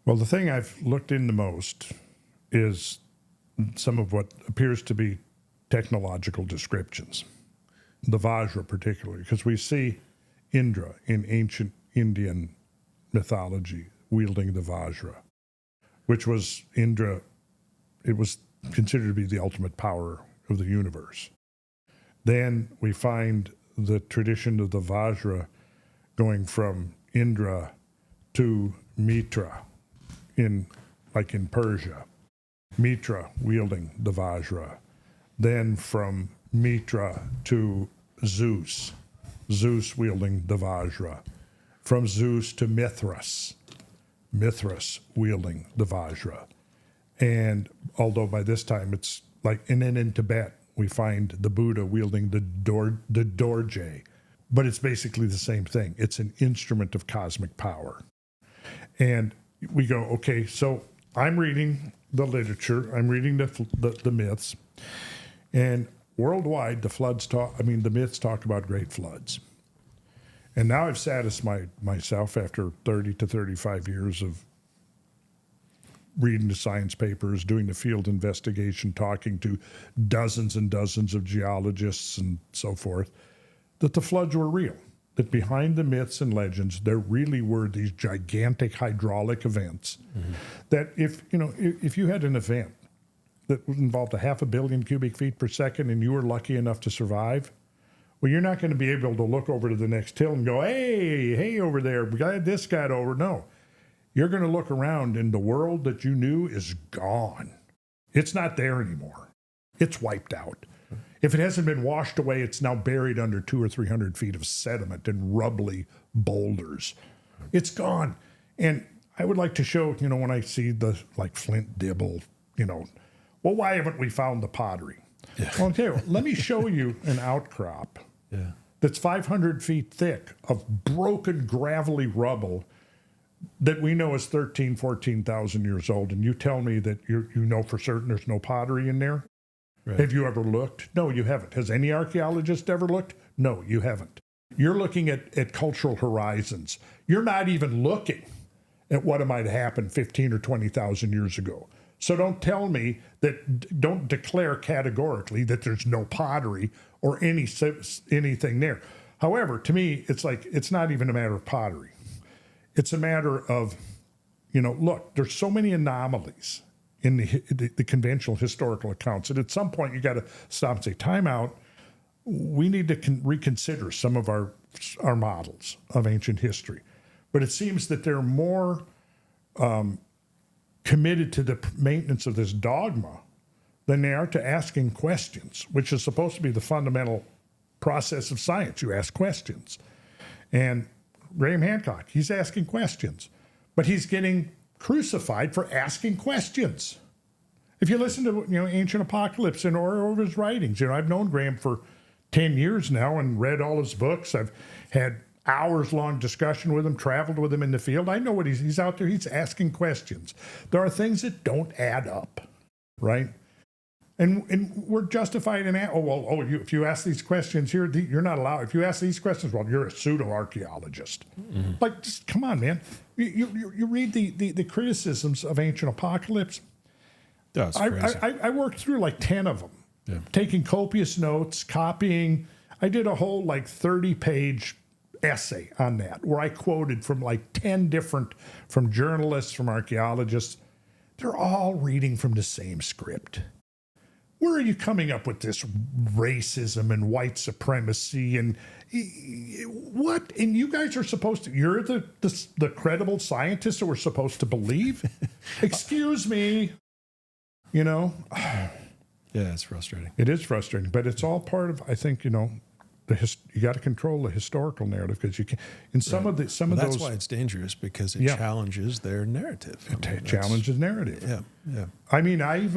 Well, the thing I've looked into most is some of what appears to be technological descriptions. The Vajra particularly, because we see Indra in ancient Indian mythology wielding the Vajra, which was Indra, it was considered to be the ultimate power of the universe. Then we find the tradition of the Vajra going from Indra to Mitra in Persia. Mitra wielding the Vajra. Then from Mitra to Zeus. Zeus wielding the Vajra. From Zeus to Mithras. Mithras wielding the Vajra. And although by this time it's and then in Tibet we find the Buddha wielding the Dorje. But it's basically the same thing. It's an instrument of cosmic power. And we go, okay, so I'm reading the literature, I'm reading the myths, And worldwide, the myths talk about great floods. And now I've satisfied myself after 30 to 35 years of reading the science papers, doing the field investigation, talking to dozens and dozens of geologists and so forth, that the floods were real. That behind the myths and legends, there really were these gigantic hydraulic events. That if you had an event that involved 500 million cubic feet per second and you were lucky enough to survive, well, you're not going to be able to look over to the next hill and go, hey, over there, this got over. No. You're going to look around and the world that you knew is gone. It's not there anymore. It's wiped out. If it hasn't been washed away, it's now buried under 200 or 300 feet of sediment and rubbly boulders. It's gone. And I would like to show, when I see the Flint Dibble, well, why haven't we found the pottery? Yeah. Well, okay, let me show you an outcrop that's 500 feet thick of broken, gravelly rubble that we know is 14,000 years old, and you tell me that you know for certain there's no pottery in there? Right. Have you ever looked? No, you haven't. Has any archaeologist ever looked? No, you haven't. You're looking at cultural horizons. You're not even looking at what might have happened 15 or 20,000 years ago. So don't tell me don't declare categorically that there's no pottery or anything there. However, to me, it's not even a matter of pottery. It's a matter of, look, there's so many anomalies in the conventional historical accounts. And at some point, you got to stop and say, time out. We need to reconsider some of our models of ancient history. But it seems that they're more committed to the maintenance of this dogma than they are to asking questions, which is supposed to be the fundamental process of science. You ask questions. And Graham Hancock, he's asking questions, but he's getting crucified for asking questions. If you listen to Ancient Apocalypse and or his writings, I've known Graham for 10 years now and read all his books. I've had hours-long discussion with him, traveled with him in the field. I know what he's out there. He's asking questions. There are things that don't add up, right? And we're justified in that. If you ask these questions here, you're not allowed. If you ask these questions, well, you're a pseudo-archaeologist. Mm-hmm. Just come on, man. You read the criticisms of Ancient Apocalypse. That's crazy. I worked through 10 of them, taking copious notes, copying. I did a whole 30-page essay on that where I quoted from 10 different, from journalists, from archaeologists. They're all reading from the same script. Where are you coming up with this racism and white supremacy and what? And you guys are supposed to, you're the credible scientists that we're supposed to believe? Excuse me, Yeah, it's frustrating. It is frustrating, but it's all part of, I think, you got to control the historical narrative because you can. And some of those. That's why it's dangerous because it challenges their narrative. It challenges narrative. Yeah. I mean, I've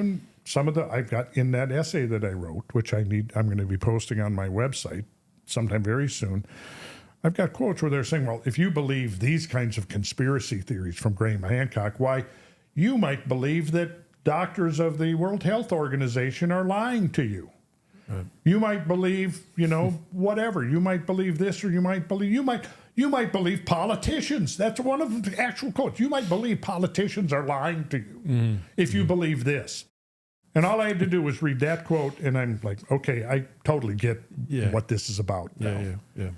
got in that essay that I wrote, which I'm going to be posting on my website sometime very soon. I've got quotes where they're saying, well, if you believe these kinds of conspiracy theories from Graham Hancock, why you might believe that doctors of the World Health Organization are lying to you. Right. You might believe, whatever. You might believe this, or you might believe politicians. That's one of the actual quotes. You might believe politicians are lying to you if you believe this. And all I had to do was read that quote, and I'm like, okay, I totally get what this is about now. Yeah.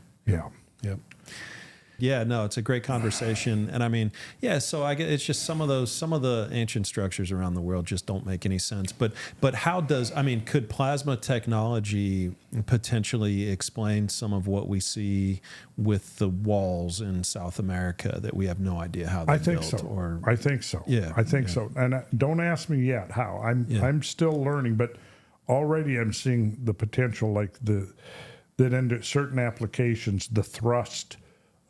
Yeah, no, it's a great conversation. And I mean, so I get it's just some of the ancient structures around the world just don't make any sense. But could plasma technology potentially explain some of what we see with the walls in South America that we have no idea how they're built? I think so. Yeah. I think so. And don't ask me yet how. I'm still learning, but already I'm seeing the potential, that under certain applications, the thrust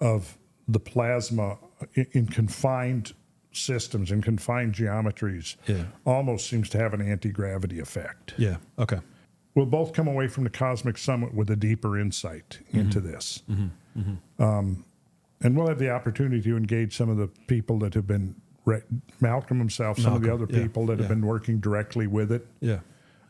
of the plasma in confined systems, in confined geometries, almost seems to have an anti-gravity effect. Yeah, okay. We'll both come away from the Cosmic Summit with a deeper insight into this. And we'll have the opportunity to engage some of the people that have been, Malcolm himself, some of the other people that have been working directly with it. Yeah.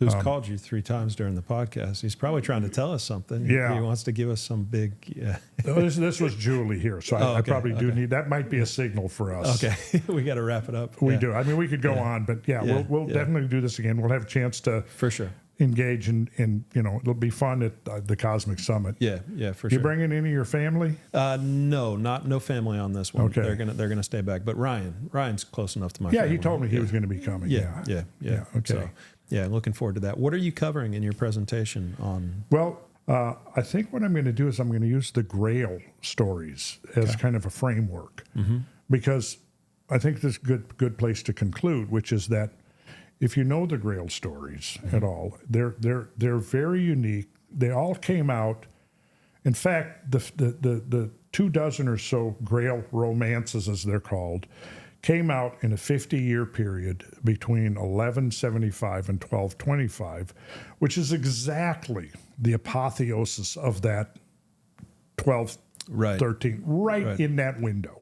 Who's called you 3 times during the podcast. He's probably trying to tell us something. Yeah. He wants to give us some big... Yeah. This was Julie here, so I probably do need... That might be a signal for us. Okay. We got to wrap it up. We do. I mean, we could go on, but we'll definitely do this again. We'll have a chance to... For sure. Engage in it'll be fun at the Cosmic Summit. Yeah, for sure. You bringing any of your family? No family on this one. Okay. They're gonna stay back. But Ryan's close enough to my Yeah, family. he told me he was going to be coming. Yeah. Okay. So, looking forward to that. What are you covering in your presentation on? Well, I think what I'm going to do is I'm going to use the Grail Stories as kind of a framework, because I think this is a good place to conclude, which is that if you know the Grail Stories at all, they're very unique. They all came out. In fact, the 24 or so Grail romances, as they're called, came out in a 50-year period between 1175 and 1225, which is exactly the apotheosis of that 1213, right in that window.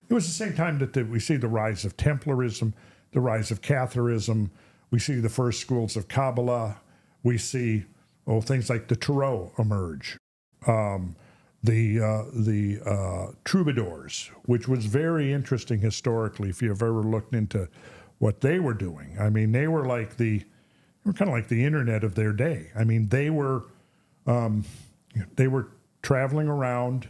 It was the same time that we see the rise of Templarism, the rise of Catharism. We see the first schools of Kabbalah. We see things like the Tarot emerge. The troubadours, which was very interesting historically if you've ever looked into what they were doing. I mean, they were kind of like the internet of their day. I mean, they were traveling around,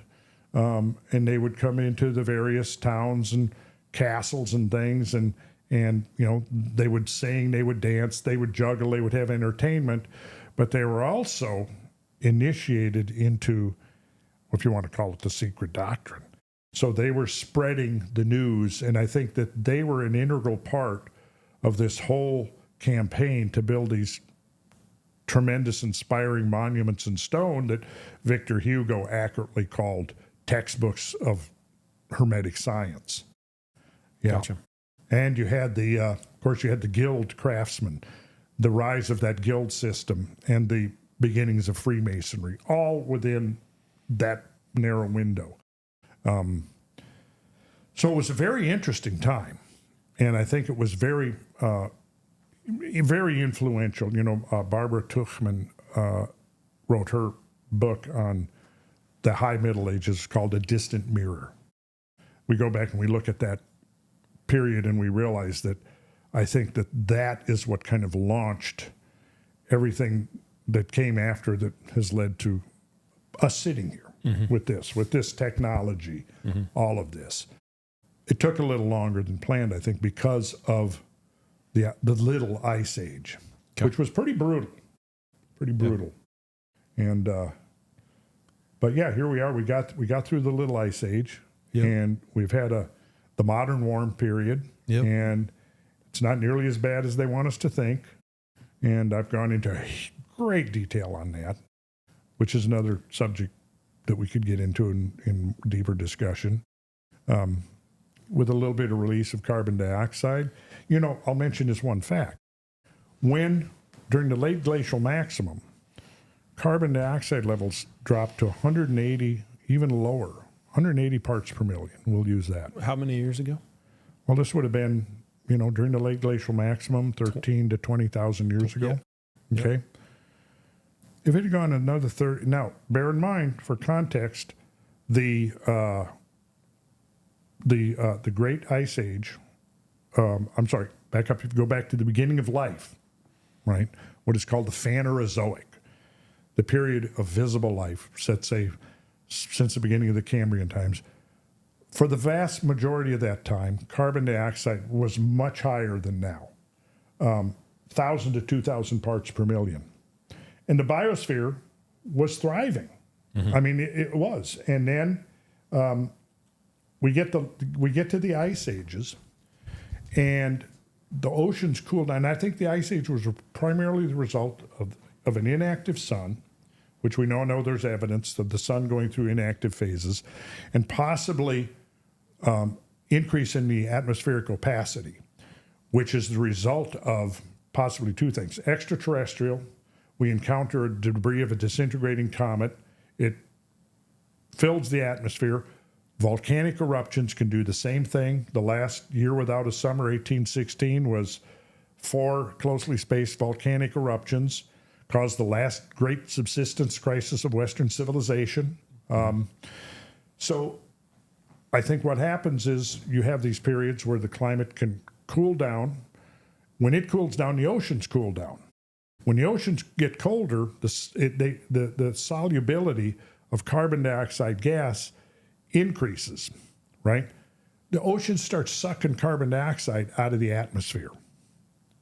and they would come into the various towns and castles and things, and they would sing, they would dance, they would juggle, they would have entertainment, but they were also initiated into, if you want to call it, the secret doctrine. So they were spreading the news, and I think that they were an integral part of this whole campaign to build these tremendous, inspiring monuments in stone that Victor Hugo accurately called textbooks of Hermetic science. Yeah. Gotcha. And you had of course, you had the guild craftsmen, the rise of that guild system, and the beginnings of Freemasonry, all within that narrow window. So it was a very interesting time, and I think it was very, very influential. Barbara Tuchman wrote her book on the High Middle Ages called A Distant Mirror. We go back and we look at that period, and we realize that I think that is what kind of launched everything that came after that has led to us sitting here with this technology, all of this. It took a little longer than planned, I think, because of the Little Ice Age, which was pretty brutal. And but yeah, here we are. We got through the Little Ice Age, and we've had the modern warm period, and it's not nearly as bad as they want us to think. And I've gone into great detail on that, which is another subject that we could get into in deeper discussion. With a little bit of release of carbon dioxide. I'll mention this one fact. When, during the late glacial maximum, carbon dioxide levels dropped to 180, even lower, 180 parts per million. We'll use that. How many years ago? Well, this would have been, during the late glacial maximum, 13 to 20,000 years ago. Yep. Okay. If it had gone another 30, now bear in mind, for context, the Great Ice Age. I'm sorry, back up. If you go back to the beginning of life, right? What is called the Phanerozoic, the period of visible life, let's say, since the beginning of the Cambrian times. For the vast majority of that time, carbon dioxide was much higher than now, 1,000 to 2,000 parts per million. And the biosphere was thriving. I mean, it was. And then we get to the ice ages, and the oceans cooled down. And I think the ice age was primarily the result of an inactive sun, which we know there's evidence of the sun going through inactive phases, and possibly increase in the atmospheric opacity, which is the result of possibly two things. Extraterrestrial, we encounter a debris of a disintegrating comet. It fills the atmosphere. Volcanic eruptions can do the same thing. The last year without a summer, 1816, was 4 closely spaced volcanic eruptions caused the last great subsistence crisis of Western civilization. So I think what happens is you have these periods where the climate can cool down. When it cools down, the oceans cool down. When the oceans get colder, the solubility of carbon dioxide gas increases, right? The oceans start sucking carbon dioxide out of the atmosphere,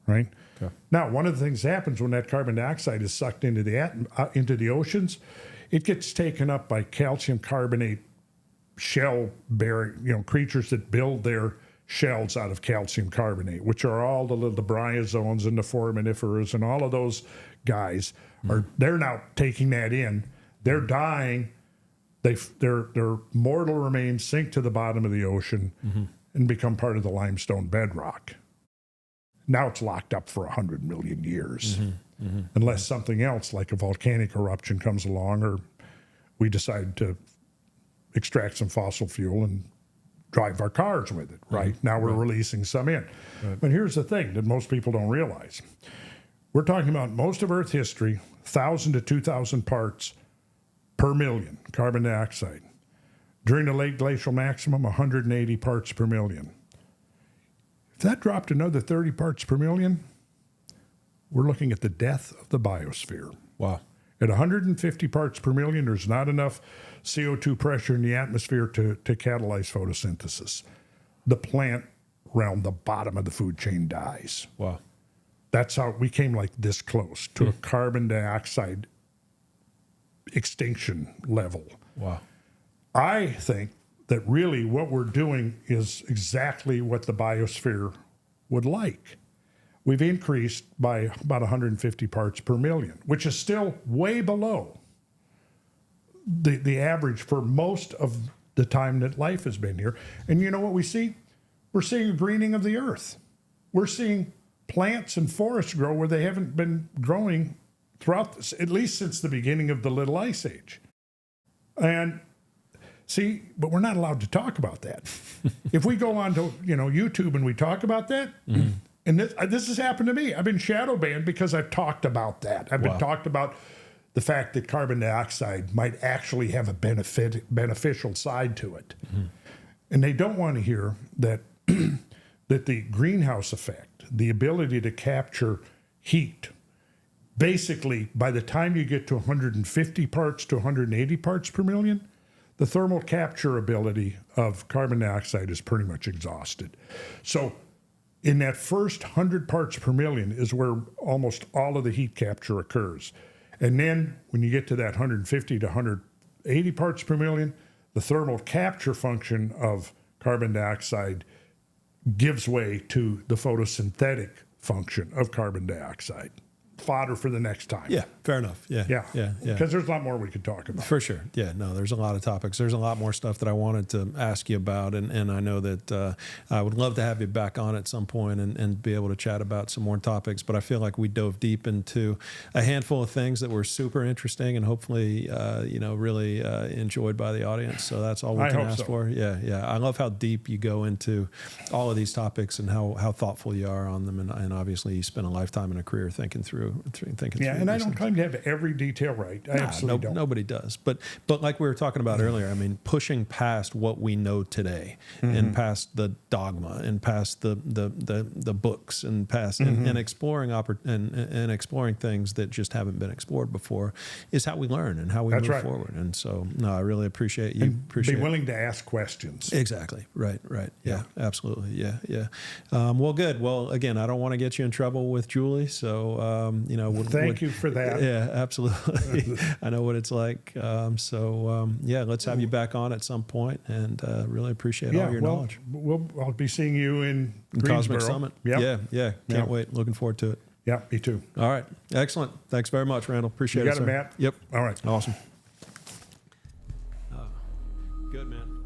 right? Okay. Now, one of the things that happens when that carbon dioxide is sucked into the oceans, it gets taken up by calcium carbonate shell-bearing, creatures that build their shells out of calcium carbonate, which are all the bryozoans and the foraminiferas and all of those guys. They're now taking that in. They're dying. Their mortal remains sink to the bottom of the ocean and become part of the limestone bedrock. Now it's locked up for 100 million years, unless something else like a volcanic eruption comes along, or we decide to extract some fossil fuel and drive our cars with it, right? Now we're releasing some in. Right. But here's the thing that most people don't realize. We're talking about most of Earth history, 1,000 to 2,000 parts per million carbon dioxide. During the late glacial maximum, 180 parts per million. If that dropped another 30 parts per million, we're looking at the death of the biosphere. Wow. At 150 parts per million, there's not enough CO2 pressure in the atmosphere to catalyze photosynthesis. The plant realm, the bottom of the food chain, dies. Wow. That's how we came like this close to a carbon dioxide extinction level. Wow. I think that really what we're doing is exactly what the biosphere would like. We've increased by about 150 parts per million, which is still way below the average for most of the time that life has been here. And you know what we see? We're seeing a greening of the earth. We're seeing plants and forests grow where they haven't been growing throughout this, at least since the beginning of the Little Ice Age. And see, but we're not allowed to talk about that. If we go on to YouTube and we talk about that, and this has happened to me. I've been shadow banned because I've talked about that. I've been talked about the fact that carbon dioxide might actually have a beneficial side to it. And they don't want to hear that that the greenhouse effect, the ability to capture heat, basically by the time you get to 150 parts to 180 parts per million, the thermal capture ability of carbon dioxide is pretty much exhausted. So in that first 100 parts per million is where almost all of the heat capture occurs. And then when you get to that 150 to 180 parts per million, the thermal capture function of carbon dioxide gives way to the photosynthetic function of carbon dioxide. Fodder for the next time. Yeah, fair enough. Yeah. Because there's a lot more we could talk about. For sure. Yeah, no, there's a lot of topics. There's a lot more stuff that I wanted to ask you about, and I know that I would love to have you back on at some point and be able to chat about some more topics, but I feel like we dove deep into a handful of things that were super interesting and hopefully, really enjoyed by the audience. So that's all we can ask for. Yeah. I love how deep you go into all of these topics and how thoughtful you are on them, and obviously you spent a lifetime and a career thinking through. And I don't claim to have every detail right. I absolutely don't. Nobody does. But like we were talking about earlier, I mean, pushing past what we know today and past the dogma and past the books and past and exploring and exploring things that just haven't been explored before is how we learn and how we move forward. And so, no, I really appreciate you. Be willing to ask questions. Exactly. Right. Yeah, absolutely. Yeah. Well, good. Well, again, I don't want to get you in trouble with Julie, so thank you for that. Yeah, absolutely. I know what it's like. Let's have you back on at some point, and really appreciate all your knowledge. I'll be seeing you in Cosmic Summit. Yep. Yeah. Can't wait. Looking forward to it. Yeah, me too. All right. Excellent. Thanks very much, Randall. Appreciate it. You got it, Matt? Yep. All right. Awesome. Good, man.